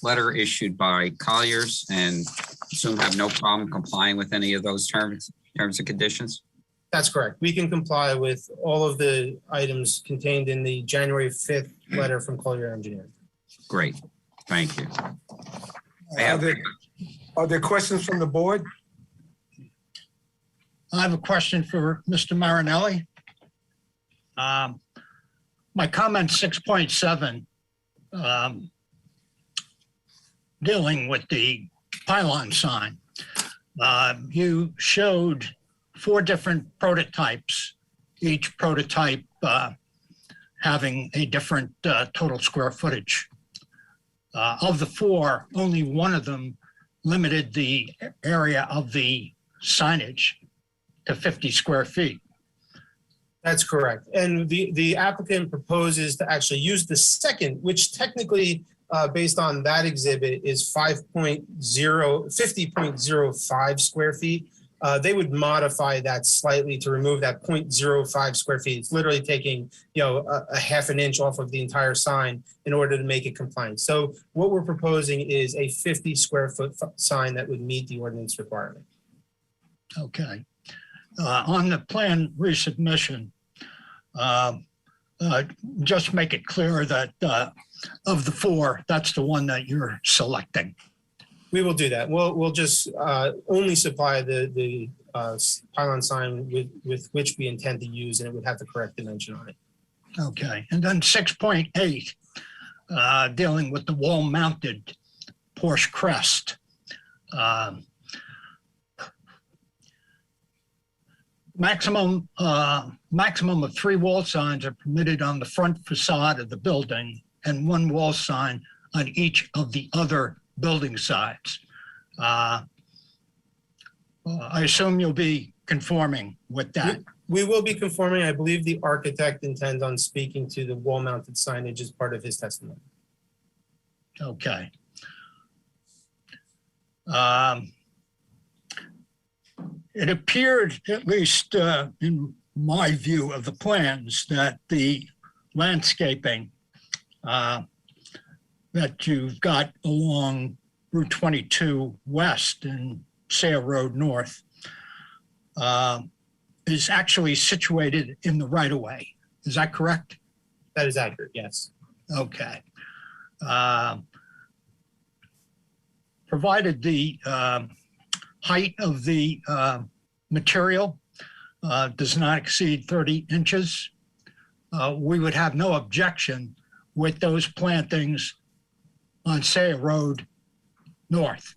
letter issued by Colliers and assume have no problem complying with any of those terms and conditions? That's correct. We can comply with all of the items contained in the January 5th letter from Collier Engineering. Great. Thank you. Are there questions from the board? I have a question for Mr. Marinelli. My comment 6.7, dealing with the pylon sign. You showed 4 different prototypes, each prototype having a different total square footage. Of the 4, only one of them limited the area of the signage to 50 square feet. That's correct. And the applicant proposes to actually use the second, which technically, based on that exhibit, is 50.05 square feet. They would modify that slightly to remove that 0.05 square feet. It's literally taking, a half an inch off of the entire sign in order to make it compliant. So what we're proposing is a 50 square foot sign that would meet the ordinance requirement. Okay. On the plan resubmission, just make it clear that of the 4, that's the one that you're selecting. We will do that. We'll just only supply the pylon sign with which we intend to use, and it would have the correct dimension on it. Okay. And then 6.8, dealing with the wall-mounted Porsche crest. Maximum of 3 wall signs are permitted on the front facade of the building and 1 wall sign on each of the other building sides. I assume you'll be conforming with that. We will be conforming. I believe the architect intends on speaking to the wall-mounted signage as part of his testimony. Okay. It appeared, at least in my view of the plans, that the landscaping that you've got along Route 22 West and Sayre Road North is actually situated in the right-of-way. Is that correct? That is accurate, yes. Okay. Provided the height of the material does not exceed 30 inches, we would have no objection with those plantings on Sayre Road North.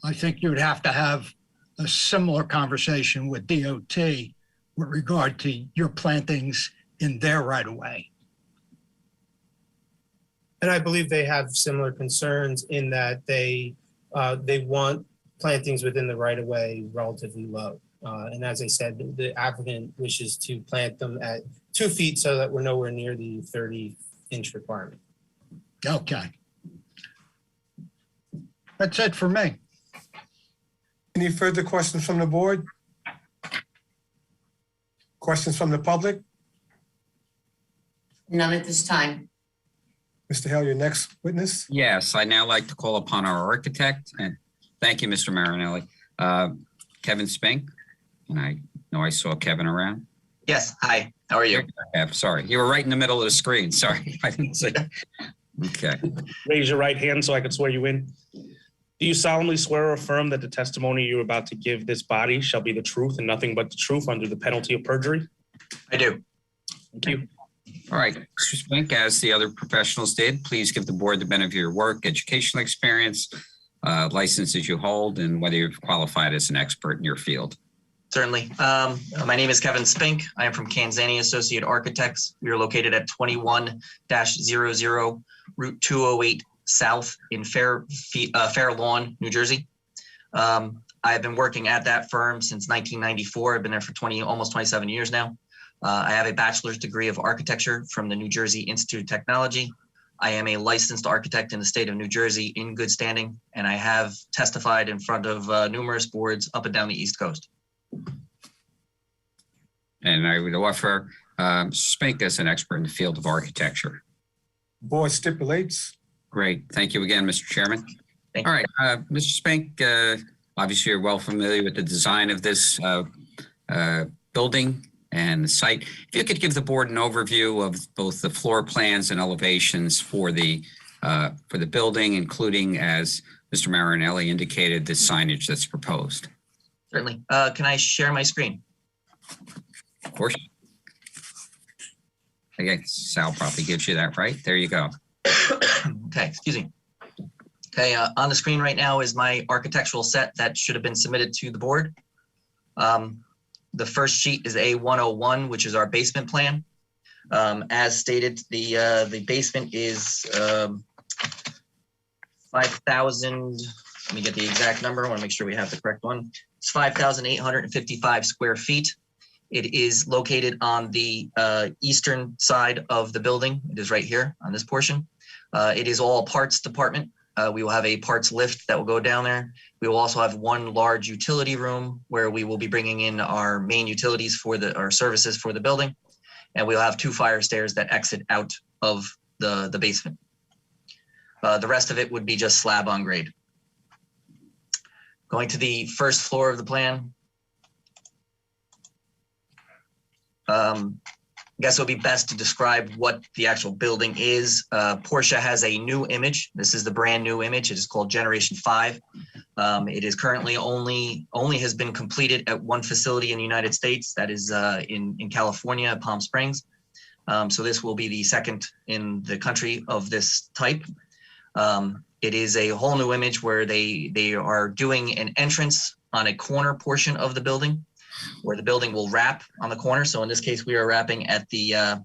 I think you would have to have a similar conversation with DOT with regard to your plantings in their right-of-way. And I believe they have similar concerns in that they want plantings within the right-of-way relatively low. And as I said, the applicant wishes to plant them at 2 feet so that we're nowhere near the 30-inch requirement. Okay. That's it for me. Any further questions from the board? Questions from the public? None at this time. Mr. Hale, your next witness? Yes, I now like to call upon our architect, and thank you, Mr. Marinelli. Kevin Spink, and I know I saw Kevin around. Yes, hi, how are you? Sorry, you were right in the middle of the screen. Sorry, I didn't see. Okay. Raise your right hand so I can swear you in. Do you solemnly swear or affirm that the testimony you're about to give this body shall be the truth and nothing but the truth under the penalty of perjury? I do. Thank you. All right, Mr. Spink, as the other professionals did, please give the board the benefit of your work, educational experience, licenses you hold, and whether you're qualified as an expert in your field. Certainly. My name is Kevin Spink. I am from Kanzani Associate Architects. We are located at 21-00 Route 208 South in Fair Lawn, New Jersey. I have been working at that firm since 1994. I've been there for almost 27 years now. I have a bachelor's degree of architecture from the New Jersey Institute of Technology. I am a licensed architect in the state of New Jersey in good standing, and I have testified in front of numerous boards up and down the East Coast. And I would offer Spink as an expert in the field of architecture. Board stipulates. Great. Thank you again, Mr. Chairman. All right, Mr. Spink, obviously you're well familiar with the design of this building and the site. If you could give the board an overview of both the floor plans and elevations for the building, including as Mr. Marinelli indicated the signage that's proposed. Certainly. Can I share my screen? Of course. Okay, Sal probably gives you that, right? There you go. Okay, excuse me. Okay, on the screen right now is my architectural set that should have been submitted to the board. The first sheet is A101, which is our basement plan. As stated, the basement is 5,000. Let me get the exact number. I want to make sure we have the correct one. It's 5,855 square feet. It is located on the eastern side of the building. It is right here on this portion. It is all parts department. We will have a parts lift that will go down there. We will also have one large utility room where we will be bringing in our main utilities for our services for the building. And we'll have 2 fire stairs that exit out of the basement. The rest of it would be just slab on grade. Going to the first floor of the plan. I guess it would be best to describe what the actual building is. Porsche has a new image. This is the brand new image. It is called Generation 5. It is currently only has been completed at one facility in the United States. That is in California, Palm Springs. So this will be the second in the country of this type. It is a whole new image where they are doing an entrance on a corner portion of the building, where the building will wrap on the corner. So in this case, we are wrapping at the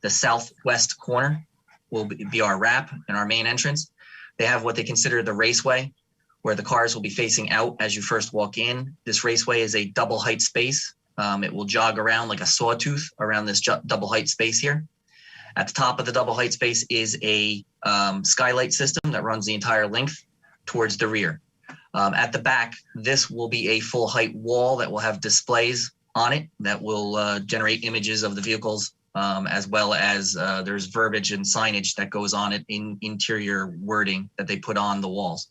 southwest corner will be our wrap and our main entrance. They have what they consider the raceway, where the cars will be facing out as you first walk in. This raceway is a double height space. It will jog around like a sawtooth around this double height space here. At the top of the double height space is a skylight system that runs the entire length towards the rear. At the back, this will be a full height wall that will have displays on it that will generate images of the vehicles, as well as there's verbiage and signage that goes on it in interior wording that they put on the walls.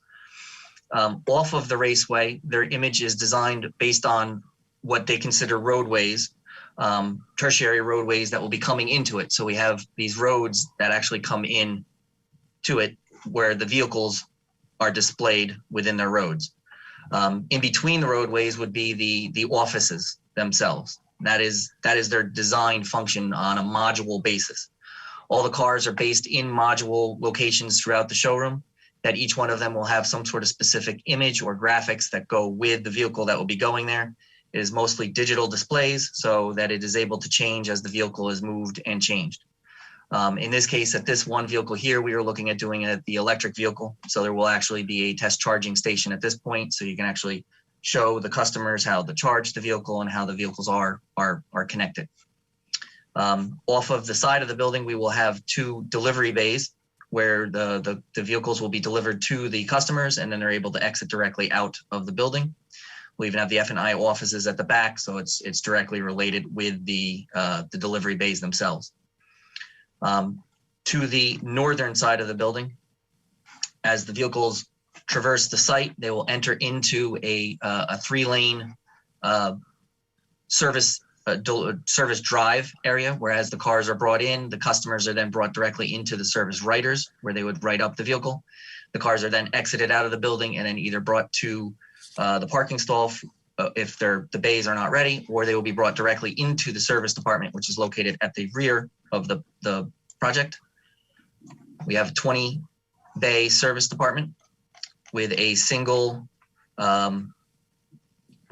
Off of the raceway, their image is designed based on what they consider roadways, tertiary roadways that will be coming into it. So we have these roads that actually come in to it where the vehicles are displayed within their roads. In between the roadways would be the offices themselves. That is their design function on a module basis. All the cars are based in module locations throughout the showroom, that each one of them will have some sort of specific image or graphics that go with the vehicle that will be going there. It is mostly digital displays so that it is able to change as the vehicle is moved and changed. In this case, at this one vehicle here, we are looking at doing the electric vehicle. So there will actually be a test charging station at this point. So you can actually show the customers how to charge the vehicle and how the vehicles are connected. Off of the side of the building, we will have 2 delivery bays where the vehicles will be delivered to the customers, and then they're able to exit directly out of the building. We'll even have the F&I offices at the back, so it's directly related with the delivery bays themselves. To the northern side of the building, as the vehicles traverse the site, they will enter into a 3-lane service drive area, whereas the cars are brought in, the customers are then brought directly into the service writers, where they would write up the vehicle. The cars are then exited out of the building and then either brought to the parking stall if the bays are not ready, or they will be brought directly into the service department, which is located at the rear of the project. We have a 20-bay service department with a single, we'll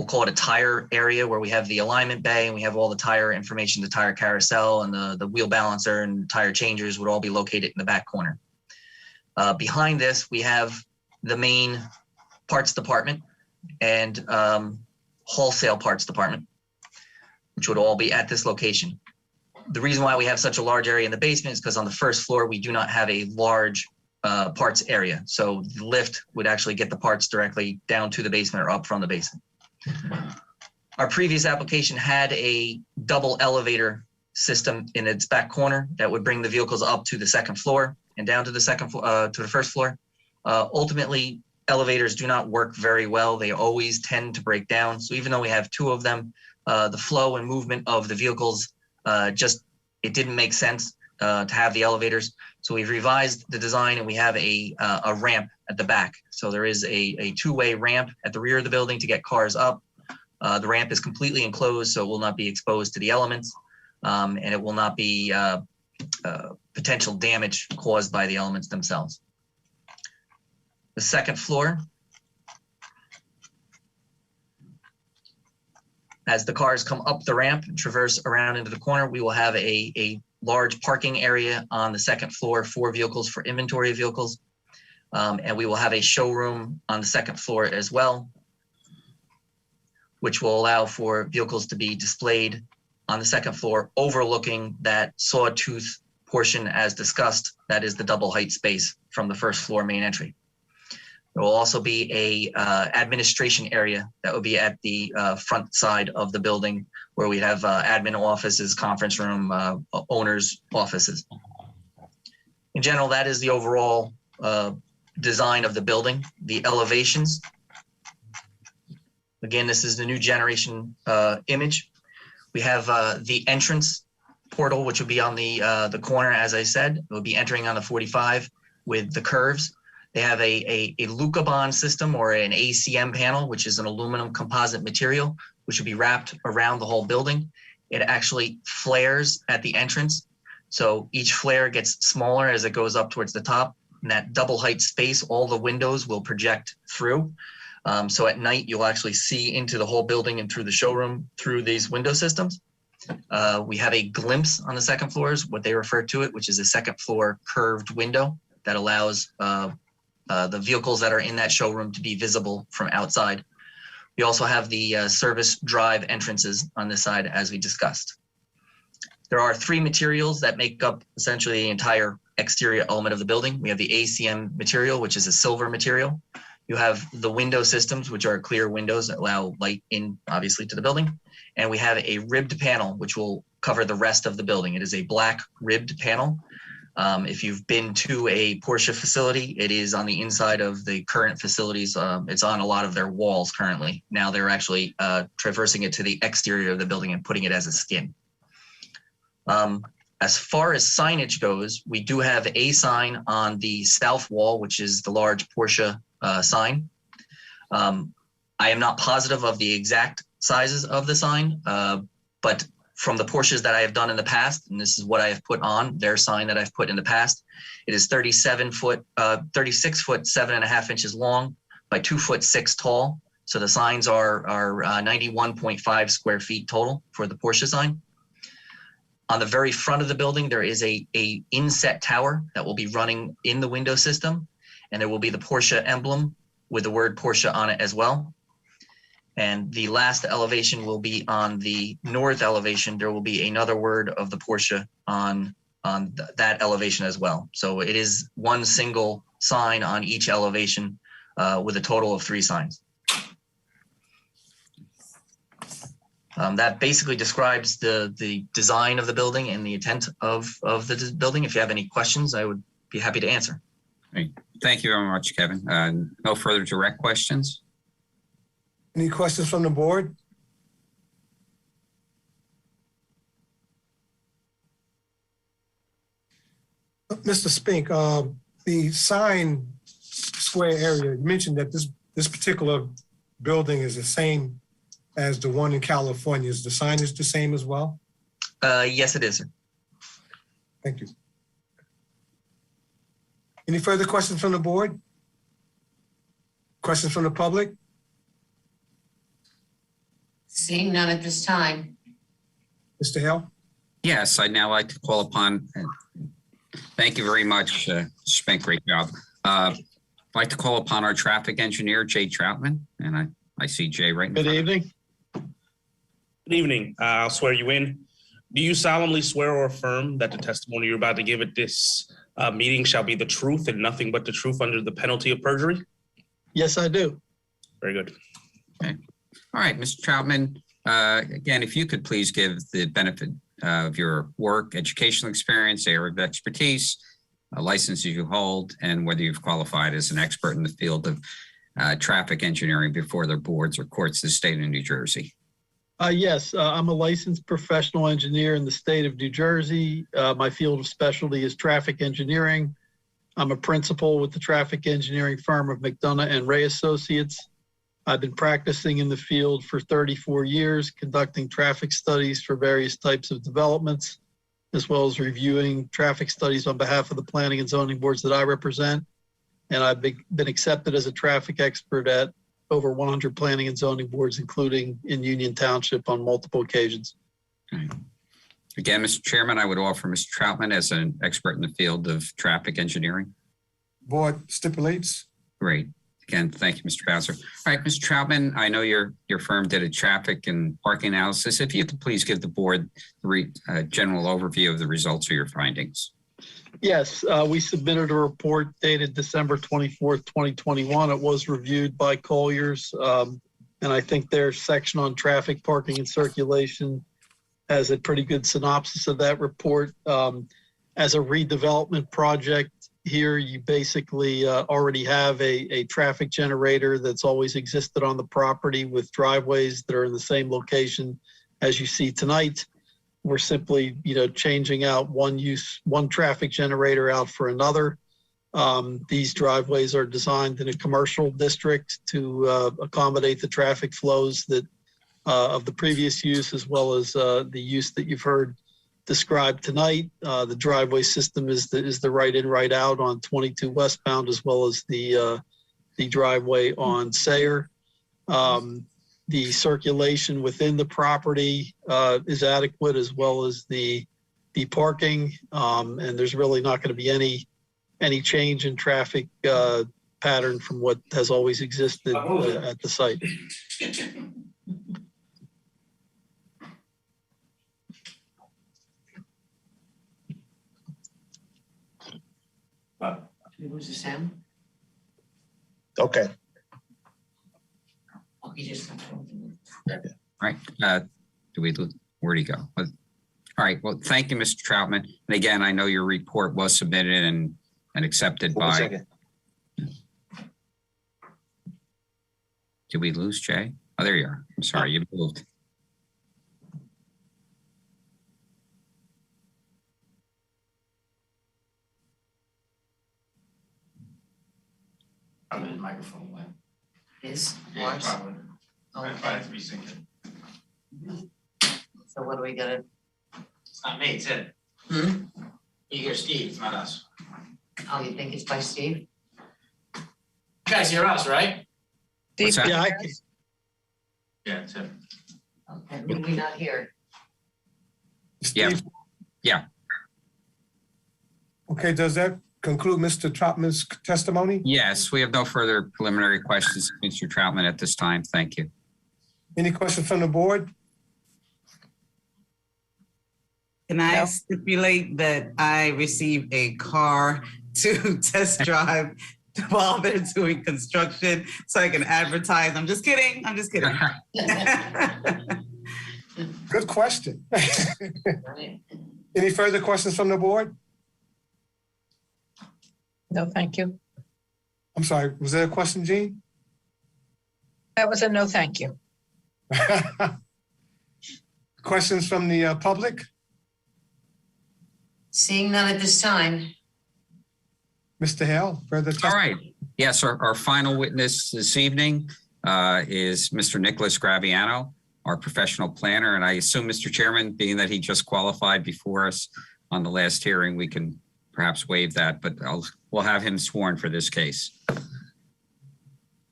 call it a tire area, where we have the alignment bay and we have all the tire information, the tire carousel and the wheel balancer and tire changers would all be located in the back corner. Behind this, we have the main parts department and wholesale parts department, which would all be at this location. The reason why we have such a large area in the basement is because on the first floor, we do not have a large parts area. So the lift would actually get the parts directly down to the basement or up from the basement. Our previous application had a double elevator system in its back corner that would bring the vehicles up to the second floor and down to the to the first floor. Ultimately, elevators do not work very well. They always tend to break down. So even though we have 2 of them, the flow and movement of the vehicles it didn't make sense to have the elevators. So we've revised the design and we have a ramp at the back. So there is a two-way ramp at the rear of the building to get cars up. The ramp is completely enclosed, so it will not be exposed to the elements, and it will not be potential damage caused by the elements themselves. The second floor, as the cars come up the ramp and traverse around into the corner, we will have a large parking area on the second floor for vehicles, for inventory vehicles. And we will have a showroom on the second floor as well, which will allow for vehicles to be displayed on the second floor overlooking that sawtooth portion as discussed. That is the double height space from the first floor main entry. There will also be a administration area that will be at the front side of the building where we have admin offices, conference room, owners' offices. In general, that is the overall design of the building. The elevations. Again, this is the new generation image. We have the entrance portal, which will be on the corner, as I said. It will be entering on the 45 with the curves. They have a Lucabond system or an ACM panel, which is an aluminum composite material, which will be wrapped around the whole building. It actually flares at the entrance. So each flare gets smaller as it goes up towards the top. And that double height space, all the windows will project through. So at night, you'll actually see into the whole building and through the showroom through these window systems. We have a glimpse on the second floors, what they refer to it, which is a second floor curved window that allows the vehicles that are in that showroom to be visible from outside. We also have the service drive entrances on this side, as we discussed. There are three materials that make up essentially the entire exterior element of the building. We have the ACM material, which is a silver material. You have the window systems, which are clear windows that allow light in, obviously, to the building. And we have a ribbed panel, which will cover the rest of the building. It is a black ribbed panel. If you've been to a Porsche facility, it is on the inside of the current facilities. It's on a lot of their walls currently. Now they're actually traversing it to the exterior of the building and putting it as a skin. As far as signage goes, we do have a sign on the south wall, which is the large Porsche sign. I am not positive of the exact sizes of the sign, but from the Porsches that I have done in the past, and this is what I have put on their sign that I've put in the past, it is 36 foot, 7.5 inches long by 2'6" tall. So the signs are 91.5 square feet total for the Porsche sign. On the very front of the building, there is a inset tower that will be running in the window system, and there will be the Porsche emblem with the word Porsche on it as well. And the last elevation will be on the north elevation. There will be another word of the Porsche on that elevation as well. So it is one single sign on each elevation with a total of 3 signs. That basically describes the design of the building and the intent of the building. If you have any questions, I would be happy to answer. Great. Thank you very much, Kevin. No further direct questions? Any questions from the board? Mr. Spink, the sign square area, you mentioned that this particular building is the same as the one in California. Is the signage the same as well? Yes, it is, sir. Thank you. Any further questions from the board? Questions from the public? Seeing none at this time. Mr. Hill? Yes, I'd now like to call upon, thank you very much, Spink, great job. I'd like to call upon our traffic engineer, Jay Troutman, and I see Jay right in front. Good evening. Good evening. I'll swear you in. Do you solemnly swear or affirm that the testimony you're about to give at this meeting shall be the truth and nothing but the truth under the penalty of perjury? Yes, I do. Very good. Okay. All right, Mr. Troutman, again, if you could please give the benefit of your work, educational experience, area of expertise, licenses you hold, and whether you've qualified as an expert in the field of traffic engineering before the boards or courts of the state of New Jersey. Yes, I'm a licensed professional engineer in the state of New Jersey. My field of specialty is traffic engineering. I'm a principal with the traffic engineering firm of McDonough and Ray Associates. I've been practicing in the field for 34 years, conducting traffic studies for various types of developments, as well as reviewing traffic studies on behalf of the planning and zoning boards that I represent. And I've been accepted as a traffic expert at over 100 planning and zoning boards, including in Union Township on multiple occasions. Again, Mr. Chairman, I would offer Mr. Troutman as an expert in the field of traffic engineering. Board stipulates. Great. Again, thank you, Mr. Bowser. All right, Mr. Troutman, I know your firm did a traffic and parking analysis. If you could please give the board a general overview of the results of your findings. Yes, we submitted a report dated December 24th, 2021. It was reviewed by Colliers, and I think their section on traffic, parking, and circulation has a pretty good synopsis of that report. As a redevelopment project here, you basically already have a traffic generator that's always existed on the property with driveways that are in the same location as you see tonight. We're simply, changing out one traffic generator out for another. These driveways are designed in a commercial district to accommodate the traffic flows that of the previous use, as well as the use that you've heard described tonight. The driveway system is the right in, right out on 22 westbound, as well as the driveway on Sayer. The circulation within the property is adequate, as well as the parking, and there's really not going to be any change in traffic pattern from what has always existed at the site. Who's the Sam? Okay. Oh, he just. All right. Where'd he go? All right. Well, thank you, Mr. Troutman. And again, I know your report was submitted and accepted by. Did we lose Jay? Oh, there you are. I'm sorry, you moved. Probably his microphone went. His? Yeah, Ours? probably. Oh, Might probably have to be synced. So what do we gotta? It's not me, it's him. Hmm? You hear Steve, it's not us. Oh, you think it's by Steve? You guys hear us, right? What's that? Yeah, Yeah, it's him. Okay, maybe we not here. Yeah. Steve? Yeah. Okay, does that conclude Mr. Troutman's testimony? Yes, we have no further preliminary questions, Mr. Troutman, at this time. Thank you. Any questions from the board? Can I stipulate that I receive a car to test drive while they're doing construction so I can advertise? I'm just kidding. I'm just kidding. Good question. Any further questions from the board? No, thank you. I'm sorry, was there a question, Jean? That was a no, thank you. Questions from the public? Seeing none at this time. Mr. Hale, further All right. Yes, our final witness this evening is Mr. Nicholas Graviano, our professional planner. And I assume, Mr. Chairman, being that he just qualified before us on the last hearing, we can perhaps waive that, but we'll have him sworn for this case.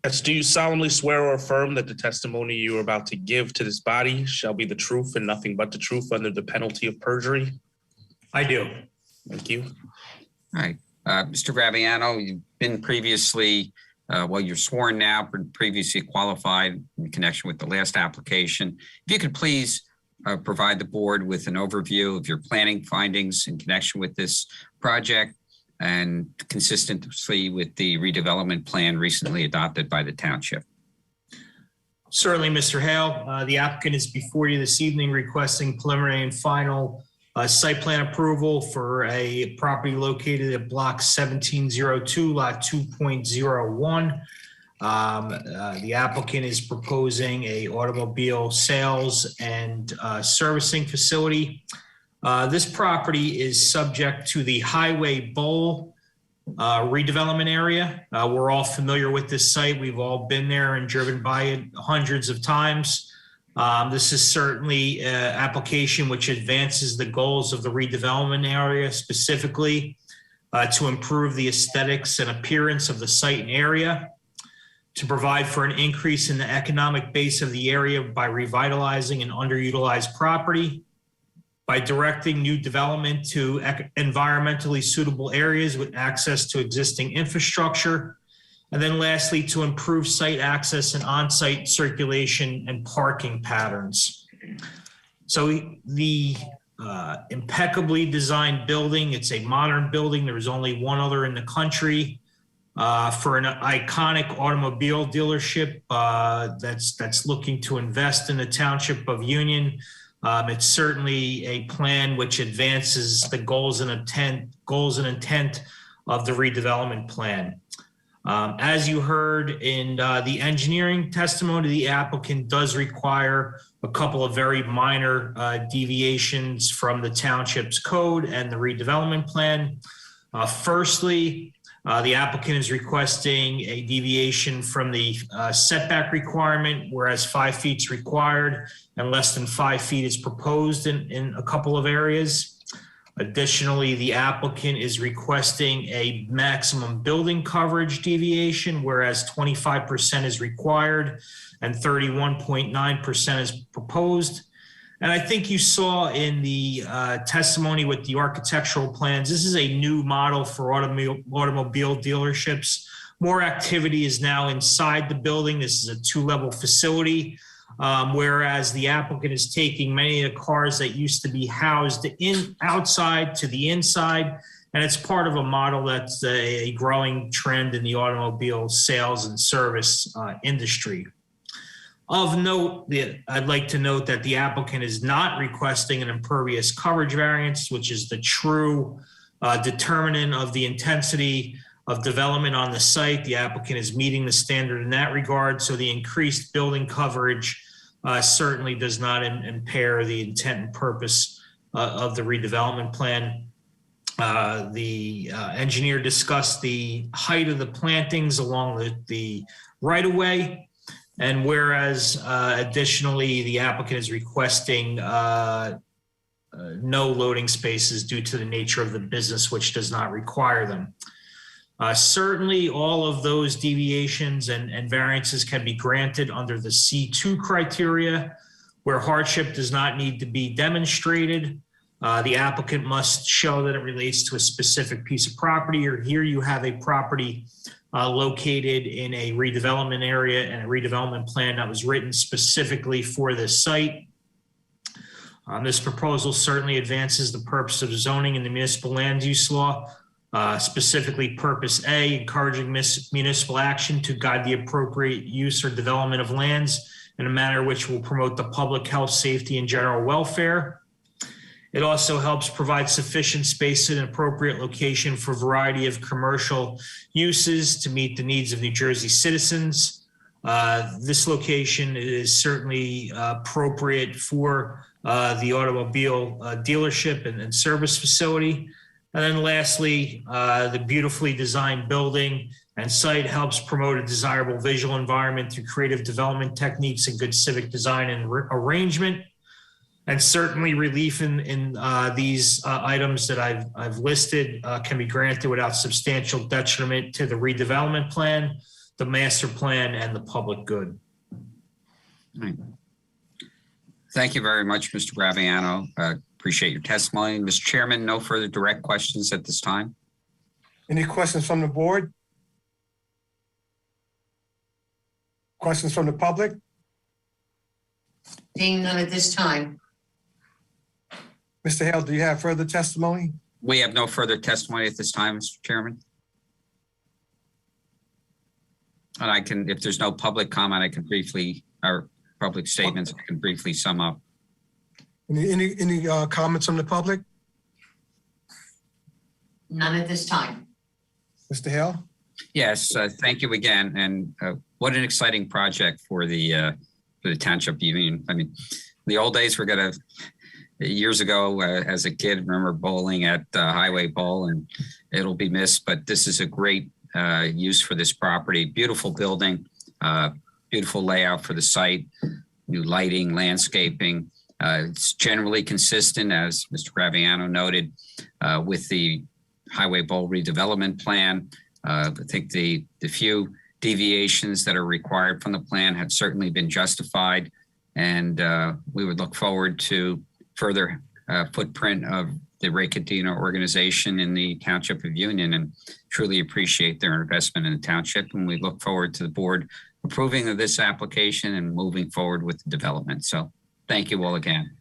Yes, do you solemnly swear or affirm that the testimony you are about to give to this body shall be the truth and nothing but the truth under the penalty of perjury? I do. Thank you. All right. Mr. Graviano, you've been previously, you're sworn now, but previously qualified in connection with the last application. If you could please provide the board with an overview of your planning findings in connection with this project and consistently with the redevelopment plan recently adopted by the township. Certainly, Mr. Hale. The applicant is before you this evening requesting preliminary and final site plan approval for a property located at block 1702, lot 2.01. The applicant is proposing a automobile sales and servicing facility. This property is subject to the Highway Bowl redevelopment area. We're all familiar with this site. We've all been there and driven by it hundreds of times. This is certainly an application which advances the goals of the redevelopment area, specifically to improve the aesthetics and appearance of the site and area, to provide for an increase in the economic base of the area by revitalizing an underutilized property, by directing new development to environmentally suitable areas with access to existing infrastructure, and then lastly, to improve site access and on-site circulation and parking patterns. So the impeccably designed building, it's a modern building. There's only one other in the country for an iconic automobile dealership that's looking to invest in the Township of Union. It's certainly a plan which advances the goals and intent of the redevelopment plan. As you heard in the engineering testimony, the applicant does require a couple of very minor deviations from the township's code and the redevelopment plan. Firstly, the applicant is requesting a deviation from the setback requirement, whereas 5 feet is required and less than 5 feet is proposed in a couple of areas. Additionally, the applicant is requesting a maximum building coverage deviation, whereas 25% is required and 31.9% is proposed. And I think you saw in the testimony with the architectural plans, this is a new model for automobile dealerships. More activity is now inside the building. This is a 2-level facility. Whereas the applicant is taking many of the cars that used to be housed outside to the inside, and it's part of a model that's a growing trend in the automobile sales and service industry. Of note, I'd like to note that the applicant is not requesting an impervious coverage variance, which is the true determinant of the intensity of development on the site. The applicant is meeting the standard in that regard, so the increased building coverage certainly does not impair the intent and purpose of the redevelopment plan. The engineer discussed the height of the plantings along the right-of-way, and whereas additionally the applicant is requesting no loading spaces due to the nature of the business, which does not require them. Certainly, all of those deviations and variances can be granted under the C2 criteria, where hardship does not need to be demonstrated. The applicant must show that it relates to a specific piece of property, or here you have a property located in a redevelopment area and a redevelopment plan that was written specifically for this site. This proposal certainly advances the purpose of zoning in the municipal land use law. Specifically Purpose A, encouraging municipal action to guide the appropriate use or development of lands in a manner which will promote the public health, safety, and general welfare. It also helps provide sufficient space in an appropriate location for a variety of commercial uses to meet the needs of New Jersey citizens. This location is certainly appropriate for the automobile dealership and service facility. And then lastly, the beautifully designed building and site helps promote a desirable visual environment through creative development techniques and good civic design and arrangement. And certainly relief in these items that I've listed can be granted without substantial detriment to the redevelopment plan, the master plan, and the public good. Right. Thank you very much, Mr. Graviano. Appreciate your testimony. Mr. Chairman, no further direct questions at this time. Any questions from the board? Questions from the public? Seeing none at this time. Mr. Hale, do you have further testimony? We have no further testimony at this time, Mr. Chairman. And I can, if there's no public comment, I can briefly, or public statements, I can briefly sum up. Any comments from the public? None at this time. Mr. Hale? Yes, thank you again. And what an exciting project for the Township Union. I mean, the old days years ago, as a kid, remember bowling at Highway Bowl, and it'll be missed, but this is a great use for this property. Beautiful building, beautiful layout for the site, new lighting, landscaping. It's generally consistent, as Mr. Graviano noted, with the Highway Bowl redevelopment plan. I think the few deviations that are required from the plan have certainly been justified, and we would look forward to further footprint of the Ray Cadena organization in the Township of Union, and truly appreciate their investment in the township. And we look forward to the board approving of this application and moving forward with the development. So thank you all again.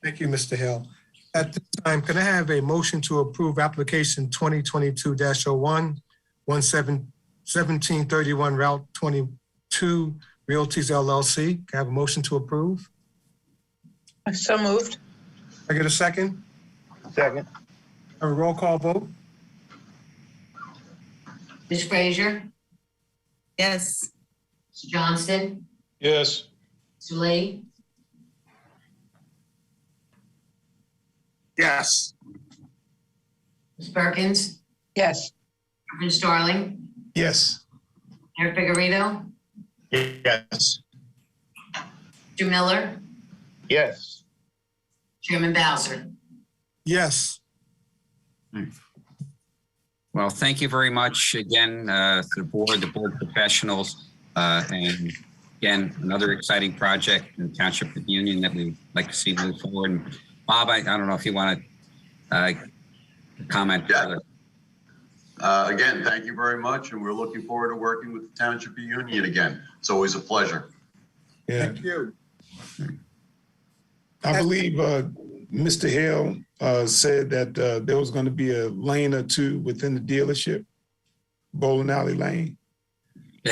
Thank you, Mr. Hill. At this time, can I have a motion to approve application 2022-01, 1731 Route 22 Realties LLC? Can I have a motion to approve? So moved. I get a second? Second. A roll call vote? Ms. Frazier, Yes. Mr. Johnston, Yes. Mr. Lee, Yes. Ms. Perkins, Yes. Reverend Starling, Yes. Mayor Figurito, Yes. Mr. Miller, Yes. Chairman Bowser. Yes. Well, thank you very much again to the board professionals, and again, another exciting project in the Township of Union that we'd like to see move forward. And Bob, I don't know if you want to comment further. Again, thank you very much, and we're looking forward to working with the Township of Union again. It's always a pleasure. Yeah, Thank you. I believe Mr. Hill said that there was going to be a lane or two within the dealership, bowling alley lane. We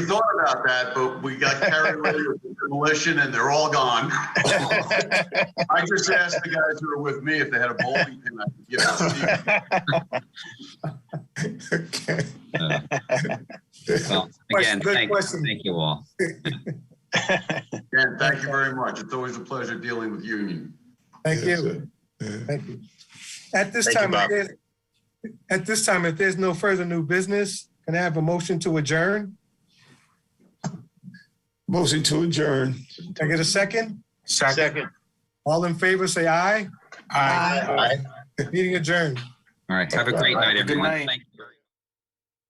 thought about that, but we got carried away with the demolition, and they're all gone. I just asked the guys who were with me if they had a bowling pin I could give out. Okay. Well, again, Good thank you all. Again, thank you very much. It's always a pleasure dealing with Union. Thank you. Thank you. At this time, if there's no further new business, can I have a motion to adjourn? Motion to adjourn. Can I get a second? Second. All in favor, say aye. Aye. Meeting adjourned. All right. Have a great night, everyone. Thank you.